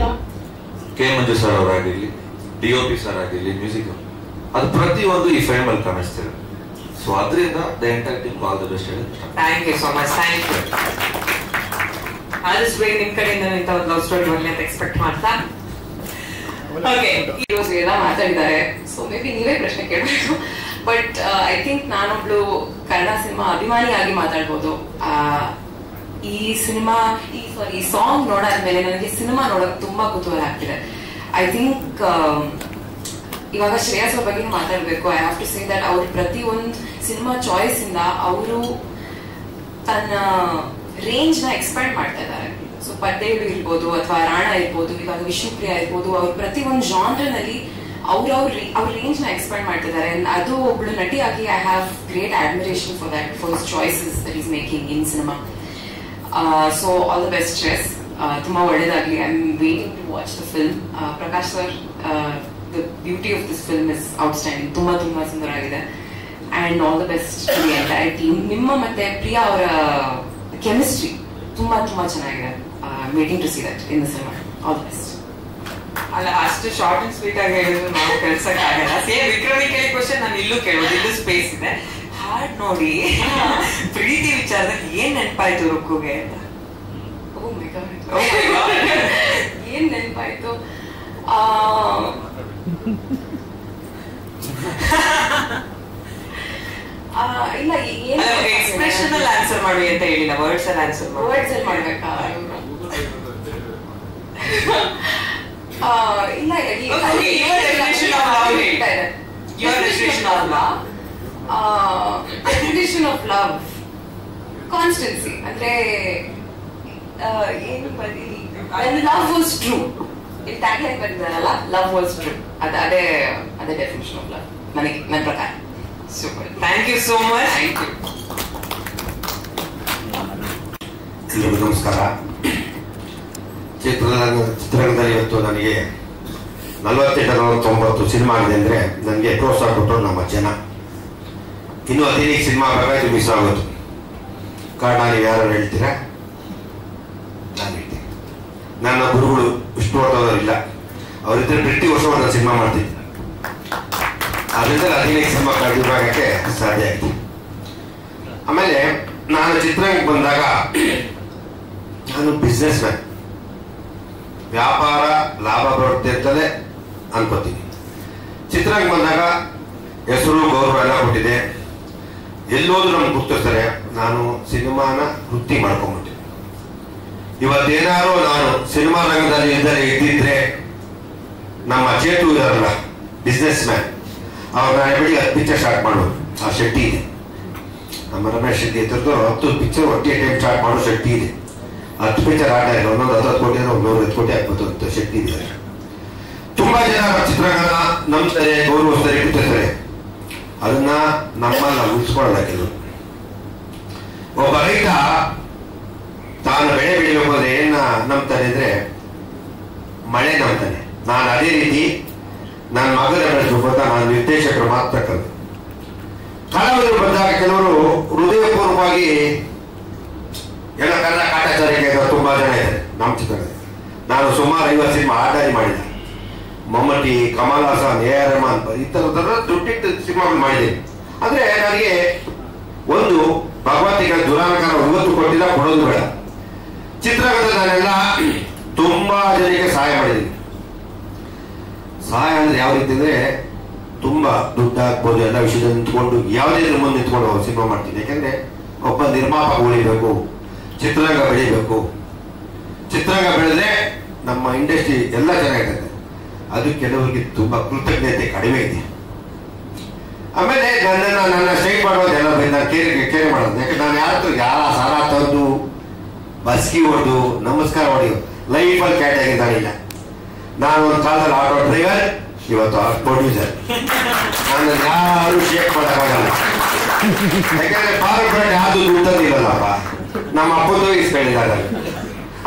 ಕೆ ಮಂಜು ಸರ್ ಅವರಾಗಿರ್ಲಿ, DOP ಸರ್ ಆಗಿರ್ಲಿ, ಮ್ಯೂಸಿಕ್, ಅದು ಪ್ರತಿಯೊಂದು ಈ ಫ್ರೇಮ್ ಅಲ್ಲಿ ಕಾಣಿಸ್ತಿದೆ. ಸೊ ಅದರಿಂದ the entire team all the best ಹೇಳಿ. Thank you so much. Thank you. ಆದಷ್ಟು ಬೇಗ ನಿಮ್ ಕಡೆಯಿಂದ ಇಂಥ ಒಂದು ಲವ್ ಸ್ಟೋರಿ ಬರಲಿ ಅಂತ ಎಕ್ಸ್ಪೆಕ್ಟ್ ಮಾಡ್ತಾ. ಓಕೆ, ಹೀರೋಸ್ ಎಲ್ಲ ಮಾತಾಡಿದ್ದಾರೆ. ಸೊ ಮೇ ಬಿ ನೀವೇ ಪ್ರಶ್ನೆ ಕೇಳಬೇಕು. ಬಟ್ ಐ ಥಿಂಕ್ ನಾನೊಬ್ಳು ಕನ್ನಡ ಸಿನಿಮಾ ಅಭಿಮಾನಿಯಾಗಿ ಮಾತಾಡ್ಬೋದು. ಈ ಸಿನಿಮಾ ಈ ಸಾಂಗ್ ನೋಡಾದ್ಮೇಲೆ ನನಗೆ ಸಿನಿಮಾ ನೋಡಕ್ ತುಂಬಾ ಕುತೂಹಲ ಆಗ್ತಿದೆ. ಐ ಥಿಂಕ್ ಇವಾಗ ಶ್ರೇಯಸ್ ಅವ್ರ ಬಗ್ಗೆ ಮಾತಾಡ್ಬೇಕು. I have to say that ಅವ್ರ ಪ್ರತಿ ಒಂದು ಸಿನಿಮಾ ಚಾಯ್ಸ್ ಇಂದ ಅವರು ತನ್ನ ರೇಂಜ್ ನ ಎಕ್ಸ್ಪ್ಯಾಂಡ್ ಮಾಡ್ತಾ ಇದ್ದಾರೆ. ಸೊ ಪಡ್ಡೆಗಳು ಇರ್ಬೋದು ಅಥವಾ ರಾಣ ಇರ್ಬೋದು, ಇವಾಗ ವಿಷ್ಣುಪ್ರಿಯ ಇರ್ಬೋದು, ಅವ್ರ ಪ್ರತಿ ಒಂದು ಜಾನ್ರಲ್ಲಿ ಅವ್ರ ರೇಂಜ್ ನ ಎಕ್ಸ್ಪ್ಯಾಂಡ್ ಮಾಡ್ತಿದ್ದಾರೆ. ಅದು ಒಬ್ಳು ನಟಿಯಾಗಿ I have great admiration for that, for his choices that is making in cinema. So all the best Shreyas, ತುಂಬಾ ಒಳ್ಳೇದಾಗ್ಲಿ. I am waiting to watch the film. Prakash sir, the beauty of this film is outstanding. ತುಂಬಾ ತುಂಬಾ ಸುಂದರ ಆಗಿದೆ. And all the best to the entire team. ನಿಮ್ಮ ಮತ್ತೆ ಪ್ರಿಯಾ ಅವರ ಕೆಮಿಸ್ಟ್ರಿ ತುಂಬಾ ತುಂಬಾ ಚೆನ್ನಾಗಿದೆ. Waiting to see that in the cinema. All the best. ಅಲ್ಲ, ಅಷ್ಟು ಶಾರ್ಟ್ ಅಂಡ್ ಸ್ವೀಟ್ ಆಗಿ ಹೇಳಿದ್ರು ನಾವು ಕೆಲ್ಸಕ್ಕೆ ಆಗಲ್ಲ. ಸೇಮ್ ವಿಕ್ರಮಿ ಕೇಳಿ ಕ್ವಶನ್ ನಾನು ಇಲ್ಲೂ ಕೇಳೋದು, ಇಲ್ಲೂ ಸ್ಪೇಸ್ ಇದೆ. ಹಾಡ್ ನೋಡಿ ಪ್ರೀತಿ ವಿಚಾರದಲ್ಲಿ ಏನ್ ನೆನಪಾಯ್ತು ರುಕ್ಕುಗೆ ಅಂತ? ಏನ್ ನೆನಪಾಯ್ತು? ಇಲ್ಲ, ಎಕ್ಸ್ಪ್ರೆಷನ್ ಅಲ್ಲಿ ಆನ್ಸರ್ ಮಾಡಿ ಅಂತ ಹೇಳಿಲ್ಲ, ವರ್ಡ್ಸ್ ಅಲ್ಲಿ ಆನ್ಸರ್ ಮಾಡಿ. ವರ್ಡ್ಸ್ ಅಲ್ಲಿ ಮಾಡ್ಬೇಕಾ? ಇಲ್ಲ, ಡೆಫಿನಿಷನ್ ಆಫ್ ಲವ್ ಕಾನ್ಸ್ಟೆನ್ಸಿ ಅಂದ್ರೆ ಏನು ಬರೀ ಲವ್ ವಾಸ್ ಟ್ರೂ. ಇಲ್ಲಿ ಟ್ಯಾಗ್ಲೈನ್ ಬಂದಿದ್ದಾರಲ್ಲ, ಲವ್ ವಾಸ್ ಟ್ರೂ. ಅದೇ ಡೆಫಿನಿಷನ್ ಆಫ್ ಲವ್ ನನಗೆ, ನನ್ನ ಪ್ರಕಾರ. Super. Thank you so much. Thank you. ಎಲ್ರಿಗೂ ನಮಸ್ಕಾರ. ಚಿತ್ರರಂಗದಲ್ಲಿ ಇವತ್ತು ನನಗೆ 48-49 ಸಿನಿಮಾ ಆಗಿದೆ ಅಂದರೆ ನನಗೆ ಪ್ರೋತ್ಸಾಹ ಕೊಟ್ಟರು ನಮ್ಮ ಜನ. ಇನ್ನೂ 15 ಸಿನಿಮಾ ಬೇಕಾಯ್ತು ಮಿಸ್ ಆಗೋದು. ಕಾರಣ ನೀವು ಯಾರು ಹೇಳ್ತೀರಾ? ನಾನು ಹೇಳ್ತೀನಿ. ನನ್ನ ಗುರುಗಳು ವಿಷ್ಣುವರ್ಧನವರಿಲ್ಲ, ಅವರಿದ್ದರೆ ಪ್ರತಿ ವರ್ಷ ಒಂದು ಸಿನಿಮಾ ಮಾಡ್ತಿದ್ದೆ. ಅದರಿಂದ 15 ಸಿನಿಮಾ ಕಳೆದಿರೋಕ್ಕೆ ಸಾಧ್ಯ ಆಯಿತು. ಆಮೇಲೆ ನಾನು ಚಿತ್ರರಂಗಕ್ಕೆ ಬಂದಾಗ ನಾನು ಬಿಸ್ನೆಸ್ ಮ್ಯಾನ್, ವ್ಯಾಪಾರ ಲಾಭ ಬರುತ್ತಿರ್ತದೆ ಅನ್ಕೋತೀನಿ. ಚಿತ್ರರಂಗಕ್ಕೆ ಬಂದಾಗ ಹೆಸರು ಗೌರವ ಎಲ್ಲ ಕೊಟ್ಟಿದೆ, ಎಲ್ಲೋದು ನಮ್ಗೆ ಗುರ್ತಿಸ್ತಾರೆ. ನಾನು ಸಿನಿಮಾನ ವೃತ್ತಿ ಮಾಡ್ಕೊಂಡ್ಬಿಟ್ಟೆ. ಇವತ್ತೇನಾದ್ರು ನಾನು ಸಿನಿಮಾ ರಂಗದಲ್ಲಿ ಇದ್ದಿದ್ರೆ ನಮ್ಮ ಚೇತು ಇದಾರಲ್ಲ ಬಿಸ್ನೆಸ್ ಮ್ಯಾನ್, ಅವ್ರು ನಾನು ಬೆಳಿಗ್ಗೆ 10 ಪಿಕ್ಚರ್ ಸ್ಟಾರ್ಟ್ ಮಾಡೋದು. ಆ ಶೆಟ್ಟಿ ಇದೆ, ನಮ್ಮ ರಮೇಶ್ ಶೆಟ್ಟಿ ಇದ್ರದ್ದು 10 ಪಿಕ್ಚರ್ ಒಟ್ಟಿಗೆ ಟೈಮ್ ಸ್ಟಾರ್ಟ್ ಮಾಡೋ ಶೆಟ್ಟಿ ಇದೆ. 10 ಪಿಕ್ಚರ್ ಆಟ ಇಲ್ಲ, ಒಂದೊಂದು 10 ಕೋಟಿ ಅಂದ್ರೆ 150 ಕೋಟಿ ಆಗ್ಬೋದು ಶೆಟ್ಟಿ ಇದೆ. ತುಂಬಾ ಜನ ಚಿತ್ರಗಳನ್ನ ನಂಬ್ತಾರೆ, ಗೌರವಿಸ್ತಾರೆ, ಇಟ್ಟಿರ್ತಾರೆ. ಅದನ್ನ ನಮ್ಮನ್ನ ಉಳಿಸ್ಕೊಳ್ಳೋದ ಕೆಲವು. ಒಬ್ಬ ರೈತ ತಾನು ಬೆಳೆ ಬೆಳಿಬೇಕು ಅಂದ್ರೆ ಏನ ನಂಬ್ತಾನೆ ಅಂದ್ರೆ ಮಳೆ ನಂಬ್ತಾನೆ. ನಾನು ಅದೇ ರೀತಿ ನನ್ನ ಮಗನ ಬೆಳೆಸಬೇಕು ಅಂತ ನಾನು ನಿರ್ದೇಶಕರು ಮಾತ್ರ ಕರೆದು ಕಲಾವಿದರು ಬಂದಾಗ ಕೆಲವರು ಹೃದಯಪೂರ್ವಕವಾಗಿ ಎಲ್ಲ ಕನ್ನಡ ಕಾಟಾಚಾರಕ್ಕೆ ತುಂಬಾ ಜನ ಇದ್ದಾರೆ ನಮ್ಮ ಚಿತ್ರದಲ್ಲಿ. ನಾನು ಸುಮಾರು 50 ಸಿನಿಮಾ ಆದಾಯ ಮಾಡಿದ್ದೆ. ಮಮ್ಮಟಿ, ಕಮಲ್ ಹಾಸನ್, ಎ ಆರ್ ರೆಹಮಾನ್ ಈ ಥರದ ದೊಡ್ಡ ಸಿನಿಮಾಗಳು ಮಾಡಿದ್ದೀನಿ. ಅಂದ್ರೆ ನನಗೆ ಒಂದು ಭಗವಂತಿಗೆ ದುರಾನಕಾರ ಇವತ್ತು ಕೊಟ್ಟಿಲ್ಲ, ಕೊಡೋದು ಬೇಡ. ಚಿತ್ರರಂಗದಲ್ಲಿ ನಾನೆಲ್ಲ ತುಂಬಾ ಜನರಿಗೆ ಸಹಾಯ ಮಾಡಿದ್ದೀನಿ. ಸಹಾಯ ಅಂದ್ರೆ ಯಾವ ರೀತಿ ಅಂದ್ರೆ ತುಂಬಾ ದುಡ್ಡು ಹಾಕ್ಬೋದು, ಎಲ್ಲ ವಿಷಯದಲ್ಲಿ ನಿಂತ್ಕೊಂಡು ಯಾವುದೇ ಮುಂದೆ ನಿಂತ್ಕೊಂಡು ಸಿನಿಮಾ ಮಾಡ್ತೀನಿ. ಯಾಕಂದ್ರೆ ಒಬ್ಬ ನಿರ್ಮಾಪಕ ಉಳಿಬೇಕು, ಚಿತ್ರರಂಗ ಬೆಳಿಬೇಕು. ಚಿತ್ರರಂಗ ಬೆಳೆದ್ರೆ ನಮ್ಮ ಇಂಡಸ್ಟ್ರಿ ಎಲ್ಲ ಚೆನ್ನಾಗಿರುತ್ತೆ. ಅದು ಕೆಲವರಿಗೆ ತುಂಬಾ ಕೃತಜ್ಞತೆ ಕಡಿಮೆ ಇದೆ. ಆಮೇಲೆ ನನ್ನ ಸ್ಟ್ರೈಕ್ ಮಾಡೋದೆಲ್ಲ ನಾನು ಕೇರೆ ಮಾಡೋದು. ಯಾಕಂದ್ರೆ ನಾನು ಯಾರ ಸಾಲ ತಂದು ಬಸ್ಕಿ ಹೊಡೆದು ನಮಸ್ಕಾರ ಹೊಡೆದು ಲೈಫಲ್ಲಿ ಕ್ಯಾಟಾಗಿದ್ದಾನಿಲ್ಲ. ನಾನು ಒಂದು ಕಾಲದಲ್ಲಿ ಆಟೋ ಡ್ರೈವರ್, ಇವತ್ತು ಪ್ರೊಡ್ಯೂಸರ್. ನಾನು ಯಾರು ಶೇಕ್ ಮಾಡೋಕ್ಕಾಗಲ್ಲ. ಯಾಕಂದ್ರೆ ಪಾರ್ಟ್ ಯಾವುದು ದುಡ್ಡದಿಲ್ಲಲ್ಲಪ್ಪ, ನಮ್ಮ ಅಪ್ಪಂದು ಇಸ್ಕೊಂಡಿದ್ದಾರೆ.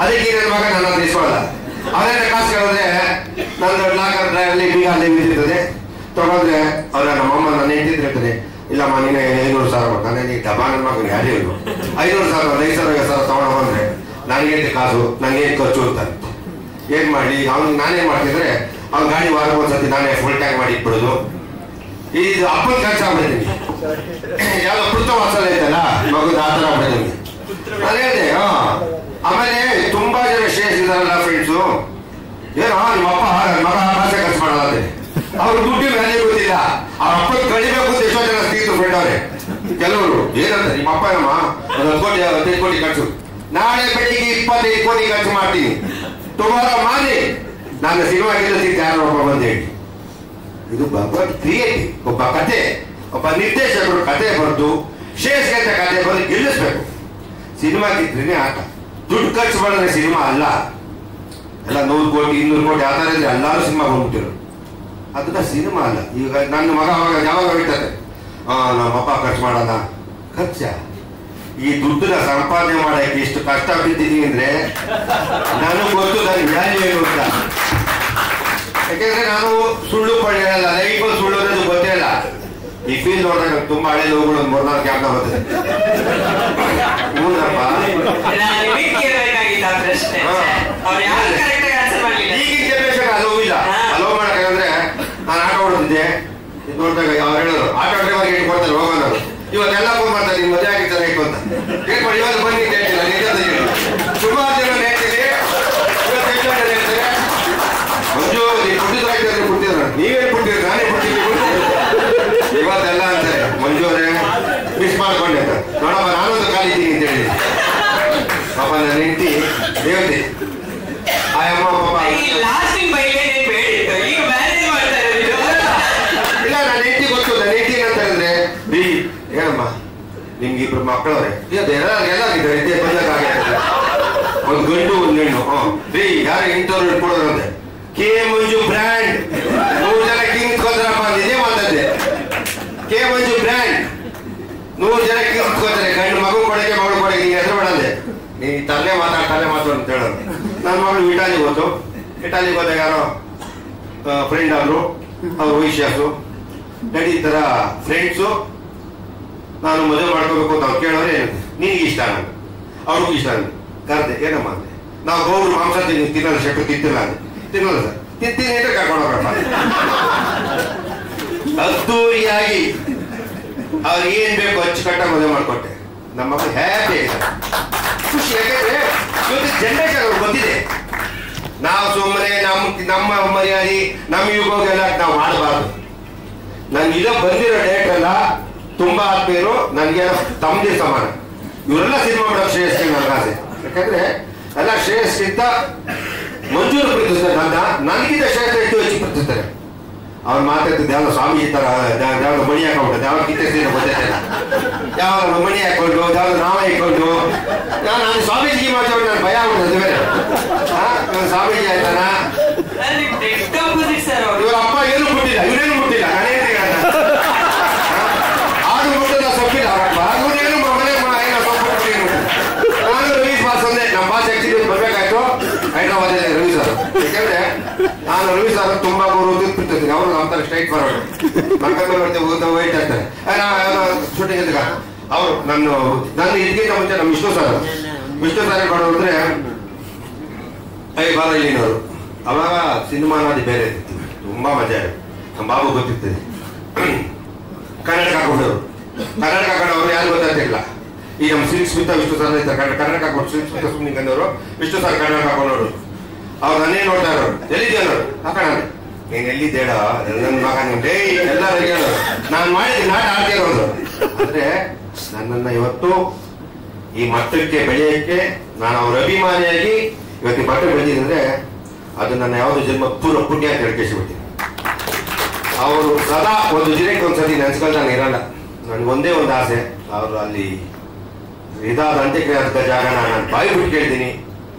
ಅದಕ್ಕೆ ನನ್ನ ಮಗ ನನ್ನ ಹತ್ರ ಇಸ್ಕೊಳ್ಳಲ್ಲ. ಅವರೇನ ಕಾಸು ಕೇಳಿದ್ರೆ ನಂದು ಲಾಕರ್ ಡ್ರೈವಲ್ಲಿ ಬೀಗ ಅಲ್ಲೇ ಬಿದ್ದಿರ್ತದೆ. ತಗೊಂಡ್ರೆ ಅವ್ರ ನಮ್ಮಮ್ಮ ನನ್ನ ಹೆಂಡತಿರ್ತಾರೆ, ಇಲ್ಲಮ್ಮ ನೀನೆ 500,000 ಕೊಡ್ತಾನೆ, ನೀ ಡಬ್ಬ ನನ್ನ ಮಗನ ಯಾರೇ ಇರು 500,000 5,000 ತಗೊಂಡು ಬಂದ್ರೆ ನನಗೆ ಕಾಸು, ನನಗೆ ಖರ್ಚು ಅಂತ. ಏನ್ ಮಾಡಿ ಅವ್ನಿಗೆ ನಾನೇನ್ ಮಾಡ್ತಿದ್ರೆ ಅವ್ನ ಗಾಡಿ ವಾರಕ್ಕೆ ಒಂದ್ಸತಿ ನಾನೇ ಫುಲ್ ಟ್ಯಾಂಕ್ ಮಾಡಿ ಇಟ್ಬಿಡೋದು. ಇದು ಅಪ್ಪನ ಖರ್ಚು ಆಗ್ಬಿಡ್ತೀನಿ. ಯಾವ್ದೋ ಪುಟ್ಟ ವಾಸಲ ಐತಲ್ಲ ಮಗುದ ಆ ಥರ ಆಗ್ಬಿಡ್ತೀನಿ. ನಾನು ಹೇಳಿದೆ. ಆಮೇಲೆ ತುಂಬಾ ಜನ ಶ್ರೇಷ್ಠ ಇದಾರಲ್ಲ ಫ್ರೆಂಡ್ಸು, ಏನೋ ನಿಮ್ಮ ಅಪ್ಪ ನನ್ನ ಮಗ ಕಾಸೆ ಖರ್ಚು ಮಾಡಲ್ಲ ಅಂದ್ರೆ ಅವ್ರ ದುಡ್ಡು ವ್ಯಾಲ್ಯೂ ಗೊತ್ತಿಲ್ಲ. ಅವ್ರ ಅಪ್ಪ ಕಳಿಬೇಕು ಅಂತ ಎಷ್ಟೋ ಜನ ಸ್ನೇಹಿತರು ಫ್ರೆಂಡ್ ಅವ್ರೆ. ಕೆಲವರು ಏನಂತ ನಿಮ್ಮ ಅಪ್ಪ ನಮ್ಮ 10 ಕೋಟಿ 15 ಕೋಟಿ ಖರ್ಚು, ನಾಳೆ ಬೆಳಿಗ್ಗೆ 25 ಕೋಟಿ ಖರ್ಚು ಮಾಡ್ತೀನಿ, ತುಮಾರ ಮಾಡಿ ನನ್ನ ಸಿನಿಮಾ ಗೆಲ್ಲಿಸಿದ್ದೆ ಯಾರೋ ಒಬ್ಬ ಬಂದು ಹೇಳಿ. ಇದು ಭಗವತ್ ಕ್ರಿಯೇಟಿವ್. ಒಬ್ಬ ಕತೆ, ಒಬ್ಬ ನಿರ್ದೇಶಕರು ಕತೆ ಬರೆದು ಶ್ರೇಷ್ಠ ಕತೆ ಬರೆದು ಗೆಲ್ಲಿಸ್ಬೇಕು. ಸಿನಿಮಾ ಗೆದ್ರೇನೆ ಆಟ. ದುಡ್ಡು ಖರ್ಚು ಮಾಡಿದ್ರೆ ಸಿನಿಮಾ ಅಲ್ಲ. ಎಲ್ಲ 100 ಕೋಟಿ 200 ಕೋಟಿ ಆ ಥರ ಇದ್ರೆ ಎಲ್ಲರೂ ಸಿನಿಮಾ ಬಂದ್ಬಿಟ್ಟಿರು. ಅದನ್ನ ಸಿನಿಮಾ ಅಲ್ಲ. ಈಗ ನನ್ನ ಮಗ ಅವಾಗ ಯಾವಾಗ ಹೇಳ್ತಾರೆ, ನಮ್ಮಪ್ಪ ಖರ್ಚು ಮಾಡಲ್ಲ. ಖರ್ಚ ಈ ದುಡ್ಡನ್ನ ಸಂಪಾದನೆ ಮಾಡಕ್ಕೆ ಎಷ್ಟು ಕಷ್ಟ ಬಿದ್ದಿದ್ದೀನಿ ಅಂದ್ರೆ ನನಗೆ ಗೊತ್ತು, ನನಗೆ ವ್ಯಾಲ್ಯೂ ಏನು ಅಂತ. ಯಾಕೆಂದ್ರೆ ನಾನು ಸುಳ್ಳು ಪಡೆಯಲ್ಲ, ಲೈಫಲ್ಲಿ ಸುಳ್ಳು ಅನ್ನೋದು ಗೊತ್ತೇ ಇಲ್ಲ. ಈ ಫೀಲ್ ನೋಡಿದಾಗ ತುಂಬಾ ಹಳೆ ಲೋಗಳು 3-4 ಕ್ಯಾಮ್ರಾ ಬರ್ತದೆ. ಈಗಿನ ಜನರೇಷನ್ ಅಲೋ ಇಲ್ಲ. ಅಲೋ ಮಾಡಕ್ಕಂದ್ರೆ ನಾನು ಆಟೋ ಹೊಡೆದಿದ್ದೆ ನೋಡಿದಾಗ ಅವ್ರು ಹೇಳೋರು ಆಟೋ ಡ್ರೈವರ್ಗೆ ಇಟ್ಕೊಡ್ತಾರೆ ಹೋಗೋರು. ಇವತ್ತೆಲ್ಲ ಫೋನ್ ಮಾಡ್ತಾರೆ, ನಿಮ್ ಮದುವೆ ಆಗಿರ್ತಾರೆ ಇಟ್ಟು ಅಂತ ಏನ್ ಮಾಡಿ ಇವತ್ತು ಬನ್ನಿ ಹೇಳ್ತಿಲ್ಲ. ಸುಮಾರು ಜನ ಹೇಳ್ತೀನಿ, ಇವತ್ತು ಎಷ್ಟು ಜನ ಹೇಳ್ತಾರೆ ಮಂಜು ನೀವು ಕೊಟ್ಟಿದ್ರೆ ಕೊಡ್ತಿದ್ರು, ನೀವೇನು ಕೊಟ್ಟಿದ್ರು ನಾನೇ ಕೊಟ್ಟಿದ್ದೀನಿ ಇವತ್ತೆಲ್ಲ ಅಂತಾರೆ. ಮಂಜು ಅವರೇ ಮಿಸ್ ಮಾಡ್ಕೊಂಡೆ ಅಂತ ನೋಡಪ್ಪ, ನಾನೊಂದು ಕಾಲಿದ್ದೀನಿ ಅಂತ ಹೇಳಿ ಪಾಪ ನನ್ನ ಹೆಂಡತಿ ದೇವತೆ ಆಯಮ್ಮ ಪಾಪ ಇಲ್ಲ. ನನ್ನ ಹೆಂಡತಿ ಗೊತ್ತು. ನನ್ನ ಹೆಂಡತಿ ಏನಂತ ಹೇಳಿದ್ರೆ, ರೀ ಏನಮ್ಮ ನಿಮ್ಗೆ 2 ಮಕ್ಕಳವ್ರೆ, ಎಲ್ಲಾಗಿದೆ ಬಂದಾಗುತ್ತೆ, ಒಂದು ಗಂಡು ಒಂದು ಹೆಣ್ಣು. ರೀ ಯಾರು ಇಂಥವ್ರು ಇಟ್ಕೊಡೋರಂತೆ ಕೆ ಮಂಜು ಬ್ರ್ಯಾಂಡ್ 100 ಜನ ಕಿಂಗ್ಸ್ಕೋತಾರಪ್ಪ. ಇದೇ ಮಾತಾಡಿದೆ. ಕೆ ಮಂಜು ಬ್ರ್ಯಾಂಡ್ 100 ಜನ ಕಿಂಗ್ಸ್ಕೋತಾರೆ. ಗಂಡು ಮಗು ಕೊಡಕ್ಕೆ ಮಗಳು ಕೊಡಕ್ಕೆ ನಿಂಗೆ ಹೆಸರು ಬೇಡಂದೆ. ನೀನು ತರಲೆ ಮಾತಾಡು ಅಂತ ಹೇಳೋದು. ನನ್ನ ಮಗಳು ಇಟಾಲಿಗೆ ಹೋಯ್ತು. ಇಟಾಲಿಗೆ ಹೋದಾಗ ಯಾರೋ ಫ್ರೆಂಡ್ ಆದ್ರು, ಅವ್ರು ವೈಶ್ಯಾಸು ಡ್ಯಾಡಿ ಈ ಥರ ಫ್ರೆಂಡ್ಸು ನಾನು ಮದುವೆ ಮಾಡ್ಕೋಬೇಕು ಅಂತ ಅವ್ರು ಕೇಳೋರೆ ನಿನಗೆ ಇಷ್ಟ ನಾನು ಅವ್ರಿಗೂ ಇಷ್ಟ ಅಂದೆ. ಕರೆದೆ ಏನಮ್ಮ ಅಂದೆ. ನಾವು ಗೌರು ಮಾಂಸ ತಿನ್ನಲ್ಲ, ಶೆಟ್ಟು ತಿಂತಿಲ್ಲ ಅಂದೆ. ತಿನ್ನಲ್ಲ ಸರ್, ತಿಂತೀನಿ ಅಂದ್ರೆ ಕರ್ಕೊಂಡು ಹೋಗ್ರಪ್ಪ. ಅದ್ದೂರಿಯಾಗಿ ಅವ್ರಿಗೆ ಏನ್ ಬೇಕು ಅಚ್ಚುಕಟ್ಟಾಗಿ ಮದುವೆ ಮಾಡ್ಕೊಟ್ಟೆ. ನಮ್ಮ ಮಕ್ಕಳು ಹ್ಯಾಪಿ ಆಗಿದ್ದಾರೆ, ಖುಷಿ. ಯಾಕಂದ್ರೆ ಇವತ್ತು ಜನರೇಷನ್ ಅವ್ರಿಗೆ ಗೊತ್ತಿದೆ ನಾವು ಸುಮ್ಮನೆ ನಮ್ಮ ಮರ್ಯಾದೆ ನಮ್ಮ ಯುಗೋಗೆಲ್ಲ ನಾವು ಮಾಡಬಾರ್ದು. ನನ್ಗೆ ಈಗ ಬಂದಿರೋ ಡೇಟ್ ಎಲ್ಲ ತುಂಬಾ ಆತ್ಮೀಯರು ನನಗೆ ತಮ್ಮದೇ ಸಮಾನ. ಇವರೆಲ್ಲ ಸಿನಿಮಾ ಮಾಡೋಕೆ ಶ್ರೇಯಸ್ಸಿಗೆ ನನಗೆ ಆಸೆ. ಯಾಕಂದ್ರೆ ಎಲ್ಲ ಶ್ರೇಯಸ್ಗಿಂತ ಮಂಜೂರು ಪ್ರೀತಿಸ್ತಾರೆ, ನನಗಿಂತ ಶ್ರೇಷ್ಠ ಹೆಚ್ಚು ಪ್ರೀತಿಸ್ತಾರೆ. ಅವ್ರು ಮಾತಾಡ್ತಿದ್ದೆ ಯಾವ್ದು ಸ್ವಾಮೀಜಿ ತರ ಯಾವ್ದು ಮಣಿ ಹಾಕೊಂಡು ಯಾವಾಗ ಕಿತ್ತಿನ ಗೊತ್ತಿಲ್ಲ, ಯಾವಾಗ ಮಣಿ ಹಾಕೊಂಡು ಯಾವ್ದು ನಾಮ ಹಾಕೊಂಡು ನಾನು ಸ್ವಾಮೀಜಿ ಮಾಡ್ಕೊಂಡು ನಾನು ಭಯ ಆಗ್ಬಿಡ್ತದೆ ಬೇರೆ. ಸ್ವಾಮೀಜಿ ಆಯ್ತಾನ ಇವ್ರ ಅಪ್ಪ ಏನು ಮುಟ್ಟಿಲ್ಲ, ಇವನೇನು ಮುಟ್ಟಿಲ್ಲ, ನಾನೇನು ಆಡು ಮುಟ್ಟದ ಸೊಪ್ಪಿಲ್ಲ ಅವರಪ್ಪ, ಇವನೇನು ಮನೆ ನಾನು ರವಿ ಬಾಸ್ ಅಂದೆ. ನಮ್ಮ ಬಾಸ್ ಆಕ್ಚುಲಿ ಬರ್ಬೇಕಾಯ್ತು ಹೈದ್ರಾಬಾದ್ ರವಿ ಸರ್. ಯಾಕಂದ್ರೆ ನಾನು ರವಿ ಸರ್ ತುಂಬಾ ಗೌರವ ಬಿಡ್ತಿರ್ತೀನಿ. ಅವರು ನಮ್ಮ ತರ ಸ್ಟ್ರೈಟ್ ಫಾರ್ವರ್ಡ್ ಮಕ್ಕಳು ವೈಟ್ ಆಗ್ತಾರೆ ಶೂಟಿಂಗ್ ಇದ್ದಾಗ. ಅವರು ನನ್ನ ಇದಕ್ಕಿಂತ ಮುಂಚೆ ನಮ್ಮ ವಿಷ್ಣು ಸರ್ ಮಾಡೋರು ಅಂದ್ರೆ ಬಾಲ ಇಲ್ಲಿನವರು. ಅವಾಗ ಸಿನಿಮಾ ಅನ್ನೋದು ಬೇರೆ ಇರ್ತಿತ್ತು, ತುಂಬಾ ಮಜಾ ಇರುತ್ತೆ. ನಮ್ಮ ಬಾಬು ಗೊತ್ತಿರ್ತದೆ. ಕನ್ನಡಕ ಹಾಕೊಂಡವರು ಯಾರು ಗೊತ್ತಾಗ್ತಿಲ್ಲ. ಈ ನಮ್ಮ ಸಿಲ್ಕ್ ಸ್ಮಿತ ವಿಷ್ಣು ಸರ್ ಇರ್ತಾರೆ, ಕನ್ನಡಕ ಹಾಕೊಂಡು ಸಿಲ್ಕ್ ಸ್ಮಿತ ಸುಮ್ಮನೆ ಕಂದವರು ವಿಷ್ಣು ಸರ್ ಕನ್ನಡಕ ಹಾಕೊಂಡವರು. ಅವ್ರು ನನ್ನೇ ನೋಡ್ತಾ ಇರೋರು, ಎಲ್ಲಿದ್ದೆ ಅನ್ನೋರು ಹಾಕೋಣ. ನೀನ್ ಎಲ್ಲಿದ್ದೇಡ ನನ್ನ ಮಗ ಡೇ ಎಲ್ಲ ಹೇಳೋರು. ನಾನು ಮಾಡಿದ ನಾಟ ಆಡ್ತಿರೋದು. ಅಂದ್ರೆ ನನ್ನನ್ನ ಇವತ್ತು ಈ ಮಟ್ಟಕ್ಕೆ ಬೆಳೆಯಕ್ಕೆ ನಾನು ಅವ್ರ ಅಭಿಮಾನಿಯಾಗಿ ಇವತ್ತು ಮಟ್ಟಕ್ಕೆ ಬೆಳೆದಿದ್ರೆ ಅದು ನನ್ನ ಯಾವುದೋ ಜನ್ಮ ಪೂರ್ವ ಪುಣ್ಯ ಅಂತ ಹೇಳ್ಕೇಳ್ಬಿಡ್ತೀನಿ. ಅವರು ಸದಾ ಒಂದು ದಿನಕ್ಕೆ ಒಂದ್ಸತಿ ನೆನ್ಸ್ಕೊಂಡು ನಾನು ಇರಲ್ಲ. ನನಗೆ ಒಂದೇ ಒಂದು ಆಸೆ, ಅವರು ಅಲ್ಲಿ ಇದಾದ ಅಂತ್ಯಕ್ರಿಯೆ ಜಾಗನ ನಾನು ಬಾಯಿ ಬಿಟ್ಟು ಕೇಳ್ತೀನಿ,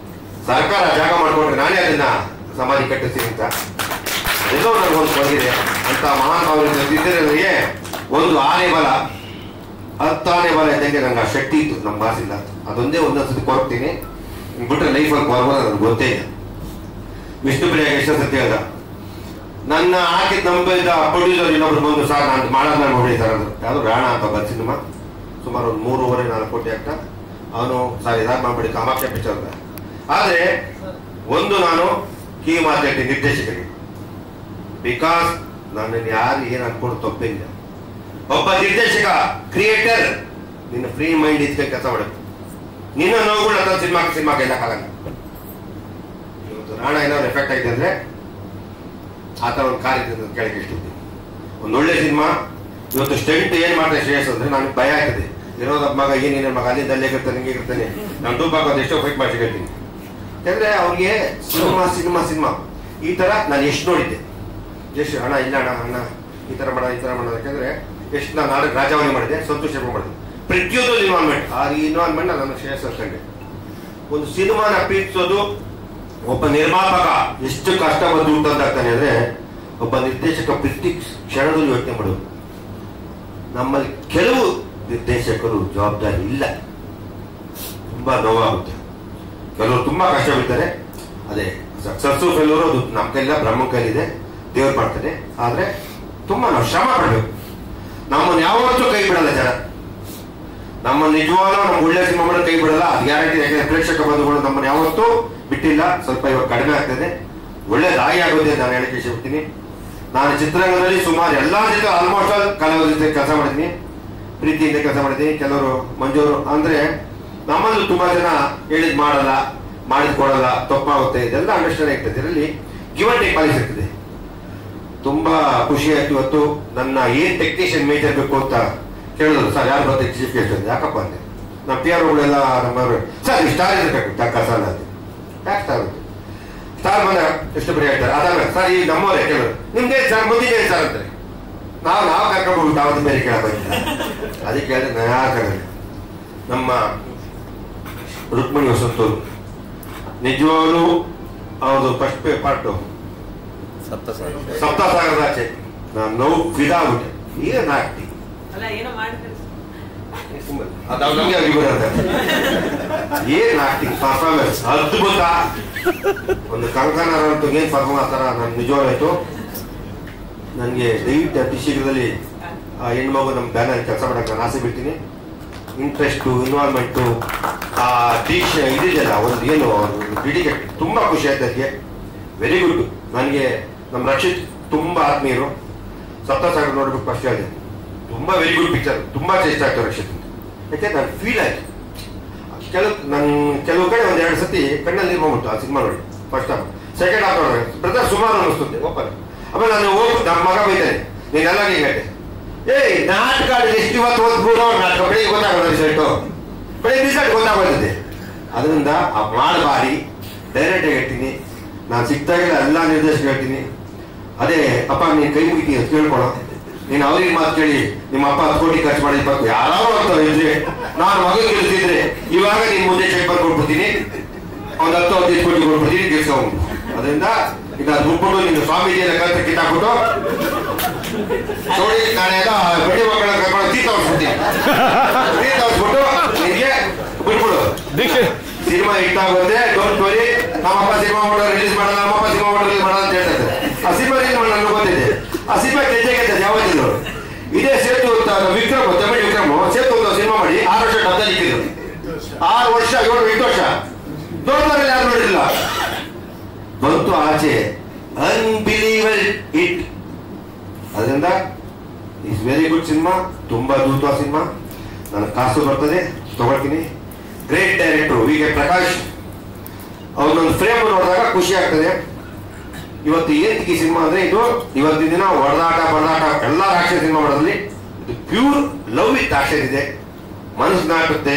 ಸರ್ಕಾರ ಜಾಗ ಮಾಡ್ಕೊಂಡ್ರೆ ನಾನೇ ಅದನ್ನ ಸಮಾಧಿ ಕಟ್ಟಿಸ್ತೀನಿ ಅಂತ. ಎಲ್ಲೋ ನನಗೊಂದು ಬಂದಿದೆ ಅಂತ ಮಹಾನ್ ಅವರಿಗೆ ಒಂದು ಆನೆ ಬಲ 10 ಆನೆ ಬಲ ಇದ್ದಂಗೆ ನಂಗೆ ಆ ಶಕ್ತಿ ಇತ್ತು. ನಮ್ಮ ಬಾಸಿಲ್ಲ, ಅದೊಂದೇ ಒಂದೊಂದ್ಸತಿ ಕೊರಗ್ತೀನಿ ಬಿಟ್ರೆ ಲೈಫಲ್ಲಿ ಕೊರಗೋದು ನನಗೆ ಗೊತ್ತೇ ಇಲ್ಲ. ವಿಷ್ಣು ಪ್ರಿಯಾಗ ಎಷ್ಟು ಸತಿ ಹೇಳ್ದ, ನನ್ನ ಹಾಕಿದ್ ನಂಬಿದ ಪ್ರೊಡ್ಯೂಸರ್ ಇನ್ನೊಬ್ರು ಬಂದು ಸರ್ ನಾನು ಮಾಡೋದು ನಾನು ನೋಡಿ ಸರ್ ಅಂದ್ರು. ಯಾವುದು ರಾಣ ಅಂತ ಬಂದ ಸಿನಿಮಾ ಸುಮಾರು ಒಂದು 3.5-4 ಕೋಟಿ ಆಗ್ತಾ ಅವನು ಸರ್ ಇದಾದ ಮಾಡ್ಬಿಡಿ ಕಾಮಾಕ್ಷ ಪಿಕ್ಚರ್ ಅಂತ. ಆದ್ರೆ ಒಂದು ನಾನು ಕೀ ಮಾತಾಡ್ತೀನಿ ನಿರ್ದೇಶಕರಿಗೆ, ಬಿಕಾಸ್ ನನ್ನನ್ನು ಯಾರು ಏನು ಅನ್ಕೊಂಡು ತಪ್ಪಿಲ್ಲ. ಒಬ್ಬ ನಿರ್ದೇಶಕ ಕ್ರಿಯೇಟರ್ ನಿನ್ನ ಫ್ರೀ ಮೈಂಡ್ ಇದ್ಕೆ ಕೆಲಸ ಮಾಡಬೇಕು. ನಿನ್ನ ನೋವುಗಳು ಅಂತ ಸಿನಿಮಾಗೆ ಎಲ್ಲಕ್ಕಾಗಲ್ಲ. ಇವತ್ತು ರಾಣ ಏನಾದ್ರು ಎಫೆಕ್ಟ್ ಆಗಿದೆ ಅಂದ್ರೆ ಆತ ಒಂದು ಕಾರ್ಯ ಕೆಳಗೆ ಇಷ್ಟಿದ್ದೆ. ಒಂದು ಒಳ್ಳೆ ಸಿನಿಮಾ ಇವತ್ತು ಸ್ಟೆಂಟ್ ಏನ್ ಮಾಡ್ತಾರೆ ಶ್ರೇಯಸ್ ಅಂದ್ರೆ ನನಗೆ ಭಯ ಆಗ್ತದೆ. ಇರೋದ ಮಗ ಏನೇನ ಮಗ ಅಲ್ಲಿಂದ ಅಲ್ಲೇ ಇರ್ತಾನೆ ಹಿಂಗೆ ಇರ್ತಾನೆ, ನಾನು ಟೂಪಾಕ್ ಅದು ಎಷ್ಟೋ ಫೈಟ್ ಮಾಡಿ ಹೇಳ್ತೀನಿ. ಯಾಕಂದ್ರೆ ಅವ್ರಿಗೆ ಸಿನಿಮಾ ಈ ತರ ನಾನು ಎಷ್ಟು ನೋಡಿದ್ದೆ. ಎಷ್ಟು ಹಣ ಇಲ್ಲ ಅಣ್ಣ ಈ ತರ ಮಾಡ ಯಾಕಂದ್ರೆ ಎಷ್ಟು ನಾನು ನಾಡಕ ರಾಜವಾಣಿ ಮಾಡಿದೆ, ಸಂತೋಷ ಮಾಡಿದೆ, ಪ್ರತಿಯೊಂದು ಇನ್ವಾಲ್ವ್ಮೆಂಟ್. ಆ ಇನ್ವಾಲ್ವ್ಮೆಂಟ್ ನನ್ನ ಶ್ರೇಯಸ್ ಅನ್ಕೊಂಡೆ. ಒಂದು ಸಿನಿಮಾನ ಪ್ರೀತಿಸೋದು ಒಬ್ಬ ನಿರ್ಮಾಪಕ ಎಷ್ಟು ಕಷ್ಟ ಬಂದು ತಂದಾಗ್ತಾನೆ ಅಂದ್ರೆ ಒಬ್ಬ ನಿರ್ದೇಶಕ ಪ್ರತಿ ಕ್ಷಣದಲ್ಲಿ ಯೋಚನೆ ಮಾಡೋದು. ನಮ್ಮಲ್ಲಿ ಕೆಲವು ನಿರ್ದೇಶಕರು ಜವಾಬ್ದಾರಿ ಇಲ್ಲ, ತುಂಬಾ ನೋವಾಗುತ್ತೆ. ಕೆಲವರು ತುಂಬಾ ಕಷ್ಟ ಬೀಳ್ತಾರೆ. ಅದೇ ಸಕ್ಸಸ್ಸು ಫೇಲ್ಯೂರು ಅದು ನಮ್ಮ ಕೈಲಿಲ್ಲ, ಬ್ರಹ್ಮನ ಕೈಲಿದೆ, ದೇವ್ರು ಮಾಡ್ತಾನೆ. ಆದ್ರೆ ತುಂಬಾ ನಾವು ಶ್ರಮ ಪಡಬೇಕು. ನಮ್ಮನ್ನು ಯಾವತ್ತೂ ಕೈ ಬಿಡಲ್ಲ ಜನ. ನಮ್ಮ ನಿಜವಾಗ್ಲೂ ನಮ್ಮ ಒಳ್ಳೆ ಸಿನಿಮಾ ಮಾಡೋದು ಕೈ ಬಿಡಲ್ಲ, ಅದು ಗ್ಯಾರಂಟಿ. ಯಾಕಂದ್ರೆ ಪ್ರೇಕ್ಷಕ ಬಂಧುಗಳು ನಮ್ಮನ್ನು ಯಾವತ್ತೂ ಬಿಟ್ಟಿಲ್ಲ. ಸ್ವಲ್ಪ ಇವಾಗ ಕಡಿಮೆ ಆಗ್ತದೆ, ಒಳ್ಳೇದಾಗಿ ಆಗೋದೇ ಅಂತ ನಾನು ಹೇಳಿಕೆ ಇಷ್ಟಪಡ್ತೀನಿ. ನಾನು ಚಿತ್ರರಂಗದಲ್ಲಿ ಸುಮಾರು ಎಲ್ಲಾ ಜೊತೆ ಆಲ್ಮೋಸ್ಟ್ ಆಲ್ ಕಲಾವಿದರ ಜೊತೆ ಕೆಲಸ ಮಾಡಿದ್ದೀನಿ, ಪ್ರೀತಿಯಿಂದ ಕೆಲಸ ಮಾಡಿದ್ದೀನಿ. ಕೆಲವರು ಮಂಜೂರು ಅಂದ್ರೆ ನಮ್ಮಲ್ಲೂ ತುಂಬಾ ಜನ ಹೇಳಿದ್ ಮಾಡಲ್ಲ, ಮಾಡಿದ್ ಕೊಡಲ್ಲ, ತಪ್ಪಾಗುತ್ತೆ, ಇದೆಲ್ಲ ಅಂಡರ್ಸ್ಟ್ಯಾಂಡ್ ಆಗ್ತದೆ. ಇದರಲ್ಲಿ ಗಿವ್ ಅಂಡ್ ಟೇಕ್ ಪಾಲಿಸಿ ಇರ್ತದೆ. ತುಂಬಾ ಖುಷಿ ಆಯ್ತು. ಇವತ್ತು ನನ್ನ ಏನ್ ಟೆಕ್ನಿಷಿಯನ್ ಮೇಜರ್ ಬೇಕು ಅಂತ ಕೇಳಿದ್ರು. ಸರ್ ಯಾರು ಬರ್ತಾರೆ ಚೀಫ್ ಗೆಸ್ಟ್ ಅಂತ. ಯಾಕಪ್ಪ ಅಂದೆ, ನಮ್ಮ ಪಿ ಆರ್ ಗಳೆಲ್ಲ ನಮ್ಮವರು ಸರ್ ಸ್ಟಾರ್ ಇರಬೇಕು ಕಸಾಲ ಅಂತ. ಯಾಕೆ ಸ್ಟಾರ್ ಸ್ಟಾರ್ ಬಂದ ಎಷ್ಟು ಬರೀ ಹೇಳ್ತಾರೆ. ಅದಾದ್ಮೇಲೆ ಸರ್ ಈ ನಮ್ಮವರೇ ಕೇಳಿದ್ರು, ನಿಮ್ಗೆ ಸರ್ ಮುಂದಿನ ಸರ್ ಅಂತಾರೆ. ನಾವು ಕರ್ಕೊಂಡ್ಬಿಟ್ಟು ಅವತ್ತು ಬೇರೆ ಕೇಳಬೇಕು. ಅದಕ್ಕೆ ಹೇಳಿದ್ರೆ ನಾ ಯಾರು ಕರೆದ ನಮ್ಮ ರುಕ್ಮಿಣಿ ವಸಂತೂರು ನಿಜವಾಗ್ಲೂ ಅವ್ರದ್ದು ಫಸ್ಟ್ ಪಾರ್ಟು ಸಪ್ತಸಾಗರದ ಆಚೆ ನಾನು ನೋವು ಫಿದಾ ಆಗ್ಬಿಟ್ಟೆ. ಈಗ ನಾಟಿ ಅದು ನಮಗೆ ಅವ್ರಿಗೆ ಬರುತ್ತೆ. ಏನ್ ಆಕ್ಟಿಂಗ್ ಪರ್ಫಾರ್ಮೆನ್ಸ್ ಅದ್ಭುತ. ಒಂದು ಕಂಕನರ್ ಅಂತೂ ಏನ್ ಪರ್ಫಾರ್ಮ್ ಆಗ್ತಾರ ನನ್ಗೆ ನಿಜವಾಗಾಯ್ತು. ನನಗೆ ದಯವಿಟ್ಟು ಅತಿ ಶೀಘ್ರದಲ್ಲಿ ಆ ಹೆಣ್ಮಗು ನಮ್ಮ ಬ್ಯಾನರ್ ಕೆಲಸ ಮಾಡಕ್ಕೆ ನಾನು ಆಸೆ ಬಿಡ್ತೀನಿ. ಇಂಟ್ರೆಸ್ಟು, ಇನ್ವಾಲ್ವ್ಮೆಂಟು, ಆ ದೀಕ್ಷ ಇದಿದೆಯಲ್ಲ ಒಂದು ಏನು ಡಿಡಿಕೇಟ್ ತುಂಬ ಖುಷಿ ಆಯ್ತು ಅದಕ್ಕೆ. Very good. ನನಗೆ ನಮ್ಮ ರಕ್ಷಿತ್ ತುಂಬ ಆತ್ಮೀಯರು. ಸಪ್ತಸಾಗರ ನೋಡ್ಬಿಟ್ಟು ಫಸ್ಟ್ ಹೇಳಿದೆ ತುಂಬ ವೆರಿ ಗುಡ್ ಪಿಕ್ಚರ್, ತುಂಬ ಇಷ್ಟ ಆಗ್ತದೆ ರಕ್ಷಿತ್. ಯಾಕೆ ನಾನು ಫೀಲ್ ಆಯ್ತು. ಕೆಲವು ಕಡೆ ಒಂದು 2 ಸತಿ ಕಣ್ಣಲ್ಲಿ ಹೋಗ್ಬಿಟ್ಟು ಆ ಸಿನಿಮಾ ನೋಡಿ. ಫಸ್ಟ್ ಹಾಫ್, ಸೆಕೆಂಡ್ ಹಾಫ್ ನೋಡಿದ್ರೆ ಬ್ರದರ್ ಸುಮಾರು ಅನ್ನಿಸ್ತದೆ ಓಪನ್. ಆಮೇಲೆ ನಾನು ಹೋಗಿ ನಮ್ಮ ಮಗ ಬೈತಾನೆ, ನೀನೆಲ್ಲ ಹಿಂಗೆ ಹೇಳಿದೆ. ನಾಟಕ ಎಷ್ಟು ಇವತ್ತು ಓದ್ಬೋದು ನಾಟಕ ಬೆಳಿಗ್ಗೆ ಗೊತ್ತಾಗೋದು ರಿಸಲ್ಟು, ಬೆಳಿಗ್ಗೆ ರಿಸಲ್ಟ್ ಗೊತ್ತಾಗೋದಿದೆ. ಅದರಿಂದ ಆ ಮಾಡಬಾರಿ ಡೈರೆಕ್ಟ್ ಆಗಿ ಹೇಳ್ತೀನಿ. ನಾನು ಸಿಕ್ತಾಗಿಲ್ಲ ಎಲ್ಲ ನಿರ್ದೇಶಕ ಹೇಳ್ತೀನಿ, ಅದೇ ಅಪ್ಪ ನೀನು ಕೈ ಮುಗಿತೀನಿ ಅಂತ ಕೇಳ್ಕೊಳೋ. ನೀನು ಅವ್ರಿಗೆ ಮಾತು ಕೇಳಿ ನಿಮ್ಮ ಅಪ್ಪ 10 ಕೋಟಿ ಖರ್ಚು ಮಾಡಿ ಯಾರೋ ಆಗ್ತಾವೆ ಇದ್ರೆ ನಾನು ಮಗ ಗೆಲ್ತಿದ್ರೆ ಇವಾಗ ನೀನು ಮುಂದೆ ಚೆಕ್ ಕೊಟ್ಬಿಡ್ತೀನಿ, ಒಂದು 10-15 ಕೋಟಿ ಕೊಟ್ಬಿಡ್ತೀನಿ ಗೆಲ್ಸ್ಕೊಂಡು. ಅದರಿಂದ ಈಗ ಅದು ಬಿಟ್ಬಿಟ್ಟು ನೀನು ಸ್ವಾಮೀಜಿಯನ್ನ ಕಲ್ತ ಕಿತ್ತಾಕ್ಬಿಟ್ಟು ನೋಡಿ ನಾಳೆ ಎಲ್ಲ ಬಡ್ಡಿ ಮಕ್ಕಳ ಕರ್ಕೊಂಡು ತೀರ್ಥ ಹೊಡ್ಸ್ಬಿಡ್ತೀನಿ. ತೀರ್ಥ ಹೊಡ್ಸ್ಬಿಟ್ಟು ನಿನಗೆ ಬಿಟ್ಬಿಡು. ಸಿನಿಮಾ ಹಿಟ್ ಆಗುತ್ತೆ, ಡೋಂಟ್ ವರಿ. ನಮ್ಮಪ್ಪ ಸಿನಿಮಾ ಮಾಡೋರು ರಿಲೀಸ್ ಮಾಡಲ್ಲ, ನಮ್ಮಪ್ಪ ಸಿನಿಮಾ ಮಾಡೋರು ರಿಲೀಸ್ ಮಾಡಲ್ಲ ಅಂತ ಹೇಳ್ತಾರೆ. ಆ ಸಿನಿಮಾ ರಿಲೀಸ್ ಮಾಡಿ ನನಗೆ ಗೊತ್ತಿದೆ. ಆ ಸಿನಿಮಾ ಗೆದ್ದೆ ಯಾವತ್ತಿದ್ರು. ಇದೇ ಸೇತು ವಿಕ್ರಮ್, ತಮಿಳ್ ವಿಕ್ರಮ್ ಸೇತು ಸಿನಿಮಾ ಮಾಡಿ 6 ವರ್ಷ ಡಬ್ಬ ಇಕ್ಕಿದ್ರು. 6 ವರ್ಷ 7-8 ವರ್ಷ ದೊಡ್ಡವರಲ್ಲಿ ಯಾರು ನೋಡಿಲ್ಲ. ಬಂತು ಆಚೆ, ಅನ್ಬಿಲೀವಬಲ್ ಹಿಟ್. ಅದರಿಂದ ಇಸ್ ವೆರಿ ಗುಡ್ ಸಿನಿಮಾ, ತುಂಬಾ ಅದ್ಭುತವಾದ ಸಿನಿಮಾ. ನನ್ನ ಕಾಸು ಬರ್ತದೆ, ತಗೊಳ್ತೀನಿ. Great director V K. ಪ್ರಕಾಶ್ ಅವ್ರನ್ನೊಂದು ಫ್ರೇಮ್ ನೋಡಿದಾಗ ಖುಷಿ ಆಗ್ತದೆ. ಇವತ್ತು ಏಂತಿಗೆ ಸಿನಿಮಾ ಅಂದ್ರೆ ಇದು ಇವತ್ತಿನ ದಿನ ಹೊಡೆದಾಟ ಬಡದಾಟ ಎಲ್ಲ ರಾಕ್ಷಸ ಸಿನಿಮಾ ಮಾಡೋದ್ರಲ್ಲಿ ಇದು ಪ್ಯೂರ್ ಲವ್ ವಿತ್ ಆಕ್ಷನ್ ಇದೆ, ಮನಸ್ಸು ನಾಟುತ್ತೆ.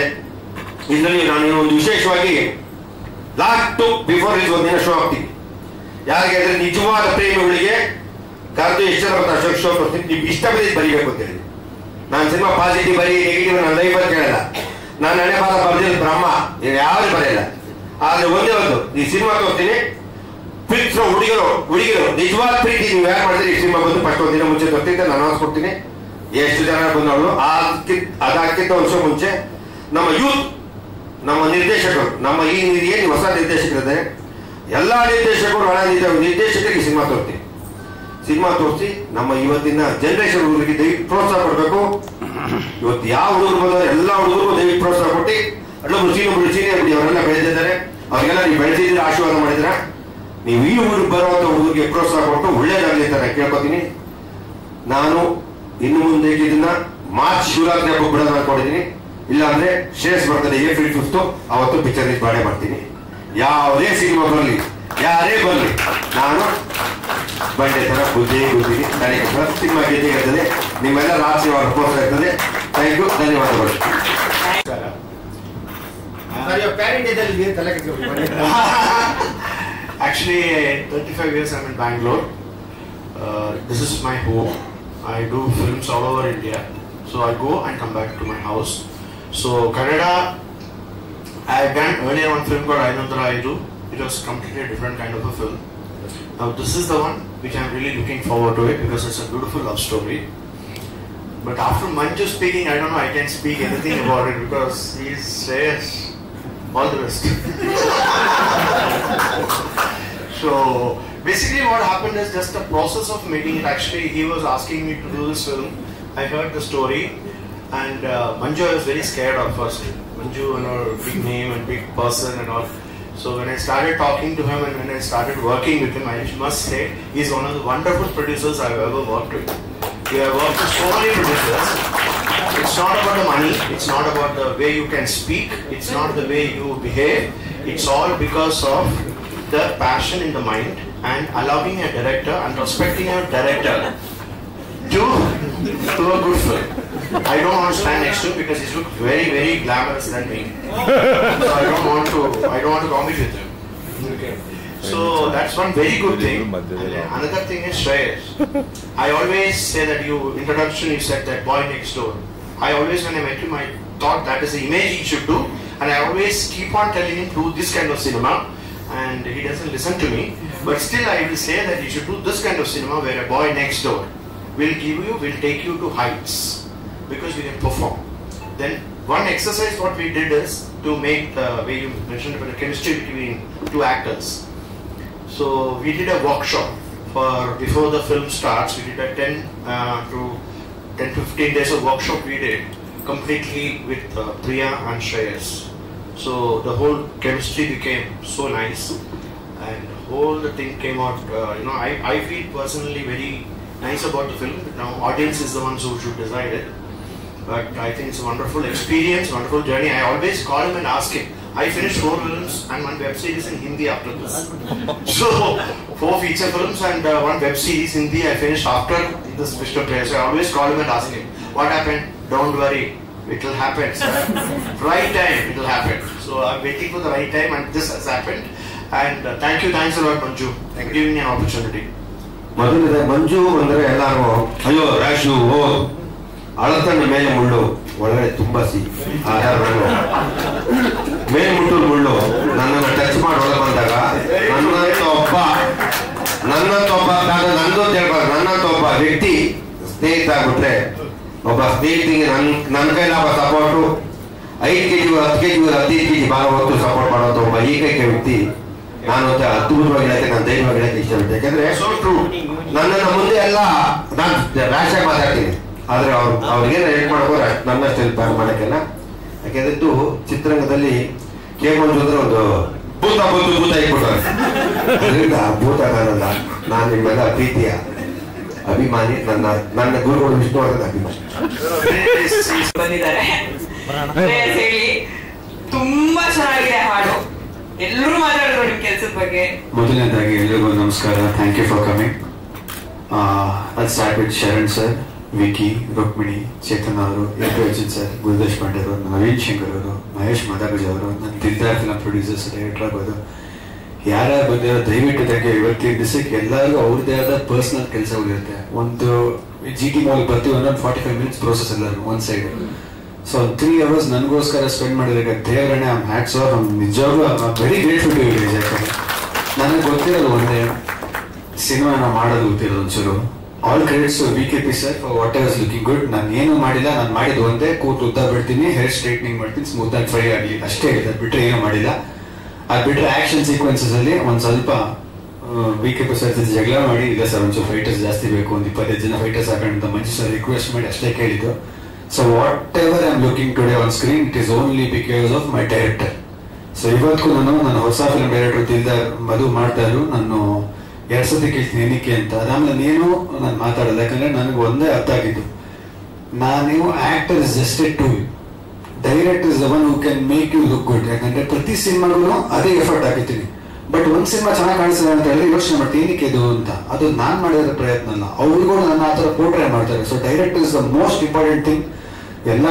ಇದರಲ್ಲಿ ನಾನು ಒಂದು ವಿಶೇಷವಾಗಿ ಲಾಸ್ಟ್ ಬಿಫೋರ್ ರಿಲೀಸ್ ಒಂದಿನ ಶೋ ಆಗ್ತೀನಿ. ಯಾರಿಗೆ ಅಂದ್ರೆ ನಿಜವಾದ ಪ್ರೇಮಿಗಳಿಗೆ ಕರೆದು ಎಷ್ಟು ಬರ್ತಾರೆ ಶೋ ಕೊಡ್ತೀನಿ, ನಿಮ್ಗೆ ಇಷ್ಟ ಬಂದಿದ್ದು ಬರೀಬೇಕು ಅಂತ ಹೇಳಿ. ನಾನು ಸಿನಿಮಾ ಪಾಸಿಟಿವ್ ಬರೀ ನೆಗೆಟಿವ್ ನನ್ನ ಲೈಫಲ್ಲಿ ಕೇಳಲ್ಲ. ನಾನು ಹಣೆ ಬಾರ ಬರ್ದಿದ್ದು ಬ್ರಹ್ಮ, ಯಾರು ಬರೆಯಲ್ಲ. ಆದ್ರೆ ಒಂದೇ ಒಂದು ಈ ಸಿನಿಮಾ ತೋರ್ತೀನಿ, ಪ್ರೀತಿಸೋ ಹುಡುಗಿರು ನಿಜವಾದ ಪ್ರೀತಿ ನೀವು ಯಾರು ಮಾಡಿದ್ರೆ ಈ ಸಿನಿಮಾ ಬಂದು ಫಸ್ಟ್ ಒಂದಿನ ಮುಂಚೆ ತೋರ್ತಿದ್ದೆ ನಾನು ಅನೌನ್ಸ್ ಕೊಡ್ತೀನಿ. ಎಷ್ಟು ಜನ ಬಂದವಳು ಅದಕ್ಕಿಂತ ವರ್ಷ ಮುಂಚೆ ನಮ್ಮ ಯೂತ್, ನಮ್ಮ ನಿರ್ದೇಶಕರು, ನಮ್ಮ ಈ ಏನು ಹೊಸ ನಿರ್ದೇಶಕರಿದ್ದಾರೆ ಎಲ್ಲ ನಿರ್ದೇಶಕರು ಹಣ ನಿರ್ದೇಶಕರಿಗೆ ಸಿನಿಮಾ ತೋರ್ತೀನಿ. ಸಿನಿಮಾ ತೋರಿಸಿ ನಮ್ಮ ಇವತ್ತಿನ ಜನರೇಷನ್ ಹುಡುಗರಿಗೆ ದಯವಿಟ್ಟು ಪ್ರೋತ್ಸಾಹ ಕೊಡಬೇಕು. ಇವತ್ತು ಯಾವ ಹುಡುಗರು ಬಂದರೆ ಎಲ್ಲ ಹುಡುಗರಿಗೂ ದಯವಿಟ್ಟು ಪ್ರೋತ್ಸಾಹ ಕೊಟ್ಟು ಅಲ್ಲೊಬ್ರು ಸೀನಿಯರ್ ಬಿಡಿ ಅವರೆಲ್ಲ ಬೆಳೆದಿದ್ದಾರೆ, ಅವ್ರಿಗೆಲ್ಲ ನೀವು ಬೆಳೆಸಿದ್ರೆ ಆಶೀರ್ವಾದ ಮಾಡಿದ್ರೆ ನೀವು ಈ ಊರಿಗೆ ಬರುವಂತ ಹುಡುಗರಿಗೆ ಪ್ರೋತ್ಸಾಹ ಕೊಟ್ಟು ಒಳ್ಳೇದಾಗಲಿ ಅಂತ ಕೇಳ್ಕೊತೀನಿ. ನಾನು ಇನ್ನು ಮುಂದೆ ಇದನ್ನ ಮಾರ್ಚ್ ಶಿವರಾತ್ರಿ ಹಬ್ಬಕ್ಕೆ ಬಿಡೋದು ಅನ್ಕೊಂಡಿದ್ದೀನಿ. ಇಲ್ಲಾಂದ್ರೆ ಶ್ರೇಯಸ್ ಬರ್ತದೆ ಏಪ್ರಿಲ್ 5 ಅವತ್ತು ಪಿಕ್ಚರ್ ರಿಲೀಸ್ ಮಾಡೇ ಮಾಡ್ತೀನಿ. ಯಾವುದೇ ಸಿನಿಮಾ ಬರಲಿ, ಯಾರೇ ಬರಲಿ, ನಾನು ಬಂಡೆ ತರ ಗುದ್ದೀನಿ. ನನಗೆ ಸಿನಿಮಾ ಗೆದ್ದೆ ಇರ್ತದೆ, ನಿಮ್ಮೆಲ್ಲ ಆಶೀರ್ವಾದ ಪ್ರೋತ್ಸಾಹ ಇರ್ತದೆ. ಥ್ಯಾಂಕ್ ಯು, ಧನ್ಯವಾದಗಳು. Actually, 35 years I'm in Bangalore. This is my home. I do films all over India. So I go and come back to my house. So Kannada, I've done earlier one film called Ainudra Aidu. It was completely a different kind of a film. Now this is the one which I'm really looking forward to it because it's a beautiful love story. But after Manju speaking, I don't know I can speak anything about it because he's Shreyas. All the best. So basically what happened is just a process of making it. Actually he was asking me to do this film. I heard the story and Manju I was very scared of first. Manju, you know, big name and big person and all. So when I started talking to him and when I started working with him, I must say he's one of the wonderful producers I've ever worked with. We have worked with so many producers. It's not about the money, it's not about the way you can speak, it's not the way you behave. It's all because of the passion in the mind and allowing a director and respecting a director to a good film. I don't want to stand next to him because he looks very, very glamorous than me. So I don't want to compete with him. Okay. So that's one very good thing. And another thing is Shreyas. I always say that introduction you said that boy next door. I always, when I met him, I thought that is the image he should do, and I always keep on telling him to do this kind of cinema, and he doesn't listen to me. But still, I will say that he should do this kind of cinema where a boy next door will take you to heights because you can perform. Then one exercise what we did is to make the way you mentioned about the chemistry between two actors. So we did a workshop for before the film starts. We did a 10 to 15 days of workshop we did completely with Priya and Shreyas. So the whole chemistry became so nice, and whole the thing came out. I feel personally very nice about the film. Now audience is the ones who should decide it. But I think it's a wonderful experience, wonderful journey. I always call him and ask him. I finished 4 films and 1 web series in Hindi after this. So 4 feature films and 1 web series Hindi I finished after this Mr. Player. So I always call him and ask him, what happened? Don't worry, it will happen. Right time, it will happen. So I'm waiting for the right time, and this has happened. And thanks a lot, Manju. Thank you for giving me an opportunity. ಮೊದಲಿದೆ ಮಂಜು ಅಂದರೆ ಎಲ್ಲರೂ ಅಯ್ಯೋ ರಾಶು ಓ ಅಳತನ ಮೇಲೆ ಮುಳ್ಳು ಒಳಗಡೆ ತುಂಬಾ ಸಿಹಿ ಮೇಲೆ ಮುಟ್ಟು ಮುಳ್ಳು ನನ್ನನ್ನು ಟಚ್ ಮಾಡಿ ಒಳಗೆ ಬಂದಾಗ ನನ್ನಂತ ಒಬ್ಬ ನಂದು ಹೇಳ್ಬಾರ್ದು, ನನ್ನಂತ ಒಬ್ಬ ವ್ಯಕ್ತಿ ಸ್ನೇಹಿತ ಆಗ್ಬಿಟ್ರೆ, ಒಬ್ಬ ಸ್ನೇಹಿತಿಗೆ ನನ್ನ ಕೈಲಾಗ ಸಪೋರ್ಟು 5 kg 10 kg 15 kg ಭಾರ ಹೊತ್ತು ಸಪೋರ್ಟ್ ಮಾಡೋದು ಒಬ್ಬ ಏಕೈಕ ವ್ಯಕ್ತಿ ನಾನು ಅಂತ ಅದ್ಭುತವಾಗಿ ಹೇಳಕ್ಕೆ, ನಾನು ಧೈರ್ಯವಾಗಿ ಹೇಳಕ್ಕೆ ಇಷ್ಟಪಡ್ತೀನಿ. ಯಾಕಂದ್ರೆ ನನ್ನನ್ನು ಮುಂದೆ ಎಲ್ಲ ನಾನು ರಾಶಾಗಿ ಮಾತಾಡ್ತೀನಿ, ಆದ್ರೆ ಅವ್ರಿಗೇನು ಹೆಲ್ಪ್ ಮಾಡ್ಕೋರೆ ನನ್ನಷ್ಟು ಹೆಲ್ಪ್ ಮಾಡೋಕ್ಕೆಲ್ಲ. ಯಾಕೆಂದ್ರೆ ಚಿತ್ರರಂಗದಲ್ಲಿ ಕೇಳ್ಕೊಂಡು ಅಂದ್ರೆ ಒಂದು ಭೂತ ಇಟ್ಬಿಟ್ಟವ್ರೆ. ಅದರಿಂದ ಭೂತ ಕಾಣಲ್ಲ, ನಾನು ನಿಮ್ಮೆಲ್ಲ ಪ್ರೀತಿಯ ಅಭಿಮಾನಿ, ನನ್ನ ಗುರುಗಳು ವಿಷ್ಣುವರ್ಧನ್ ಅಭಿಮಾನಿ ಬಂದಿದ್ದಾರೆ. ಹೇಳಿ ತುಂಬಾ ಚೆನ್ನಾಗಿದೆ ಹಾಡು, ಎಲ್ಲರೂ ಮಾತಾಡಿದ್ರು ನಿಮ್ ಕೆಲಸದ ಬಗ್ಗೆ. ಮೊದಲನೇದಾಗಿ ಎಲ್ಲರಿಗೂ ನಮಸ್ಕಾರ, ಥ್ಯಾಂಕ್ ಯು ಫಾರ್ ಕಮಿಂಗ್. ಅದು start with Sharan sir, Vicky, Rukmini, Chetan ಅವರು, ಅರ್ಜುನ್ ಸರ್, ಗುರುದೇಶ್ ಪಾಂಡೆ ಅವರು, ನವೀನ್ ಶಂಕರ್ ಅವರು, ಮಹೇಶ್ ಮಾದಾಗಜ್ ಅವರು, ನನ್ನ ದಿಲ್ದಾರ್ ಫಿಲಂ ಪ್ರೊಡ್ಯೂಸರ್ಸ್, ಡೈರೆಕ್ಟರ್ ಆಗ್ಬೋದು, ಯಾರ್ಯಾರು ಬಂದಿರೋ ದಯವಿಟ್ಟು ತೆಗೆ. ಇವತ್ತಿನ ದಿವಸಕ್ಕೆ ಎಲ್ಲರಿಗೂ ಅವ್ರದ್ದೇ ಆದ ಪರ್ಸನಲ್ ಕೆಲಸಗಳಿರುತ್ತೆ. ಒಂದು GT ಮಾಲ್ಗೆ ಬರ್ತೀವಿ, 45 minutes ಪ್ರೋಸೆಸ್ ಎಲ್ಲರಿಗೂ ಒಂದು ಸೈಡ್. ಸೊ 3 hours ನನಗೋಸ್ಕರ ಸ್ಪೆಂಡ್ ಮಾಡಿದಾಗ ದೇವರನ್ನೇ ಹ್ಯಾಟ್ಸ್ ಆಫ್. ನಿಜವಾಗ್ಲೂ very grateful to you guys. ಯಾಕಂದ್ರೆ ನನಗೆ ಗೊತ್ತಿರೋದು ಒಂದೇ, ಸಿನಿಮಾನ ಮಾಡೋದು ಗೊತ್ತಿರೋದು ಒಂಚೂರು. All credits VKP sir for whatever looking good. ನಾನು ಏನು ಮಾಡಿಲ್ಲ, ನಾನು ಮಾಡಿದ್ದು ಒಂದೇ, ಕೂತು ಉದ್ದ ಬಿಡ್ತೀನಿ, ಹೇರ್ ಸ್ಟ್ರೈಟ್ನಿಂಗ್ ಮಾಡ್ತೀನಿ, ಸ್ಮೂತ್ ಆಗಿ ಫ್ರೈ ಆಗಲಿ ಅಷ್ಟೇ ಇದೆ, ಅದು ಬಿಟ್ಟರೆ ಏನೂ ಮಾಡಿಲ್ಲ. ಅದು ಬಿಟ್ಟರೆ ಆಕ್ಷನ್ ಸೀಕ್ವೆನ್ಸಸ್ ಅಲ್ಲಿ ಒಂದು ಸ್ವಲ್ಪ VKP ಸರ್ ಜಗಳ ಮಾಡಿ, ಇಲ್ಲ ಸರ್ ಒಂಚೂರು ಫೈಟರ್ಸ್ ಜಾಸ್ತಿ ಬೇಕು, ಒಂದು 25 ಜನ ಫೈಟರ್ಸ್ ಹಾಕೊಂಡು ಮಂಜು ಸರ್ ರಿಕ್ವೆಸ್ಟ್ ಮಾಡಿ ಅಷ್ಟೇ ಕೇಳಿದ್ದು. So what ever I am looking today on screen, it is only because of my director. So ಇವತ್ತು ನನ್ನ ಹೊಸ ಫಿಲ್ಮ್ ಡೈರೆಕ್ಟರ್ ದಿಲ್ದಾರ್ ಮಧು ಮಾಡ್ತಾ ಇದ್ರು. ನಾನು 2 ಸತಿ ಕೇಳ್ತೀನಿ ಏನಕ್ಕೆ ಅಂತ, ಆಮೇಲೆ ನೀನು ನಾನು ಮಾತಾಡಲ್ಲ. ಯಾಕಂದ್ರೆ ನನಗೆ ಒಂದೇ ಅರ್ಥ ಆಗಿದ್ದು, ನೀವು actor is just a tool, director is the one who can make you look good. ಯಾಕಂದ್ರೆ ಪ್ರತಿ ಸಿನಿಮಾಗೂ ಅದೇ ಎಫರ್ಟ್ ಹಾಕಿದ್ದೀನಿ. ಬಟ್ ಒಂದು ಸಿನಿಮಾ ಚೆನ್ನಾಗಿ ಕಾಣಿಸ್ತದೆ ಅಂತ ಹೇಳಿದ್ರೆ ಯೋಚನೆ ಮಾಡ್ತೀನಿ ಏನಕ್ಕೆ ಇದು ಅಂತ. ಅದು ನಾನು ಮಾಡಿರೋ ಪ್ರಯತ್ನ ಅಲ್ಲ, ಅವ್ರಿಗೂ ನನ್ನ ಆ ಥರ ಪೋರ್ಟ್ರೇ ಮಾಡ್ತಾರೆ. So director is the most important thing. ಎಲ್ಲ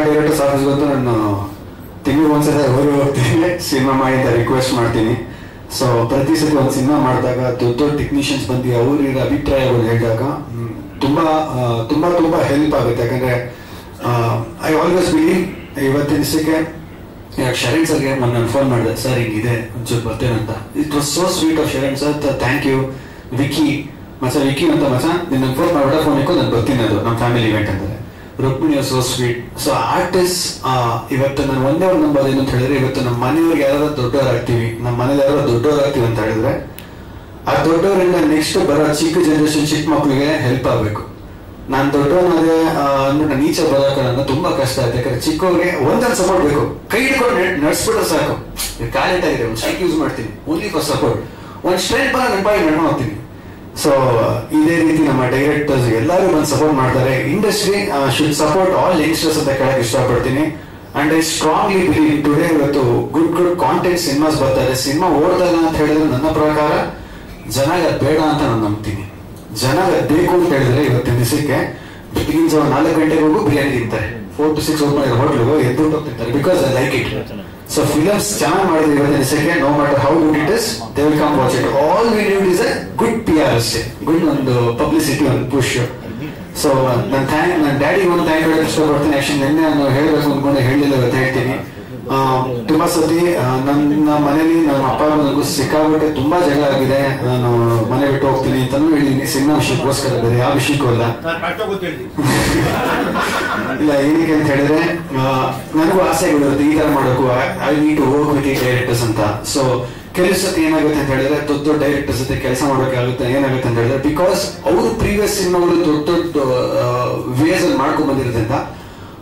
ಡೈರೆಕ್ಟರ್ಸ್ ಆಫೀಸ್ಗಂತೂ ನಾನು ತಿಂಗಳಿಗೆ ಒಂದ್ಸಲ ಹೋಗ್ತೀನಿ, ಸಿನಿಮಾ ಮಾಡಿ ಅಂತ ರಿಕ್ವೆಸ್ಟ್ ಮಾಡ್ತೀನಿ. ಸೊ ಪ್ರತಿ ಸತಿ ಒಂದು ಸಿನಿಮಾ ಮಾಡಿದಾಗ ದೊಡ್ಡ ಟೆಕ್ನಿಷಿಯನ್ಸ್ ಬಂದು ಅವ್ರ ಅಭಿಪ್ರಾಯಗಳು ಹೇಳಿದಾಗ ತುಂಬಾ ಹೆಲ್ಪ್ ಆಗುತ್ತೆ. ಯಾಕಂದ್ರೆ ಐ ಆಲ್ವೇಸ್ ಬಿಲೀವ್ ಇವತ್ತಿನ ದಿವಸಕ್ಕೆ ಶರಣ್ ಸರ್ಗೆ ನಾನು ಫೋನ್ ಮಾಡಿದೆ, ಸರ್ ಹಿಂಗಿದೆ ಒಂಚೂರು ಬರ್ತೇನಂತ. It was so sweet of Sharan sir, thank you. Vicky ಅಂತ ನಿನ್ನ ಫೋನ್ ಮಾಡ್ಬಿಡ, ಫೋನ್ ಇಕ್ಕೋ ನಾನು ಬರ್ತೀನಿ, ಅದು ನಮ್ಮ ಫ್ಯಾಮಿಲಿ ಇವೆಂಟ್ ಅಂದರೆ. Rukmini so sweet. So artist ಇವತ್ತು ನಾನು ಒಂದೇ ಒಂದು ನಂಬೋದು ಏನು ಅಂತ ಹೇಳಿದ್ರೆ, ಇವತ್ತು ನಮ್ಮ ಮನೆಯವ್ರಿಗೆ ಯಾರು ದೊಡ್ಡವರಾಗ್ತೀವಿ, ನಮ್ಮ ಮನೇಲಿ ಯಾರು ದೊಡ್ಡವರಾಗ್ತೀವಿ ಅಂತ ಹೇಳಿದ್ರೆ, ಆ ದೊಡ್ಡವರಿಂದ ನೆಕ್ಸ್ಟ್ ಬರೋ ಚಿಕ್ಕ ಜನರೇಷನ್ ಚಿಕ್ಕ ಮಕ್ಕಳಿಗೆ ಹೆಲ್ಪ್ ಆಗಬೇಕು. ನಾನು ದೊಡ್ಡವನಾದ್ರೆ ಅಂದ್ಬಿಟ್ಟು ನಾನು ಈಚೆ ಬರೋಕೆ ನನಗೆ ತುಂಬಾ ಕಷ್ಟ ಆಯ್ತು. ಯಾಕಂದ್ರೆ ಚಿಕ್ಕವ್ರಿಗೆ ಒಂದೊಂದು ಸಪೋರ್ಟ್ ಬೇಕು, ಕೈ ಹಿಡ್ಕೊಂಡು ನಡ್ಸ್ಬಿಟ್ರೆ ಸಾಕು. ಟ್ಯಾಲೆಂಟ್ ಆಗಿದೆ, ಒಂದು ಸ್ಟ್ರೈಕ್ ಯೂಸ್ ಮಾಡ್ತೀನಿ ಓನ್ಲಿ ಫಾರ್ ಸಪೋರ್ಟ್, ಒಂದು ಸ್ಟ್ರೈಟ್ ಬರೋ ನನ್ನ ಬಾಯಿ ನಡ್ಕೊಂಡು ಹೋಗ್ತೀನಿ. ಸೊ ಇದೇ ರೀತಿ ನಮ್ಮ ಡೈರೆಕ್ಟರ್ಸ್ ಎಲ್ಲರೂ ಬಂದು ಸಪೋರ್ಟ್ ಮಾಡ್ತಾರೆ. Industry should support all youngsters ಅಂತ ಕೇಳಕ್ಕೆ ಇಷ್ಟಪಡ್ತೀನಿ. And I strongly believe today ಇವತ್ತು ಗುಡ್ ಕಾಂಟೆಂಟ್ ಸಿನಿಮಾಸ್ ಬರ್ತಾರೆ. ಸಿನಿಮಾ ಓಡ್ದಲ್ಲ ಅಂತ ಹೇಳಿದ್ರೆ ನನ್ನ ಪ್ರಕಾರ ಜನ ಬೇಡ ಅಂತ ನಾನು ನಂಬ್ತೀನಿ. ಜನ ಬೇಕು ಅಂತ ಹೇಳಿದ್ರೆ ಇವತ್ತಿನ ದಿವಸಕ್ಕೆ ಬೆಳಗಿನ 4 ಗಂಟೆಗೆ ಹೋಗು ಬಿರಿಯಾನಿ ತಿಂತಾರೆ, 4 to 6 ಓಪನ್ ಹೋಟ್ಲಿಗೆ ಎದ್ದು ತಿಂತಾರೆ, because I like it. So films ಚೆನ್ನಾಗಿ ಮಾಡಿದ್ರೆ ಇವತ್ತಿನ ದಿವಸಕ್ಕೆ no matter how good it is, they will come watch it. All we need is a good PR ಅಷ್ಟೇ, ಗುಡ್ ಒಂದು ಪಬ್ಲಿಸಿಟಿ, ಒಂದು ಪುಷ್. ಸೊ ನನ್ನ ಡ್ಯಾಡಿಗೆ ಒಂದು ಥ್ಯಾಂಕ್ ಹೇಳಕ್ಕೆ ಇಷ್ಟಪಡ್ತೀನಿ. ಆಕ್ಚುಲಿ ನಿನ್ನೆ ನಾನು ಹೇಳಬೇಕು ಅಂದ್ಕೊಂಡು ಹೇಳಿಲ್ಲ, ಇವತ್ತು ಹೇಳ್ತೀನಿ. ತುಂಬಾ ಸತಿ ನನ್ನ ಮನೇಲಿ ನಮ್ಮ ಅಪ್ಪ ನನಗೂ ಸಿಕ್ಕಾಬಿಟ್ಟೆ ತುಂಬಾ ಜಗಳ ಆಗಿದೆ. ನಾನು ಮನೆ ಬಿಟ್ಟು ಹೋಗ್ತೀನಿ ಅಂತಾನು ಹೇಳಿದೀನಿ, ಸಿನಿಮಾ ವಿಷಯಕ್ಕೋಸ್ಕರ, ಬೇರೆ ಯಾವ ವಿಷಯಕ್ಕೂ ಅಲ್ಲ. ಇಲ್ಲ, ಏನಕ್ಕೆ ಅಂತ ಹೇಳಿದ್ರೆ ನನಗೂ ಆಸೆಗಳಿರುತ್ತೆ ಈ ತರ ಮಾಡೋಕು, I need to work with directors ಅಂತ. ಸೊ ಕೆಲವು ಸತಿ ಏನಾಗುತ್ತೆ ಅಂತ ಹೇಳಿದ್ರೆ ದೊಡ್ಡ ದೊಡ್ಡ ಡೈರೆಕ್ಟರ್ಸ್ ಜೊತೆ ಕೆಲಸ ಮಾಡೋಕ್ಕಾಗುತ್ತೆ. ಏನಾಗುತ್ತೆ ಅಂತ ಹೇಳಿದ್ರೆ ಬಿಕಾಸ್ ಅವರು ಪ್ರೀವಿಯಸ್ ಸಿನಿಮಾಗಳು ದೊಡ್ಡ ದೊಡ್ಡ ವೇಸ್ ಅಲ್ಲಿ ಮಾಡ್ಕೊಂಡ್ ಬಂದಿರೋದ್ರಿಂದ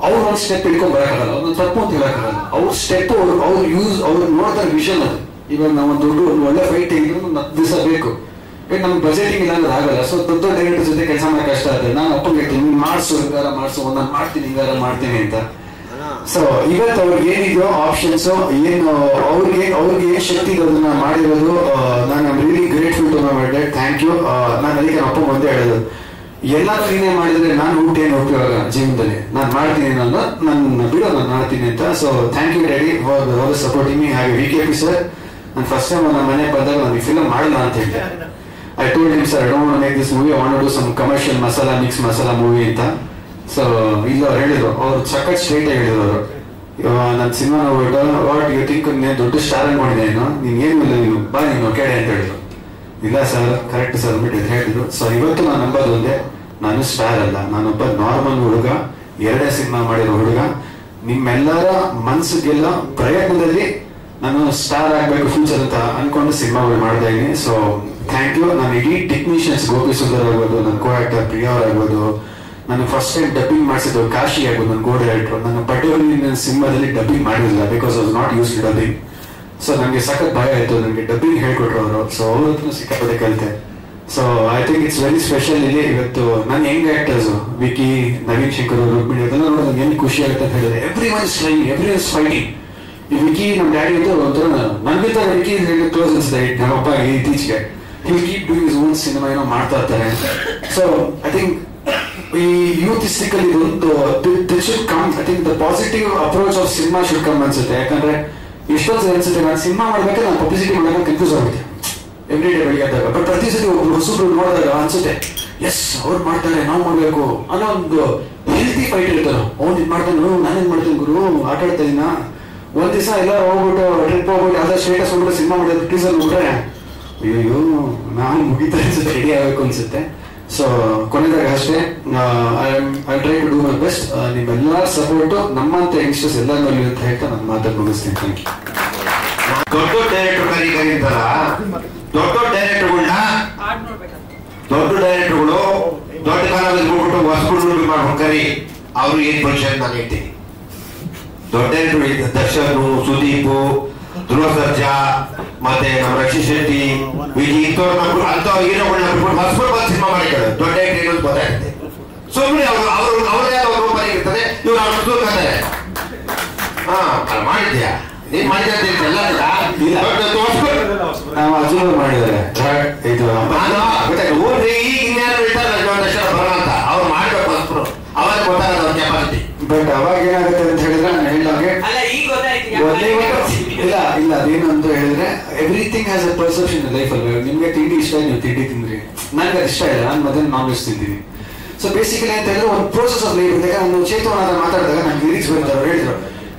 ಅವ್ರು ಒಂದು ಸ್ಟೆಪ್ ಹಿಡ್ಕೊಂಡ್ ಬರಕ್ಕಾಗಲ್ಲ, ಅವ್ರನ್ನ ತಪ್ಪು ಅಂತ ಹೇಳಕ್ಕಾಗಲ್ಲ. ಅವ್ರ ಸ್ಟೆಪ್ ಅವ್ರು ನೋಡ್ತಾರೆ ವಿಷನ್ ಅದು. ಇವಾಗ ನಾವು ಒಂದು ಒಳ್ಳೆ ಫೈಟ್ ತೆಗೆದ್ರು 10 ದಿವಸ ಬೇಕು, ನಮ್ಗೆ ಬಜೆಟಿಂಗ್ ಇಲ್ಲ ಅಂದ್ರೆ ಆಗಲ್ಲ. ಸೊ ದೊಡ್ಡ ಡೈರೆಕ್ಟರ್ ಜೊತೆ ಕೆಲಸ ಮಾಡಕ್ ಕಷ್ಟ ಆಗುತ್ತೆ. ನಾನು ಅಪ್ಪಂಗೆ ಹೇಳ್ತೀನಿ, ಮಾಡಿಸು ಹಿಂಗಾರ ಮಾಡಿಸು, ನಾನು ಮಾಡ್ತೀನಿ ಹಿಂಗಾರ ಮಾಡ್ತೀನಿ ಅಂತ. ಸೊ ಇವತ್ತು ಅವ್ರಿಗೆ ಏನಿದೆಯೋ ಆಪ್ಷನ್ಸ್, ಏನು ಅವ್ರಿಗೆ ಏನ್ ಶಕ್ತಿ ಅದನ್ನ ಮಾಡಿರೋದು, ನಾನು really grateful to my dad. Thank you. ನಾನು ಅದಕ್ಕೆ ಅಪ್ಪ ಒಂದೇ ಹೇಳೋದು, ಎಲ್ಲ ನೀನೇ ಮಾಡಿದ್ರೆ ನಾನು ಊಟ ಏನು ಉಪಯೋಗ ಜೀವನದಲ್ಲಿ, ನಾನು ಮಾಡ್ತೀನಿ ಅನ್ನೋದು, ನನ್ನ ಬಿಡೋ ನಾನು ಮಾಡ್ತೀನಿ ಅಂತ. So thank you daddy for supporting me. ಹಾಗೆ VKP ಸರ್, ನಾನು ಫಸ್ಟ್ ಟೈಮ್ ನನ್ನ ಮನೆ ಬಂದಾಗ ನಾನು ಫಿಲಮ್ ಮಾಡಲ್ಲ ಅಂತ ಹೇಳಿದೆ. I told him, sir, I don't want to make this movie, I want to do some commercial masala, mix masala movie ಅಂತ. ಸೊ ಇಲ್ಲ ಅವ್ರು ಹೇಳಿದ್ರು, ಅವ್ರು ಸಖತ್ ಸ್ಟ್ರೈಟ್ ಆಗಿ ಹೇಳಿದ್ರು ಅವರು, ನನ್ನ ಸಿನಿಮಾ ನೋಡ್ಬಿಟ್ಟು ವಾಟ್ ಯು ಥಿಂಕ್ ನೀನು ದೊಡ್ಡ ಸ್ಟಾರ್ ಅನ್ಕೊಂಡಿದ್ದೆ, ನೀನು ಏನು ಇಲ್ಲ, ನೀನು ಬಾ ನೀನು ಕೆಡೆ ಅಂತ ಹೇಳಿದ್ರು. ಇಲ್ಲ ಸರ್, ಕರೆಕ್ಟ್ ಸರ್ ಅಂದ್ಬಿಟ್ಟು ಹೇಳಿದ್ರು. ಸೊ ಇವತ್ತು ನಾನು ನಂಬೋದು ಒಂದೇ, ನಾನು ಸ್ಟಾರ್ ಅಲ್ಲ, ನಾನೊಬ್ಬ ನಾರ್ಮಲ್ ಹುಡುಗ, 2 ಸಿನಿಮಾ ಮಾಡಿರೋ ಹುಡುಗ. ನಿಮ್ಮೆಲ್ಲರ ಮನ್ಸಿಗೆಲ್ಲ ಪ್ರಯತ್ನದಲ್ಲಿ ನಾನು ಸ್ಟಾರ್ ಆಗ್ಬೇಕು ಫ್ಯೂಚರ್ ಅಂತ ಅನ್ಕೊಂಡು ಸಿನಿಮಾಗಳು ಮಾಡ್ತಾ ಇದ್ದೀನಿ. So thank you. ನಾನು ಇಡೀ ಟೆಕ್ನಿಷಿಯನ್ಸ್, ಗೋಪಿ ಸುಂದರ್ ಆಗ್ಬೋದು, ನನ್ನ ಕೋ ಆಕ್ಟರ್ ಪ್ರಿಯಾ ಅವ್ರು ಆಗ್ಬೋದು, ನಾನು ಫಸ್ಟ್ ಟೈಮ್ ಡಬ್ಬಿಂಗ್ ಮಾಡಿಸಿದ್ದು ಕಾಶಿ ಆಗ್ಬೋದು, ನನ್ನ ಕೋ ಡೈರೆಕ್ಟರ್. ನನ್ನ ಪರ್ಟಿಕ್ಯುಲರ್ಲಿ ನನ್ನ ಸಿನಿಮಾದಲ್ಲಿ ಡಬ್ಬಿಂಗ್ ಮಾಡಿರಲಿಲ್ಲ, because was not used to dubbing. So ನನಗೆ ಸಖತ್ ಭಯ ಆಯಿತು, ನನಗೆ ಡಬ್ಬಿಂಗ್ ಹೇಳ್ಕೊಟ್ರು ಅವರು. ಸೊ ಅವ್ರ ಹತ್ರ ಸಿಕ್ಕಾಪಟ್ಟೆ ಕಲಿತೆ. So I think it's very special. ಇಲ್ಲಿ ಇವತ್ತು ನನ್ನ ಯಂಗ್ ಆಕ್ಟರ್ಸ್ ವಿಕಿ, ನವೀನ್ ಶಂಕರ್, ರುಕ್ಮಿಣಿ ಅದೆಲ್ಲ ನೋಡೋದು ನನಗೆ ಏನು ಖುಷಿ ಆಗುತ್ತೆ ಅಂತ ಹೇಳಿದ್ರೆ, everyone is trying, everyone is fighting. ಈ ವಿಕಿ ನಮ್ಮ ಡ್ಯಾಡಿ ಅಂತ ಒಂಥರ ನನಗಿಂತ ವಿಕಿ ಕ್ಲೋಸ್ ಅನ್ಸುತ್ತೆ ನಮ್ಮಪ್ಪ ಇತ್ತೀಚೆಗೆ. He'll keep doing his own cinema, ಏನೋ ಮಾಡ್ತಾ ಇರ್ತಾರೆ. ಸೊ ಐ ಥಿಂಕ್ ಈ ಯೂತಿಸ್ಟಿಕಲಿ ಒಂದು should come. I think the positive approach of cinema should come ಅನ್ಸುತ್ತೆ. ಯಾಕಂದ್ರೆ ಎಷ್ಟೊಂದು ಅನ್ಸುತ್ತೆ, ನಾನು ಸಿನಿಮಾ ಮಾಡ್ಬೇಕಾದ್ರೆ ನಾನು ಪಬ್ಲಿಸಿಟಿ ಮಾಡಿದಾಗ ಕನ್ಫ್ಯೂಸ್ ಆಗುತ್ತೆ ಎವ್ರಿ ಡೇ ಬೆಳಿಗ್ಗೆ ಆದಾಗ. ಬಟ್ ಪ್ರತಿ ಸತಿ ಒಬ್ರು ಹೊಸಬ್ರು ನೋಡಿದಾಗ ಅನ್ಸುತ್ತೆ, ಎಸ್ ಅವ್ರು ಮಾಡ್ತಾರೆ, ನಾವು ಮಾಡ್ಬೇಕು ಅನ್ನೋ ಒಂದು ಹೆಲ್ತಿ ಫೈಟ್ ಇರ್ತಾರೆ. ಅವ್ನು ಇದು ಮಾಡ್ತಾನೆ, ನಾನೇನ್ ಮಾಡ್ತೇನೆ ಗುರು, ಆಟ ಆಡ್ತಾ ಇದೀನ. ಒಂದ್ ದಿವಸ ಎಲ್ಲ ಹೋಗ್ಬಿಟ್ಟು ಟ್ರಿಪ್ ಹೋಗ್ಬಿಟ್ಟು ಯಾವ್ದಾದ್ರು ಸ್ಟೇಟಸ್ ಹೋಗ್ಬಿಟ್ಟು ಸಿನಿಮಾ ಮಾಡೋದು ಟೀಸರ್ ನೋಡ್ರೆ ಅಯ್ಯೋ ನಾನು ಮುಗಿತಾ ಅನ್ಸುತ್ತೆ, ರೆಡಿ ಆಗಬೇಕು ಅನ್ಸುತ್ತೆ. ಸೊ ಕೊನೆದಾಗ ಅಷ್ಟೇ, I try to do my best. ನಿಮ್ಮೆಲ್ಲರ ಸಪೋರ್ಟು ನಮ್ಮಂತ ಯಂಗ್ಸ್ಟರ್ಸ್ ಎಲ್ಲ ಮೇಲೆ ಅಂತ ಹೇಳ್ತಾ ನಾನು ಮಾತಾಡಿ ಮುಗಿಸ್ತೀನಿ. Thank you. ದೊಡ್ಡ ಡೈರೆಕ್ಟರ್ ಕರೀತಾರ, ದೊಡ್ಡ ಡೈರೆಕ್ಟರ್ಗಳನ್ನ ದೊಡ್ಡ ಡೈರೆಕ್ಟರ್ಗಳು ದೊಡ್ಡ ಕಾಲದಲ್ಲಿ ಹೋಗ್ಬಿಟ್ಟು ಹೊಸಗಳು ಮಾಡ್ಕೊಂಡು ಕರಿ, ಅವ್ರು ಏನ್ ಪೊಸಿಷನ್ ನಾನು ಹೇಳ್ತೀನಿ. ದೊಡ್ಡ ಡೈರೆಕ್ಟರ್ ದರ್ಶನ್, ಸುದೀಪ್, ಧ್ರುವ ಸರ್ಜಾ, ಮತ್ತೆ ನಮ್ಮ ರಕ್ಷಿತ್ ಶೆಟ್ಟಿ, ವಿಜಯ್, ಇಂಥವ್ರು ಅಂತ ಹೀರೋಗಳನ್ನ ಬಿಟ್ಬಿಟ್ಟು ಹೊಸಗಳು ಬಂದು ಸಿನಿಮಾ ಮಾಡಿದ್ದಾರೆ. ದೊಡ್ಡ ಡೈರೆಕ್ಟರ್ ಏನು ಗೊತ್ತಾಗುತ್ತೆ. ಸುಮ್ಮನೆ ಅವ್ರದೇ ಅವ್ರ ಬರೀರ್ತದೆ, ಇವ್ರು ಅವ್ರು ತೋರ್ತಾರೆ. ಅದು ಮಾಡಿದ್ಯಾ ನೀನ್ ಮಾಡಿದ್ಯಾ ಎಲ್ಲ ನಾವು ಅರ್ಜುನ್ ಮಾಡಿದ್ದಾರೆ. ಇದು ಊರ್ರಿ ಈಗ ಇನ್ಯಾರು ಇರ್ತಾರೆ ಬರೋಣ ಅಂತ ಅವ್ರು ಮಾಡ್ಬೇಕು ಹೊಸರು, ಅವಾಗ ಗೊತ್ತಾಗಲ್ಲ ಅವ್ರ ಕೆಪಾಸಿಟಿ. ಬಟ್ ಅವಾಗ ಏನಾಗುತ್ತೆ ಅಂತ ಹೇಳಿದ್ರೆ ನಾನು ಹೇಳಿದಾಗೆ ಇಲ್ಲ ಅದೇನು ಅಂತ ಹೇಳಿದ್ರೆ everything has a perception life ಅಲ್ಲಿ. ನಿಮ್ಗೆ ತಿಂಡಿ ಇಷ್ಟ, ನೀವು ತಿಂಡಿ ತಿಂದ್ರಿ, ನನ್ಗೆ ಅದು ಇಷ್ಟ ಇಲ್ಲ, ನಾನು ಮೊದಲು ನಾನ್ ವೆಜ್ ತಿಂತೀನಿ. ಸೊ ಬೇಸಿಕಲಿ ಅಂತ ಹೇಳಿದ್ರೆ ಒಂದು ಪ್ರೋಸೆಸ್ ಆಫ್ ಲೈಫ್ ಇದ್ದಾಗ ನಾನು ಚೇತವನಾದ ಮಾತಾಡಿದಾಗ ನನ್ಗೆ ಲಿರಿಕ್ಸ್ ಬರ್ತಾರೆ. ಅವ್ರು ಹೇಳಿದ್ರು,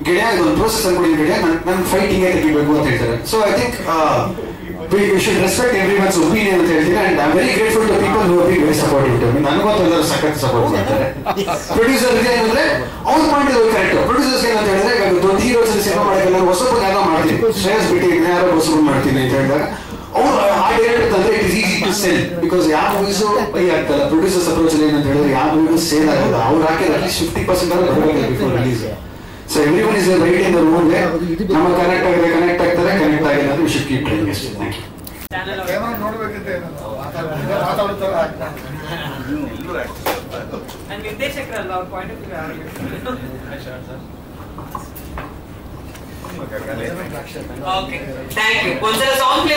ಗೆಳೆಯ ಇದೊಂದು ಪ್ರೋಸೆಸ್ ಅನ್ಕೊಂಡಿದ್ದೀನಿ ಗೆಳೆಯ, ನನ್ನ ಫೈಟಿಂಗ್ ತೆಗಿಬೇಕು ಅಂತ ಹೇಳ್ತಾರೆ. So I think we should respect everyone's opinion ಅಂತ ಹೇಳ್ತೀನಿ. and I'm very grateful to people who have been very supportive to me. ನನಗಂತೂ ಎಲ್ಲರೂ ಸಖತ್ ಸಪೋರ್ಟ್ ಮಾಡ್ತಾರೆ. ಪ್ರೊಡ್ಯೂಸರ್ಗೆ ಏನಂದ್ರೆ ಅವ್ರು ಮಾಡಿದ್ರು ಕರೆಕ್ಟ್. ಪ್ರೊಡ್ಯೂಸರ್ಸ್ ಏನಂತ ಹೇಳಿದ್ರೆ ಇವಾಗ ದೊಡ್ಡ ಹೀರೋಸ್ ಸಿನಿಮಾ ಮಾಡಕ್ಕೆ ಹೊಸಬ್ರು ಯಾರೋ ಮಾಡ್ತೀನಿ, ಶ್ರೇಯಸ್ ಬಿಟ್ಟು ಯಾರೋ ಹೊಸಬ್ರು ಮಾಡ್ತೀನಿ ಅಂತ ಹೇಳಿದಾಗ ಅವ್ರು ಆ ಡೈರೆಕ್ಟ್ ಅಂದ್ರೆ it is easy to sell. Because ಯಾವ ಮೂವೀಸು ಬೈ ಆಗ್ತಲ್ಲ. ಪ್ರೊಡ್ಯೂಸರ್ಸ್ ಅಪ್ರೋಚ್ ಅಲ್ಲಿ ಏನಂತ ಹೇಳಿದ್ರೆ ಯಾವ ಮೂವೀಸ್ ಸೇಲ್ ಆಗಲ್ಲ. ಅವ್ರು ಹಾಕಿದ್ರೆ ಅಟ್ಲೀಸ್ಟ್ 50% ಆದ್ರೂ ಬರಬೇಕು before release. So everyone is right in the room. ನಮ್ಮ ಕನೆಕ್ಟ್ ಆಗಿದೆ, ಕನೆಕ್ಟ್ ಆಗ್ತಾರೆ, ಕನೆಕ್ಟ್ ಆಗಿಲ್ಲ ಅಂದ್ರೆ ವಿ ಶುಡ್ ಕೀಪ್ ಟ್ರೈಯಿಂಗ್ ಅಷ್ಟೇ. Thank you. ನಿರ್ದೇಶಕರಲ್ಲ ಅವ್ರ point of view. Okay, thank you. ಒಂದ್ಸಲ ಸಾಂಗ್